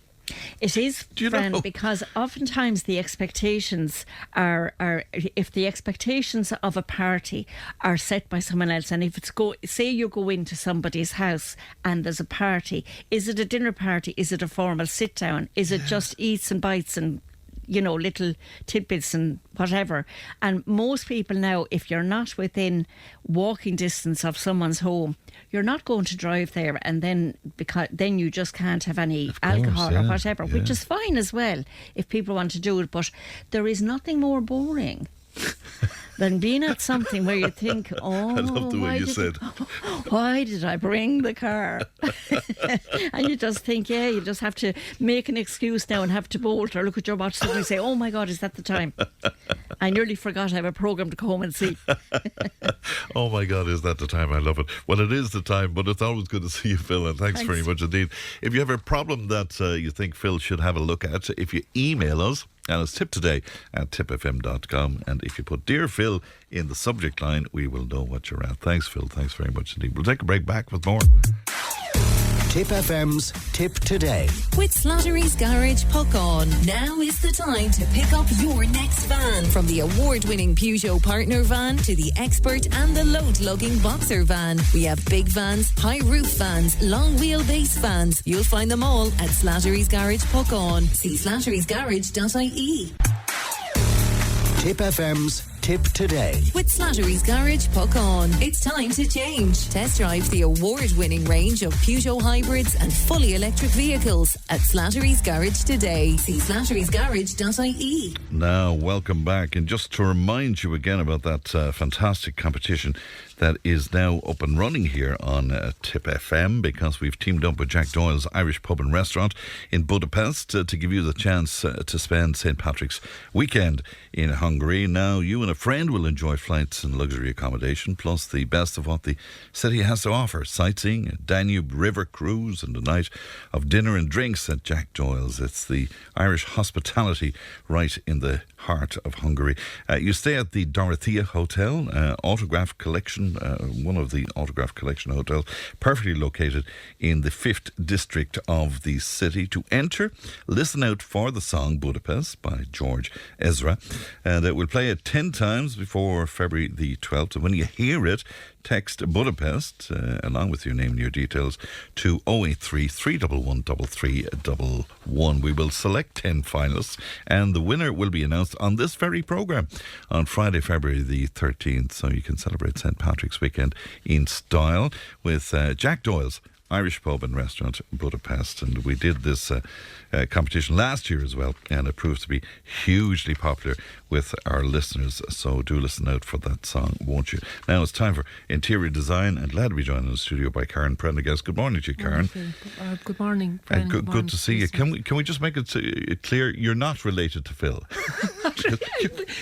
Speaker 10: It is, Fran, because oftentimes the expectations are if the expectations of a party are set by someone else, and if it's say you go into somebody's house and there's a party, is it a dinner party? Is it a formal sit down? Is it just eats and bites and little tidbits and whatever? And most people now, if you're not within walking distance of someone's home, you're not going to drive there, and then you just can't have any alcohol or whatever, which is fine as well if people want to do it. But there is nothing more boring than being at something where you think, I
Speaker 2: love the way you said,
Speaker 10: why did I bring the car? And you just think, you just have to make an excuse now and have to bolt or look at your watch suddenly and say, oh my God, is that the time? I nearly forgot I have a programme to go home and see.
Speaker 2: Oh my God, is that the time? I love it. Well, it is the time, but it's always good to see you, Phil, and thanks very much indeed. If you have a problem that you think Phil should have a look at, if you email us, and it's tiptoday@tipfm.com, and if you put Dear Phil in the subject line, we will know what you're at. Thanks, Phil. Thanks very much indeed. We'll take a break, back with more.
Speaker 4: Tip FM's Tip Today.
Speaker 1: With Slattery's Garage Puckon. Now is the time to pick up your next van. From the award-winning Peugeot Partner van to the expert and the load-lugging Boxer van. We have big vans, high-roof vans, long-wheelbase vans. You'll find them all at Slattery's Garage Puckon. See slatterysgarage.ie.
Speaker 4: Tip FM's Tip Today.
Speaker 1: With Slattery's Garage Puckon. It's time to change. Test drive the award-winning range of Peugeot hybrids and fully electric vehicles at Slattery's Garage today. See slatterysgarage.ie.
Speaker 2: Now, welcome back. And just to remind you again about that fantastic competition that is now up and running here on Tip FM, because we've teamed up with Jack Doyle's Irish Pub and Restaurant in Budapest to give you the chance to spend St. Patrick's weekend in Hungary. Now, you and a friend will enjoy flights and luxury accommodation, plus the best of what the city has to offer. Sightseeing, a Danube River cruise and a night of dinner and drinks at Jack Doyle's. It's the Irish hospitality right in the heart of Hungary. You stay at the Dorothea Hotel, Autograph Collection, one of the Autograph Collection hotels, perfectly located in the 5th district of the city. To enter, listen out for the song Budapest by George Ezra. That will play it 10 times before February the 12th. And when you hear it, text Budapest along with your name and your details to 083 311 3311. We will select 10 finalists and the winner will be announced on this very programme on Friday, February the 13th. So you can celebrate St. Patrick's weekend in style with Jack Doyle's Irish Pub and Restaurant Budapest. And we did this competition last year as well, and it proved to be hugely popular with our listeners. So do listen out for that song, won't you? Now it's time for interior design, and glad to be joined in the studio by Karen Prendergast. Good morning to you, Karen.
Speaker 11: Good morning, Brian.
Speaker 2: Good to see you. Can we just make it clear you're not related to Phil?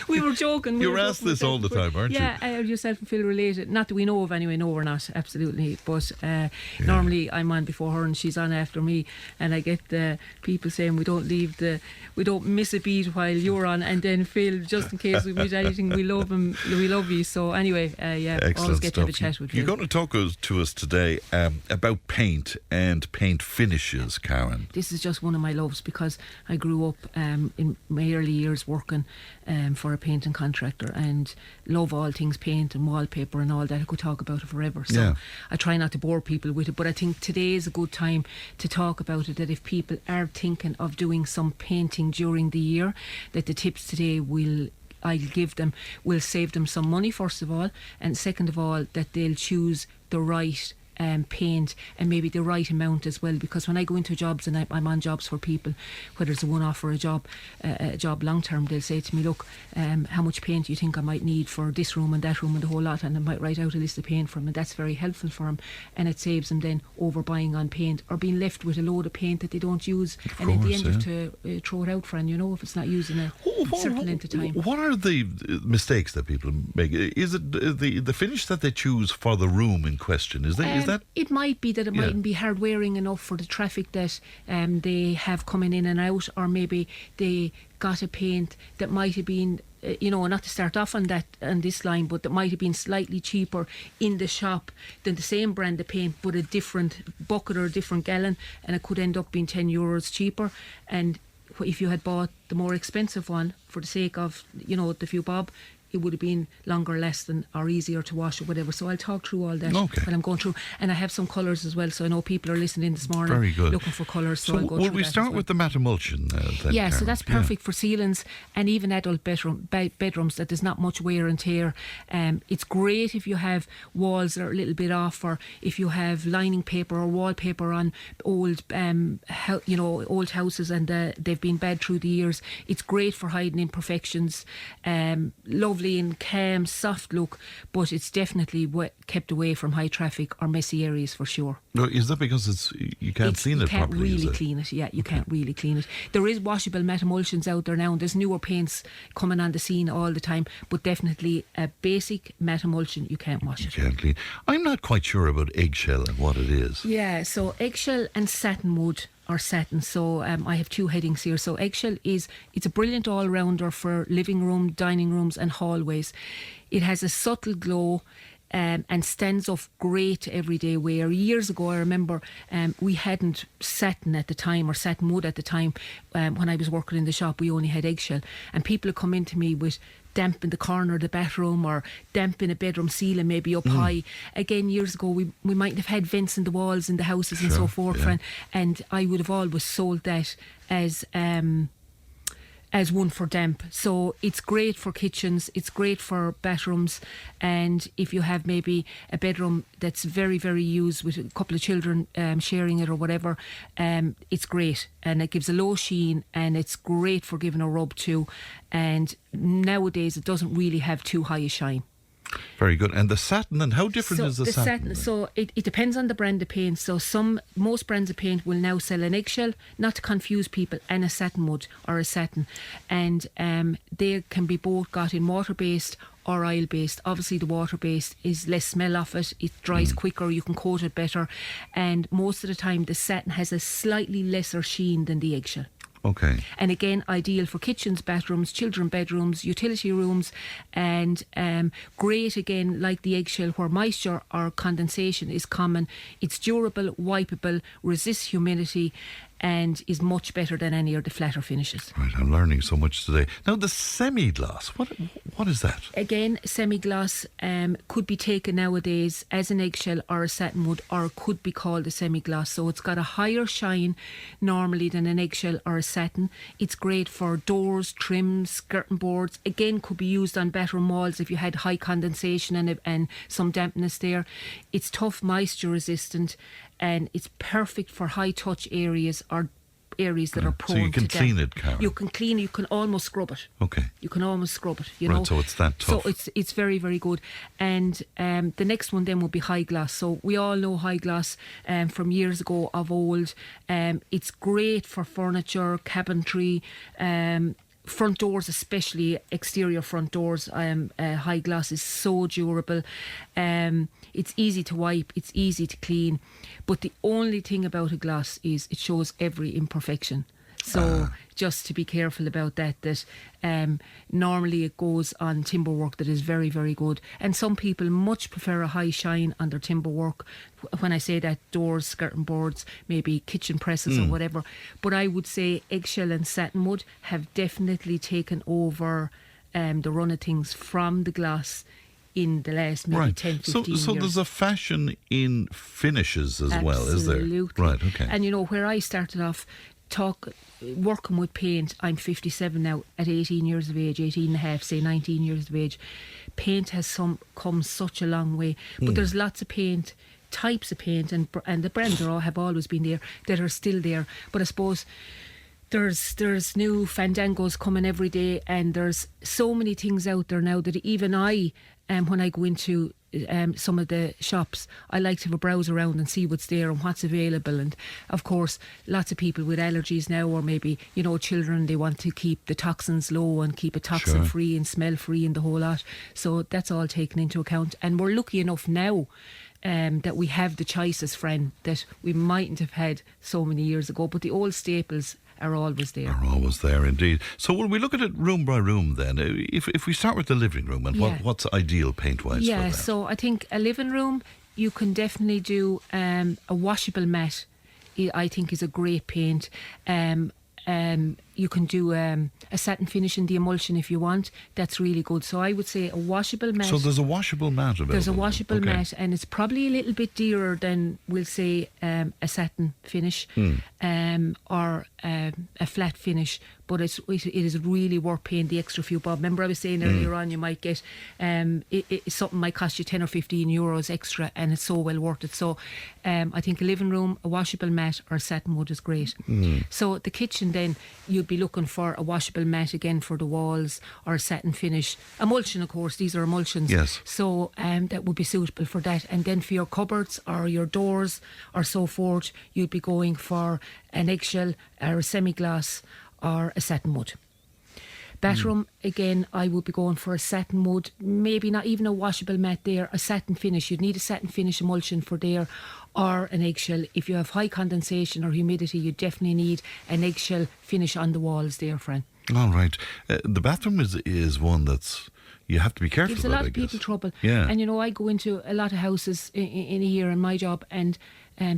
Speaker 11: We were joking.
Speaker 2: You're asked this all the time, aren't you?
Speaker 11: Yeah, yourself and Phil related. Not that we know of anyway. No, we're not, absolutely. But normally I'm on before her and she's on after me, and I get people saying we don't miss a beat while you're on, and then Phil, just in case we meet anything, we love him, we love you. So anyway,
Speaker 2: excellent
Speaker 11: always get
Speaker 2: stuff.
Speaker 11: to have a chat with you.
Speaker 2: You're going to talk to us today about paint and paint finishes, Karen.
Speaker 11: This is just one of my loves because I grew up in my early years working for a painting contractor and love all things paint and wallpaper and all that. I could talk about it forever. So I try not to bore people with it, but I think today is a good time to talk about it, that if people are thinking of doing some painting during the year, that the tips today I'll give them will save them some money, first of all, and second of all, that they'll choose the right paint and maybe the right amount as well, because when I go into jobs and I'm on jobs for people, whether it's a one-off or a job long term, they'll say to me, look, how much paint do you think I might need for this room and that room and the whole lot, and I might write out a list of paint for them, and that's very helpful for them, and it saves them then overbuying on paint or being left with a load of paint that they don't use, and in the end have to throw it out for, and if it's not used in a certain length of time.
Speaker 2: What are the mistakes that people make? Is it the finish that they choose for the room in question? Is that
Speaker 11: it might be that it mightn't be hard wearing enough for the traffic that they have coming in and out, or maybe they got a paint that might have been not to start off on this line, but that might have been slightly cheaper in the shop than the same brand of paint, but a different bucket or a different gallon, and it could end up being €10 cheaper. And if you had bought the more expensive one for the sake of the few bob, it would have been longer, less than, or easier to wash or whatever. So I'll talk through all that while I'm going through. And I have some colours as well, so I know people are listening this morning.
Speaker 2: Very good.
Speaker 11: Looking for colours. So I'll go
Speaker 2: will we start with the matte emulsion then,
Speaker 11: yeah,
Speaker 2: Karen?
Speaker 11: So that's perfect for ceilings and even adult bedrooms that there's not much wear and tear. It's great if you have walls that are a little bit off, or if you have lining paper or wallpaper on old old houses and they've been bad through the years. It's great for hiding imperfections. Lovely and calm, soft look, but it's definitely kept away from high traffic or messy areas for sure.
Speaker 2: No, is that because you can't clean it properly?
Speaker 11: You can't really clean it. Yeah, you can't really clean it. There is washable matte emulsions out there now, and there's newer paints coming on the scene all the time, but definitely a basic matte emulsion, you can't wash it.
Speaker 2: You can't clean. I'm not quite sure about eggshell and what it is.
Speaker 11: Yeah, so eggshell and satinwood or satin. So I have two headings here. So eggshell it's a brilliant all-rounder for living room, dining rooms and hallways. It has a subtle glow and stands off great everyday wear. Years ago I remember we hadn't satin at the time, or satin wood at the time. When I was working in the shop, we only had eggshell, and people would come into me with damp in the corner of the bathroom or damp in a bedroom ceiling, maybe up high. Again, years ago we mightn't have had vents in the walls in the houses and so forth, and I would have always sold that as one for damp. So it's great for kitchens, it's great for bathrooms, and if you have maybe a bedroom that's very, very used with a couple of children sharing it or whatever, it's great, and it gives a low sheen, and it's great for giving a rub too, and nowadays it doesn't really have too high a shine.
Speaker 2: Very good. And the satin, and how different is the satin?
Speaker 11: So it depends on the brand of paint. So most brands of paint will now sell an eggshell, not to confuse people, and a satin mud or a satin. And they can be both got in water-based or oil-based. Obviously the water-based is less smell of it, it dries quicker, you can coat it better, and most of the time the satin has a slightly lesser sheen than the eggshell.
Speaker 2: Okay.
Speaker 11: And again, ideal for kitchens, bathrooms, children bedrooms, utility rooms, and great again, like the eggshell, where moisture or condensation is common. It's durable, wipeable, resists humidity, and is much better than any of the flatter finishes.
Speaker 2: Right, I'm learning so much today. Now, the semi-gloss, what is that?
Speaker 11: Again, semi-gloss could be taken nowadays as an eggshell or a satin wood, or could be called a semi-gloss. So it's got a higher shine normally than an eggshell or a satin. It's great for doors, trims, skirting boards. Again, could be used on bathroom walls if you had high condensation and some dampness there. It's tough, moisture resistant, and it's perfect for high touch areas or areas that are prone to damp.
Speaker 2: So you can clean it, Karen?
Speaker 11: You can clean it, you can almost scrub it.
Speaker 2: Okay.
Speaker 11: You can almost scrub it, you
Speaker 2: right,
Speaker 11: know.
Speaker 2: So it's that tough.
Speaker 11: So it's very, very good. And the next one then will be high gloss. So we all know high gloss from years ago of old. It's great for furniture, cabinetry, front doors, especially exterior front doors. High gloss is so durable. It's easy to wipe, it's easy to clean, but the only thing about a gloss is it shows every imperfection. So just to be careful about that normally it goes on timber work that is very, very good, and some people much prefer a high shine on their timber work. When I say that, doors, skirting boards, maybe kitchen presses or whatever. But I would say eggshell and satin wood have definitely taken over the run of things from the gloss in the last maybe 10, 15 years.
Speaker 2: So there's a fashion in finishes as well, is there?
Speaker 11: Absolutely.
Speaker 2: Right, okay.
Speaker 11: And you know, where I started off working with paint, I'm 57 now, at 18 years of age, 18 and a half, say 19 years of age, paint has come such a long way. But there's lots of paint, types of paint, and the brands have always been there, that are still there. But I suppose there's new fandangos coming every day, and there's so many things out there now that even I, when I go into some of the shops, I like to have a browse around and see what's there and what's available. And of course, lots of people with allergies now, or maybe, you know, children, they want to keep the toxins low and keep it toxin free and smell free and the whole lot. So that's all taken into account. And we're lucky enough now that we have the choices, friend, that we mightn't have had so many years ago. But the old staples are always there.
Speaker 2: Are always there, indeed. So when we look at it room by room then, if we start with the living room, and what's ideal paint-wise for that?
Speaker 11: Yeah, so I think a living room, you can definitely do a washable mat. I think is a great paint. You can do a satin finish in the emulsion if you want. That's really good. So I would say a washable mat.
Speaker 2: So there's a washable mat available?
Speaker 11: There's a washable mat, and it's probably a little bit dearer than, we'll say, a satin finish or a flat finish. But it is really worth paying the extra few bob. Remember I was saying earlier on, you might get something might cost you 10 or 15 euros extra, and it's so well worth it. So I think a living room, a washable mat or satin wood is great. So the kitchen then, you'd be looking for a washable mat again for the walls, or a satin finish. Emulsion, of course, these are emulsions.
Speaker 2: Yes.
Speaker 11: So that would be suitable for that. And then for your cupboards or your doors or so forth, you'd be going for an eggshell or a semi-gloss or a satin wood. Bathroom, again, I would be going for a satin wood, maybe not even a washable mat there, a satin finish. You'd need a satin finish emulsion for there, or an eggshell. If you have high condensation or humidity, you definitely need an eggshell finish on the walls there, Fran.
Speaker 2: All right. The bathroom is one that's, you have to be careful.
Speaker 11: Gives a lot of people trouble.
Speaker 2: Yeah.
Speaker 11: And you know, I go into a lot of houses in a year in my job, and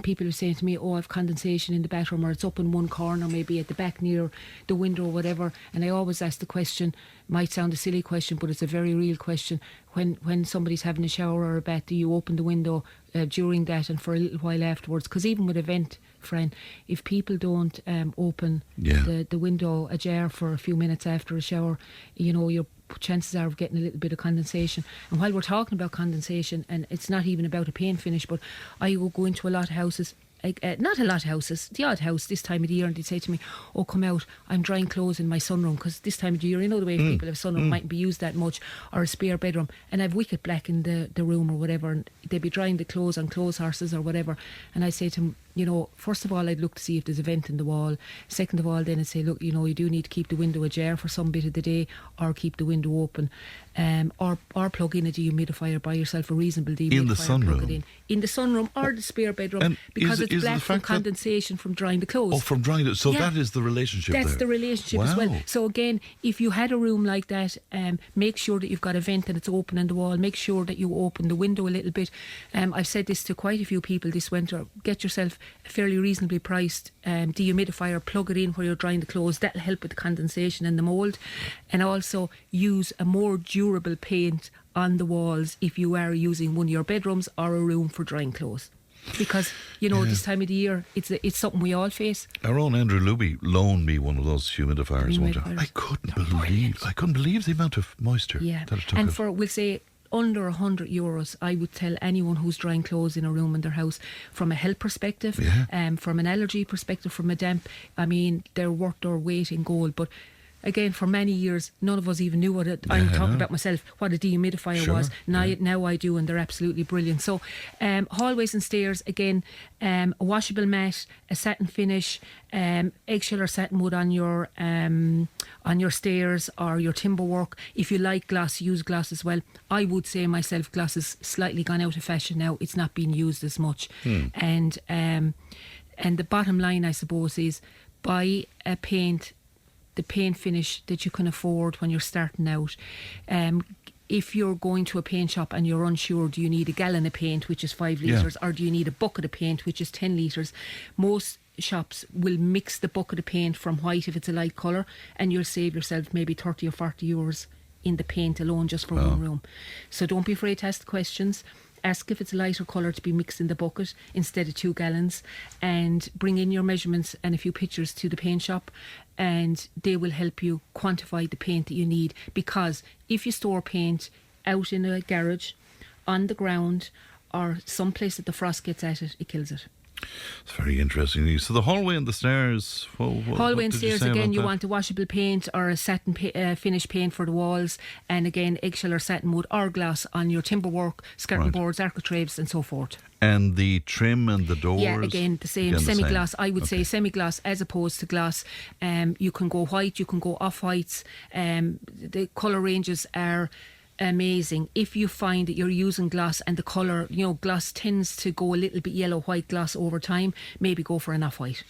Speaker 11: people are saying to me, oh, I've condensation in the bathroom, or it's up in one corner, maybe at the back near the window or whatever. And I always ask the question, might sound a silly question, but it's a very real question. When somebody's having a shower or a bath, do you open the window during that and for a little while afterwards? Because even with a vent, friend, if people don't open the window ajar for a few minutes after a shower, you know, your chances are of getting a little bit of condensation. And while we're talking about condensation, and it's not even about a paint finish, but I will go into a lot of houses not a lot of houses, the odd house this time of the year, and they'd say to me, "Oh, come out, I'm drying clothes in my sunroom," because this time of the year, you know the way people have sunroom mightn't be used that much, or a spare bedroom, and I've wicket black in the room or whatever, and they'd be drying the clothes on clothes horses or whatever, and I say to them, you know, first of all, I'd look to see if there's a vent in the wall. Second of all, then I'd say, look, you know, you do need to keep the window ajar for some bit of the day, or keep the window open, or plug in a dehumidifier, buy yourself a reasonable dehumidifier.
Speaker 2: In the sunroom?
Speaker 11: Plug it in the sunroom or the spare bedroom, because it's black from condensation from drying the clothes.
Speaker 2: Oh, from drying it. So that is the relationship
Speaker 11: That's
Speaker 2: there.
Speaker 11: the relationship as well. So again, if you had a room like that, make sure that you've got a vent and it's open in the wall. Make sure that you open the window a little bit. I've said this to quite a few people this winter. Get yourself a fairly reasonably priced dehumidifier, plug it in where you're drying the clothes. That'll help with the condensation and the mould. And also use a more durable paint on the walls if you are using one of your bedrooms or a room for drying clothes. Because, you know, this time of the year, it's something we all face.
Speaker 2: Our own Andrew Luby loaned me one of those humidifiers one time. I couldn't believe the amount of moisture that it took.
Speaker 11: And for, we'll say, under €100, I would tell anyone who's drying clothes in a room in their house, from a health perspective, from an allergy perspective, from a damp, I mean, they're worth their weight in gold. But again, for many years, none of us even knew what I'm talking about myself, what a dehumidifier was. Now I do, and they're absolutely brilliant. So hallways and stairs, again, a washable mat, a satin finish, eggshell or satin wood on your stairs or your timber work. If you like glass, use glass as well. I would say myself, glass has slightly gone out of fashion now. It's not being used as much. And the bottom line, I suppose, is buy a paint, the paint finish that you can afford when you're starting out. If you're going to a paint shop and you're unsure, do you need a gallon of paint, which is 5 litres, or do you need a bucket of paint, which is 10 litres? Most shops will mix the bucket of paint from white if it's a light colour, and you'll save yourself maybe 30 or 40 euros in the paint alone just for one room. So don't be afraid to ask the questions. Ask if it's a lighter colour to be mixed in the bucket instead of 2 gallons, and bring in your measurements and a few pictures to the paint shop, and they will help you quantify the paint that you need. Because if you store paint out in a garage, on the ground, or someplace that the frost gets at it, it kills it.
Speaker 2: It's very interesting. So the hallway and the stairs.
Speaker 11: Hallway and stairs, again, you want a washable paint or a satin finish paint for the walls, and again, eggshell or satin wood or glass on your timber work, skirting boards, architraves, and so forth. And
Speaker 2: the trim and the doors?
Speaker 11: Yeah, again, the same. Semi-gloss. I would say semi-gloss as opposed to gloss. You can go white, you can go off-whites. The colour ranges are amazing. If you find that you're using gloss and the colour, you know, gloss tends to go a little bit yellow, white gloss over time, maybe go for an off-white.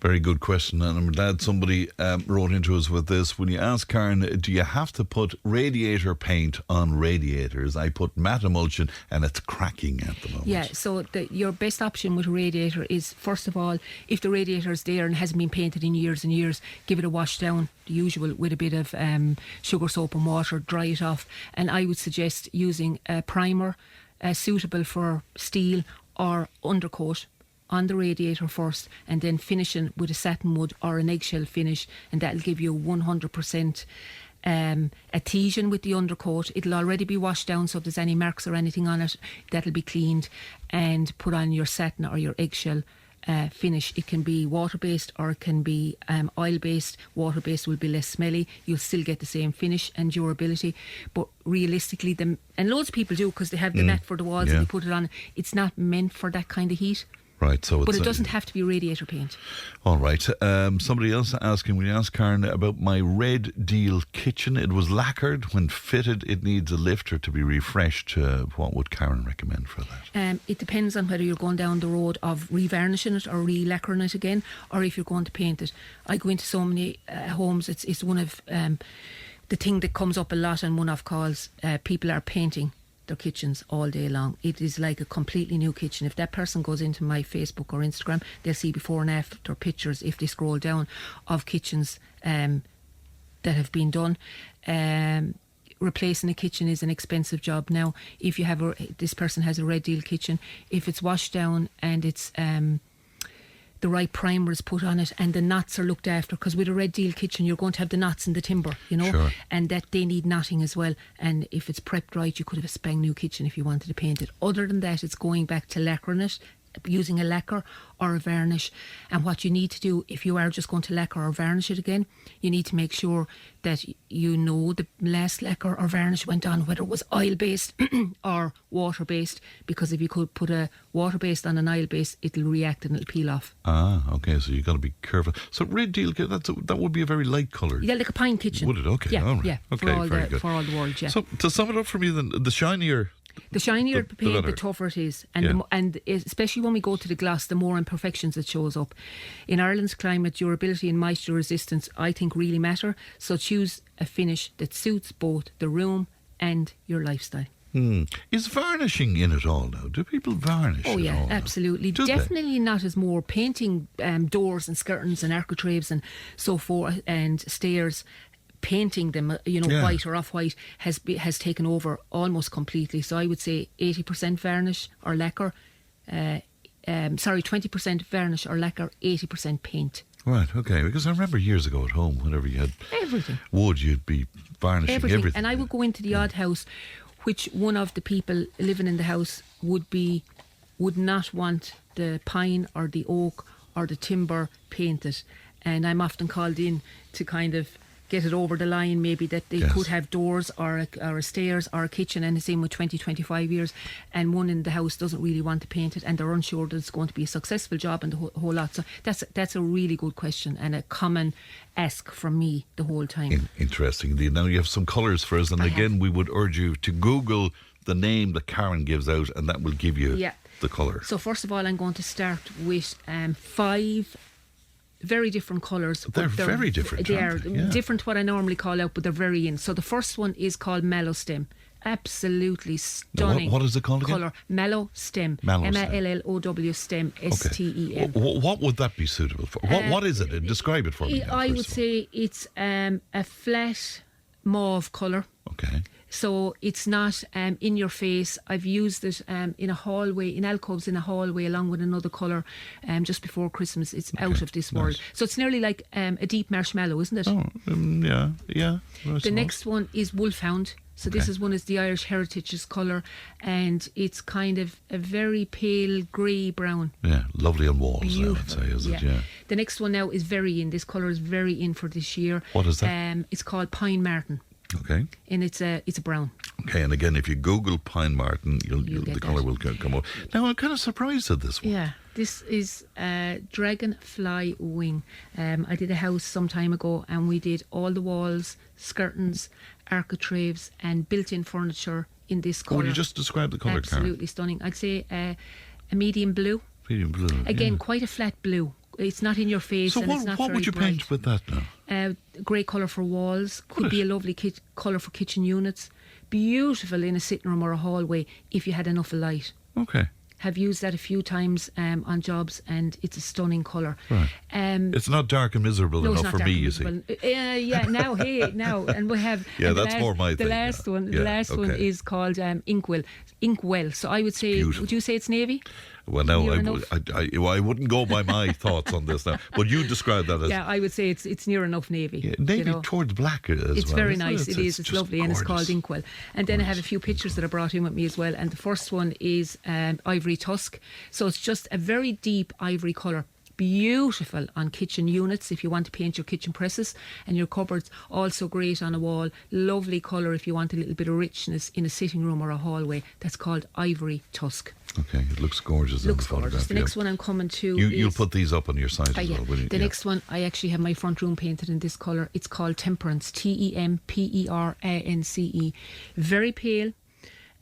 Speaker 2: Very good question, and I'm glad somebody wrote into us with this. When you ask Karen, do you have to put radiator paint on radiators? I put matte emulsion and it's cracking at the moment.
Speaker 11: Yeah, so your best option with a radiator is, first of all, if the radiator is there and hasn't been painted in years and years, give it a wash down, the usual, with a bit of sugar, soap and water, dry it off. And I would suggest using a primer suitable for steel or undercoat on the radiator first, and then finishing with a satin wood or an eggshell finish, and that'll give you 100% adhesion with the undercoat. It'll already be washed down, so if there's any marks or anything on it, that'll be cleaned and put on your satin or your eggshell finish. It can be water-based or it can be oil-based. Water-based will be less smelly. You'll still get the same finish and durability, but realistically, and loads of people do because they have the mat for the walls and they put it on. It's not meant for that kind of heat.
Speaker 2: Right, so
Speaker 11: but it doesn't have to be radiator paint.
Speaker 2: All right. Somebody else asking, will you ask Karen about my Red Deal kitchen? It was lacquered. When fitted, it needs a lifter to be refreshed. What would Karen recommend for that?
Speaker 11: It depends on whether you're going down the road of re-varnishing it or re-lacquering it again, or if you're going to paint it. I go into so many homes. It's one of the thing that comes up a lot on one-off calls. People are painting their kitchens all day long. It is like a completely new kitchen. If that person goes into my Facebook or Instagram, they'll see before and after pictures, if they scroll down, of kitchens that have been done. Replacing a kitchen is an expensive job now. If you have this person has a Red Deal kitchen, if it's washed down and it's the right primer is put on it and the knots are looked after, because with a Red Deal kitchen you're going to have the knots in the timber, you know, and that they need knotting as well. And if it's prepped right, you could have a spang new kitchen if you wanted to paint it. Other than that, it's going back to lacquering it using a lacquer or a varnish. And what you need to do, if you are just going to lacquer or varnish it again, you need to make sure that you know the last lacquer or varnish went on, whether it was oil-based or water-based, because if you could put a water-based on an oil-based, it'll react and it'll peel off.
Speaker 2: Okay, so you've got to be careful. So red deal, that would be a very light colour.
Speaker 11: Yeah, like a pine kitchen.
Speaker 2: Would it? Okay,
Speaker 11: yeah,
Speaker 2: all right.
Speaker 11: Yeah,
Speaker 2: okay,
Speaker 11: for
Speaker 2: good.
Speaker 11: For all the world, yeah.
Speaker 2: So to sum it up for me then, the shinier
Speaker 11: the paint, the tougher it is. And especially when we go to the gloss, the more imperfections it shows up. In Ireland's climate, durability and moisture resistance, I think, really matter. So choose a finish that suits both the room and your lifestyle.
Speaker 2: Is varnishing in it all now? Do people varnish?
Speaker 11: Oh yeah, absolutely. Definitely not as more. Painting doors and skirtings and architraves and so forth and stairs, painting them, white or off-white has taken over almost completely. So I would say 80% varnish or lacquer. 20% varnish or lacquer, 80% paint.
Speaker 2: Right, okay. Because I remember years ago at home, whenever you had
Speaker 11: everything
Speaker 2: wood, you'd be varnishing everything.
Speaker 11: And I would go into the odd house, which one of the people living in the house would not want the pine or the oak or the timber painted. And I'm often called in to kind of get it over the line, maybe that they could have doors or a stairs or a kitchen, and the same with 20-25 years, and one in the house doesn't really want to paint it and they're unsure that it's going to be a successful job and the whole lot. So that's a really good question and a common ask from me the whole time.
Speaker 2: Interesting indeed. Now you have some colours for us, and again we would urge you to Google the name that Karen gives out, and that will give you the colour.
Speaker 11: So first of all, I'm going to start with 5 very different colours.
Speaker 2: They're very different.
Speaker 11: They are different to what I normally call out, but they're very in. So the first one is called Mellow Stem. Absolutely stunning.
Speaker 2: What is it called again?
Speaker 11: Colour. Mellow Stem. MALLOW Stem STEM.
Speaker 2: What would that be suitable for? What is it? Describe it for me.
Speaker 11: I would say it's a flat mauve colour.
Speaker 2: Okay.
Speaker 11: So it's not in your face. I've used it in a hallway, in alcoves in a hallway, along with another colour just before Christmas. It's out of this world. So it's nearly like a deep marshmallow, isn't it?
Speaker 2: Oh, yeah.
Speaker 11: The next one is Wolfhound. So this is one is the Irish Heritage's colour, and it's kind of a very pale grey brown.
Speaker 2: Yeah, lovely on walls.
Speaker 11: Beautiful.
Speaker 2: I would say, is it? Yeah.
Speaker 11: The next one now is very in. This colour is very in for this year.
Speaker 2: What is that?
Speaker 11: It's called Pine Martin.
Speaker 2: Okay.
Speaker 11: And it's a brown.
Speaker 2: Okay, and again, if you Google Pine Martin, the colour will come up. Now, I'm kind of surprised at this one.
Speaker 11: Yeah, this is Dragonfly Wing. I did a house some time ago, and we did all the walls, skirtings, architraves, and built-in furniture in this colour.
Speaker 2: You just described the colour, Karen.
Speaker 11: Absolutely stunning. I'd say a medium blue.
Speaker 2: Medium blue.
Speaker 11: Again, quite a flat blue. It's not in your face.
Speaker 2: So
Speaker 11: and it's not
Speaker 2: what would you
Speaker 11: bright.
Speaker 2: paint with that now?
Speaker 11: Grey colour for walls. Could be a lovely colour for kitchen units. Beautiful in a sitting room or a hallway if you had enough light.
Speaker 2: Okay.
Speaker 11: Have used that a few times on jobs, and it's a stunning colour.
Speaker 2: Right. It's not dark and miserable enough for me, you see.
Speaker 11: Now, and we have.
Speaker 2: That's more my thing.
Speaker 11: The last one is called Inkwell. So I would say, would you say it's navy?
Speaker 2: Well, no, I wouldn't go by my thoughts on this now. But you describe that as...
Speaker 11: Yeah, I would say it's near enough navy.
Speaker 2: Yeah, navy towards black as well.
Speaker 11: It's very nice. It's lovely,
Speaker 2: gorgeous.
Speaker 11: And it's called Inkwell. And then I have a few pictures that I brought in with me as well. And the first one is Ivory Tusk. So it's just a very deep ivory colour. Beautiful on kitchen units if you want to paint your kitchen presses and your cupboards. Also great on a wall. Lovely colour if you want a little bit of richness in a sitting room or a hallway. That's called Ivory Tusk.
Speaker 2: Okay, it looks gorgeous.
Speaker 11: The next one I'm coming to
Speaker 2: You'll put these up on your site as well, will you?
Speaker 11: The next one, I actually have my front room painted in this colour. It's called Temperance. TEMPERANCE. Very pale.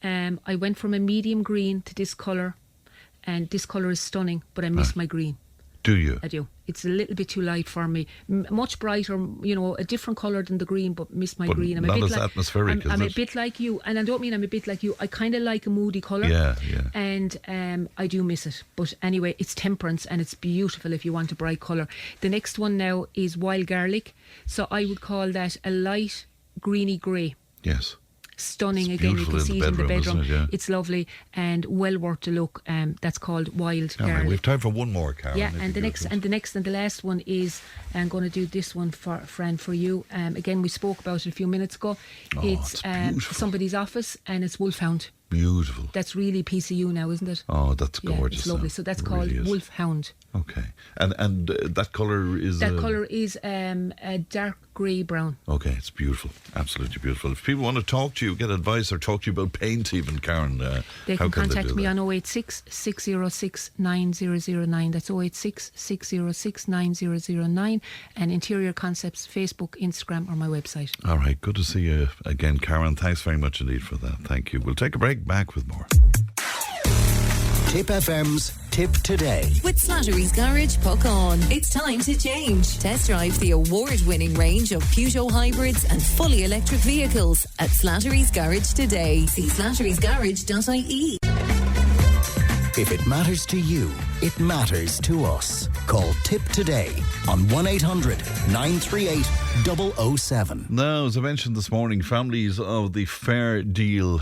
Speaker 11: I went from a medium green to this colour, and this colour is stunning, but I miss my green.
Speaker 2: Do you?
Speaker 11: I do. It's a little bit too light for me. Much brighter, a different colour than the green, but miss my green.
Speaker 2: Not as atmospheric,
Speaker 11: I'm a bit like you, and I don't mean I'm a bit like you. I kind of like a moody colour.
Speaker 2: Yeah.
Speaker 11: And I do miss it. But anyway, it's Temperance, and it's beautiful if you want a bright colour. The next one now is Wild Garlic. So I would call that a light greeny grey.
Speaker 2: Yes.
Speaker 11: Stunning. Again, you can see it in the bedroom.
Speaker 2: It's
Speaker 11: lovely and well worth a look. That's called Wild Garlic.
Speaker 2: We have time for one more, Karen.
Speaker 11: Yeah, and the last one is, I'm going to do this one for you. Again, we spoke about it a few minutes ago. It's somebody's office, and it's Wolfhound.
Speaker 2: Beautiful.
Speaker 11: That's really PCU now, isn't it?
Speaker 2: Oh, that's gorgeous.
Speaker 11: It's lovely. So that's called
Speaker 2: really
Speaker 11: Wolfhound.
Speaker 2: Okay. And that colour is...
Speaker 11: That colour is a dark grey brown.
Speaker 2: Okay, it's beautiful. Absolutely beautiful. If people want to talk to you, get advice, or talk to you about paint even, Karen,
Speaker 11: they can contact me
Speaker 2: that?
Speaker 11: on 086 606 9009. That's 086 606 9009. And Interior Concepts, Facebook, Instagram, or my website.
Speaker 2: All right, good to see you again, Karen. Thanks very much indeed for that. Thank you. We'll take a break, back with more.
Speaker 4: Tipp FM's Tipp Today.
Speaker 1: With Slattery's Garage, puck on. It's time to change. Test drive the award-winning range of Peugeot hybrids and fully electric vehicles at Slattery's Garage today. See slatterysgarage.ie.
Speaker 4: If it matters to you, it matters to us. Call Tipp Today on 1800 938 007.
Speaker 2: Now, as I mentioned this morning, families of the Fairdeal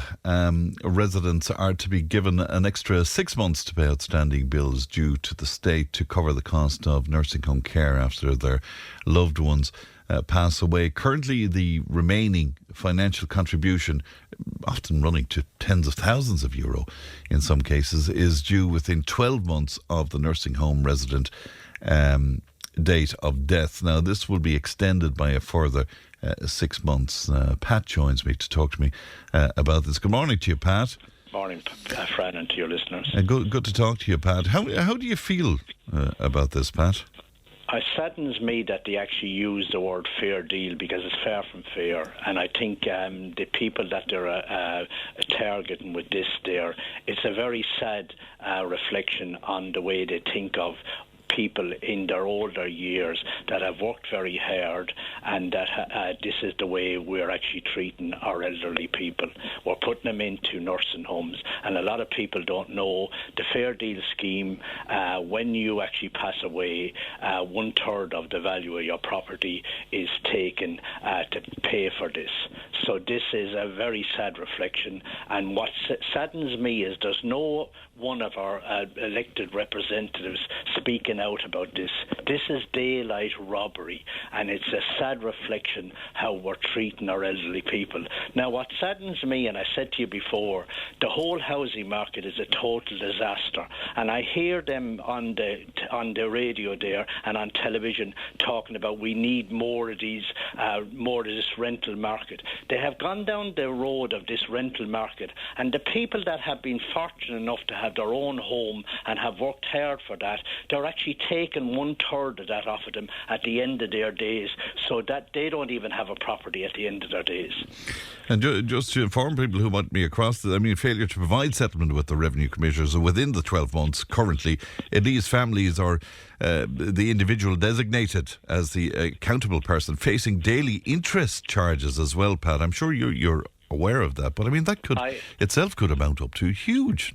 Speaker 2: residents are to be given an extra 6 months to pay outstanding bills due to the state to cover the cost of nursing home care after their loved ones pass away. Currently, the remaining financial contribution, often running to tens of thousands of euro in some cases, is due within 12 months of the nursing home resident date of death. Now, this will be extended by a further 6 months. Pat joins me to talk to me about this. Good morning to you, Pat.
Speaker 12: Morning, Fran, and to your listeners.
Speaker 2: Good to talk to you, Pat. How do you feel about this, Pat?
Speaker 12: It saddens me that they actually use the word fair deal, because it's far from fair. And I think the people that they're targeting with this there, it's a very sad reflection on the way they think of people in their older years that have worked very hard, and that this is the way we're actually treating our elderly people. We're putting them into nursing homes, and a lot of people don't know the Fair Deal scheme. When you actually pass away, 1/3 of the value of your property is taken to pay for this. So this is a very sad reflection, and what saddens me is there's no one of our elected representatives speaking out about this. This is daylight robbery, and it's a sad reflection how we're treating our elderly people. Now, what saddens me, and I said to you before, the whole housing market is a total disaster, and I hear them on the radio there and on television talking about we need more of these, more of this rental market. They have gone down the road of this rental market, and the people that have been fortunate enough to have their own home and have worked hard for that, they're actually taking 1/3 of that off of them at the end of their days, so that they don't even have a property at the end of their days.
Speaker 2: And just to inform people who might be across this, I mean, failure to provide settlement with the revenue commissioners within the 12 months currently, these families are the individual designated as the accountable person facing daily interest charges as well, Pat. I'm sure you're aware of that, but I mean, that itself could amount up to huge.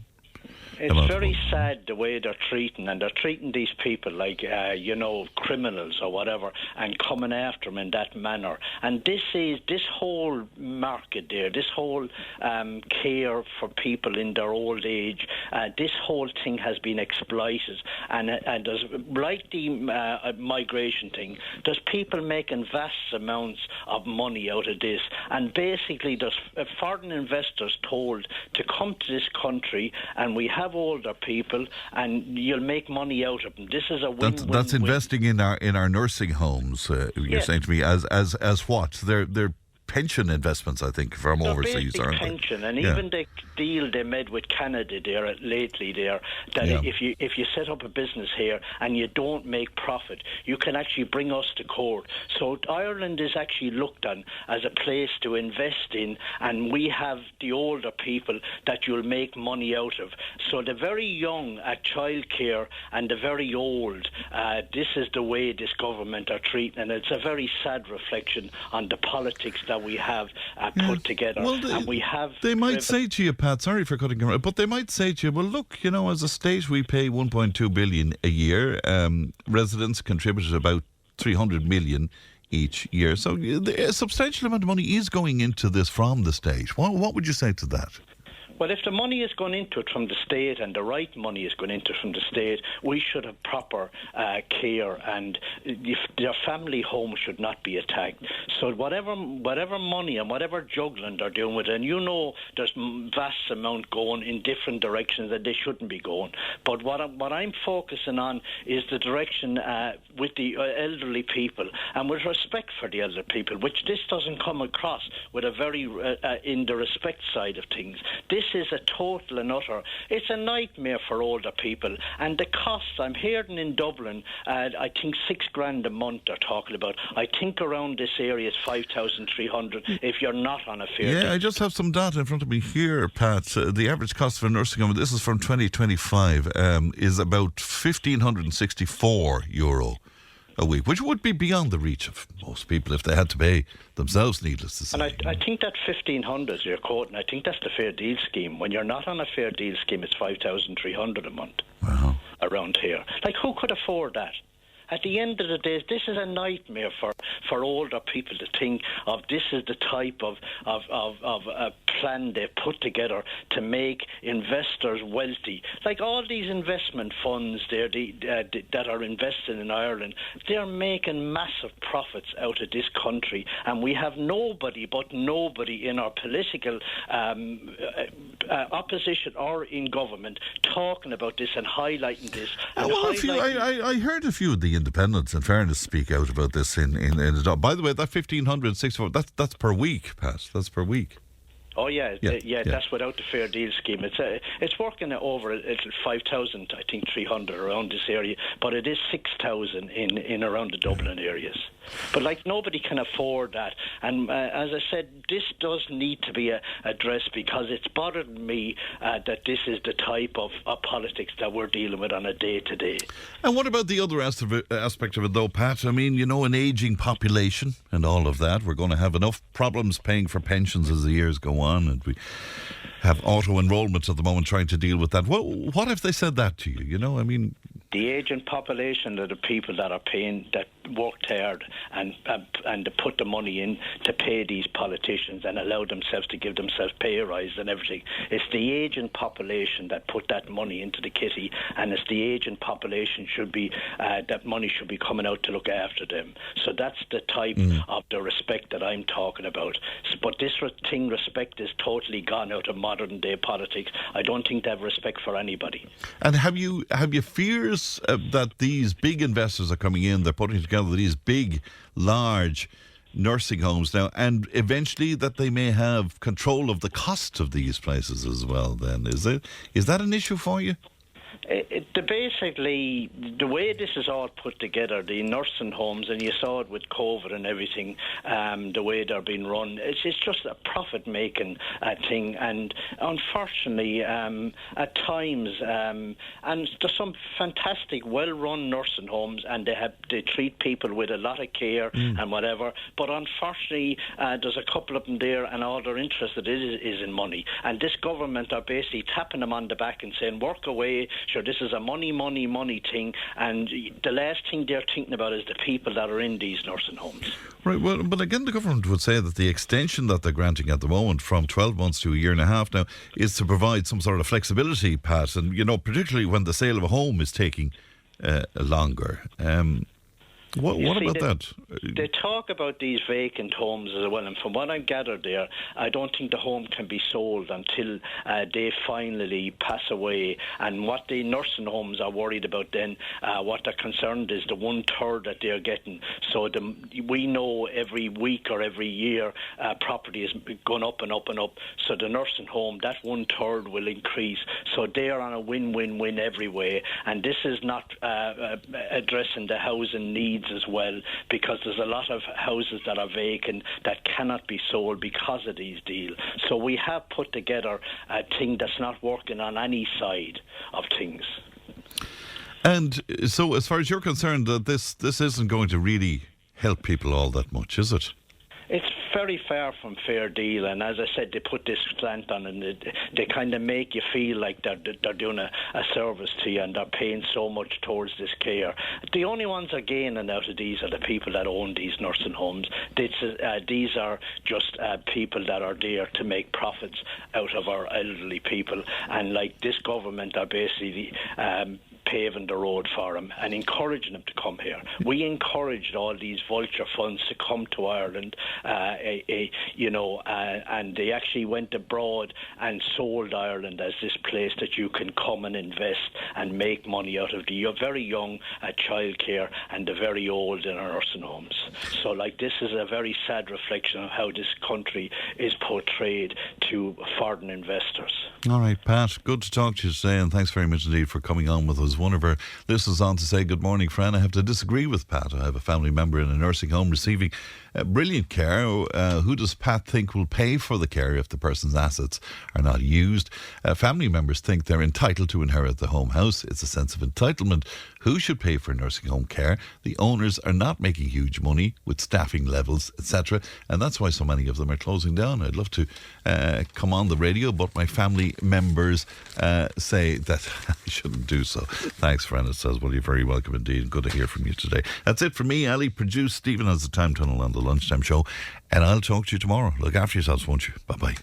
Speaker 12: It's very sad the way they're treating, and they're treating these people like, criminals or whatever, and coming after them in that manner. And this whole market there, this whole care for people in their old age, this whole thing has been exploited. And there's, like the migration thing, there's people making vast amounts of money out of this. And basically there's foreign investors told to come to this country, and we have older people, and you'll make money out of them. This is a win-win.
Speaker 2: That's investing in our nursing homes. You're saying to me as what? They're pension investments, I think, from overseas, aren't they?
Speaker 12: Pension, and even the deal they made with Canada there lately there, that if you set up a business here and you don't make profit, you can actually bring us to court. So Ireland is actually looked on as a place to invest in, and we have the older people that you'll make money out of. So the very young at childcare and the very old, this is the way this government are treating, and it's a very sad reflection on the politics that we have put together.
Speaker 2: Well, they might say to you, Pat, sorry for cutting you, but they might say to you, well, look, as a state we pay 1.2 billion a year. Residents contributed about 300 million each year. So a substantial amount of money is going into this from the state. What would you say to that?
Speaker 12: Well, if the money is going into it from the state and the right money is going into it from the state, we should have proper care, and if their family home should not be attacked. So whatever money and whatever juggling they're doing with it, and you know there's vast amount going in different directions that they shouldn't be going. But what I'm focusing on is the direction with the elderly people, and with respect for the elderly people, which this doesn't come across with a very in the respect side of things. This is a total and utter, it's a nightmare for older people, and the costs, I'm hearing in Dublin, I think $6,000 a month they're talking about. I think around this area is 5,300 if you're not on a Fairdeal.
Speaker 2: Yeah, I just have some data in front of me here, Pat. The average cost for a nursing home, this is from 2025, is about €1,564 a week, which would be beyond the reach of most people if they had to pay themselves, needless to say.
Speaker 12: And I think that 1,500 you're quoting, I think that's the Fairdeal scheme. When you're not on a Fairdeal scheme, it's 5,300 a month.
Speaker 2: Wow.
Speaker 12: Around here. Like, who could afford that? At the end of the day, this is a nightmare for older people to think of. This is the type of plan they put together to make investors wealthy. Like all these investment funds there that are invested in Ireland, they're making massive profits out of this country, and we have nobody in our political opposition or in government talking about this and highlighting this. And
Speaker 2: I heard a few of the independents, in fairness, speak out about this in the. By the way, that 1,564, that's per week, Pat. That's per week.
Speaker 12: Oh yeah, that's without the Fairdeal scheme. It's working at over 5,000, I think 300 around this area, but it is 6,000 in around the Dublin areas. But like nobody can afford that, and as I said, this does need to be addressed because it's bothered me that this is the type of politics that we're dealing with on a day-to-day.
Speaker 2: And what about the other aspect of it, though, Pat? I mean, you know, an ageing population and all of that. We're going to have enough problems paying for pensions as the years go on, and we have auto-enrollments at the moment trying to deal with that. What if they said that to you? You know, I mean,
Speaker 12: the aging population are the people that are paying, that worked hard and to put the money in to pay these politicians and allow themselves to give themselves pay rise and everything. It's the aging population that put that money into the kitty, and it's the aging population should be that money should be coming out to look after them. So that's the type of the respect that I'm talking about. But this respect is totally gone out of modern day politics. I don't think they have respect for anybody.
Speaker 2: And have you fears that these big investors are coming in, they're putting together these big, large nursing homes now, and eventually that they may have control of the cost of these places as well then? Is that an issue for you?
Speaker 12: Basically, the way this is all put together, the nursing homes, and you saw it with COVID and everything, the way they're being run, it's just a profit-making thing. And unfortunately, at times, and there's some fantastic, well-run nursing homes, and they treat people with a lot of care and whatever. But unfortunately, there's a couple of them there, and all they're interested in is in money. And this government are basically tapping them on the back and saying, work away. Sure, this is a money thing, and the last thing they're thinking about is the people that are in these nursing homes.
Speaker 2: Right, well, but again, the government would say that the extension that they're granting at the moment from 12 months to a year and a half now is to provide some sort of flexibility, Pat, and, you know, particularly when the sale of a home is taking longer. What about that?
Speaker 12: They talk about these vacant homes as well, and from what I've gathered there, I don't think the home can be sold until they finally pass away. And what the nursing homes are worried about then, what they're concerned is the 1/3 that they're getting. So we know every week or every year property is going up and up and up. So the nursing home, that 1/3 will increase. So they're on a win-win-win every way. And this is not addressing the housing needs as well, because there's a lot of houses that are vacant that cannot be sold because of these deals. So we have put together a thing that's not working on any side of things.
Speaker 2: And so as far as you're concerned, that this isn't going to really help people all that much, is it?
Speaker 12: It's very far from Fairdeal, and as I said, they put this slant on, and they kind of make you feel like they're doing a service to you, and they're paying so much towards this care. The only ones that are gaining out of these are the people that own these nursing homes. These are just people that are there to make profits out of our elderly people, and like this government are basically paving the road for them and encouraging them to come here. We encouraged all these vulture funds to come to Ireland, and they actually went abroad and sold Ireland as this place that you can come and invest and make money out of the very young childcare and the very old in our nursing homes. So, this is a very sad reflection of how this country is portrayed to foreign investors.
Speaker 2: All right, Pat, good to talk to you today, and thanks very much indeed for coming on with us. One of our listeners on to say, good morning, Fran. I have to disagree with Pat. I have a family member in a nursing home receiving brilliant care. Who does Pat think will pay for the care if the person's assets are not used? Family members think they're entitled to inherit the home house. It's a sense of entitlement. Who should pay for nursing home care? The owners are not making huge money with staffing levels, etc., and that's why so many of them are closing down. I'd love to come on the radio, but my family members say that I shouldn't do so. Thanks, Fran. It says, well, you're very welcome indeed. Good to hear from you today. That's it from me. Ali produced. Stephen has the Time Tunnel on the Lunchtime Show, and I'll talk to you tomorrow. Look after yourselves, won't you? Bye-bye.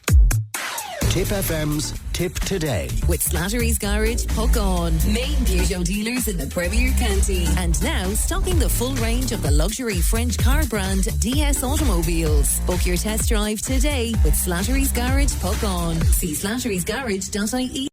Speaker 4: Tipp FM's Tipp Today.
Speaker 1: With Slattery's Garage, Puck On. Main Peugeot dealers in the Premier County. And now stocking the full range of the luxury French car brand DS Automobiles. Book your test drive today with Slattery's Garage, Puck On. See slatterysgarage.ie.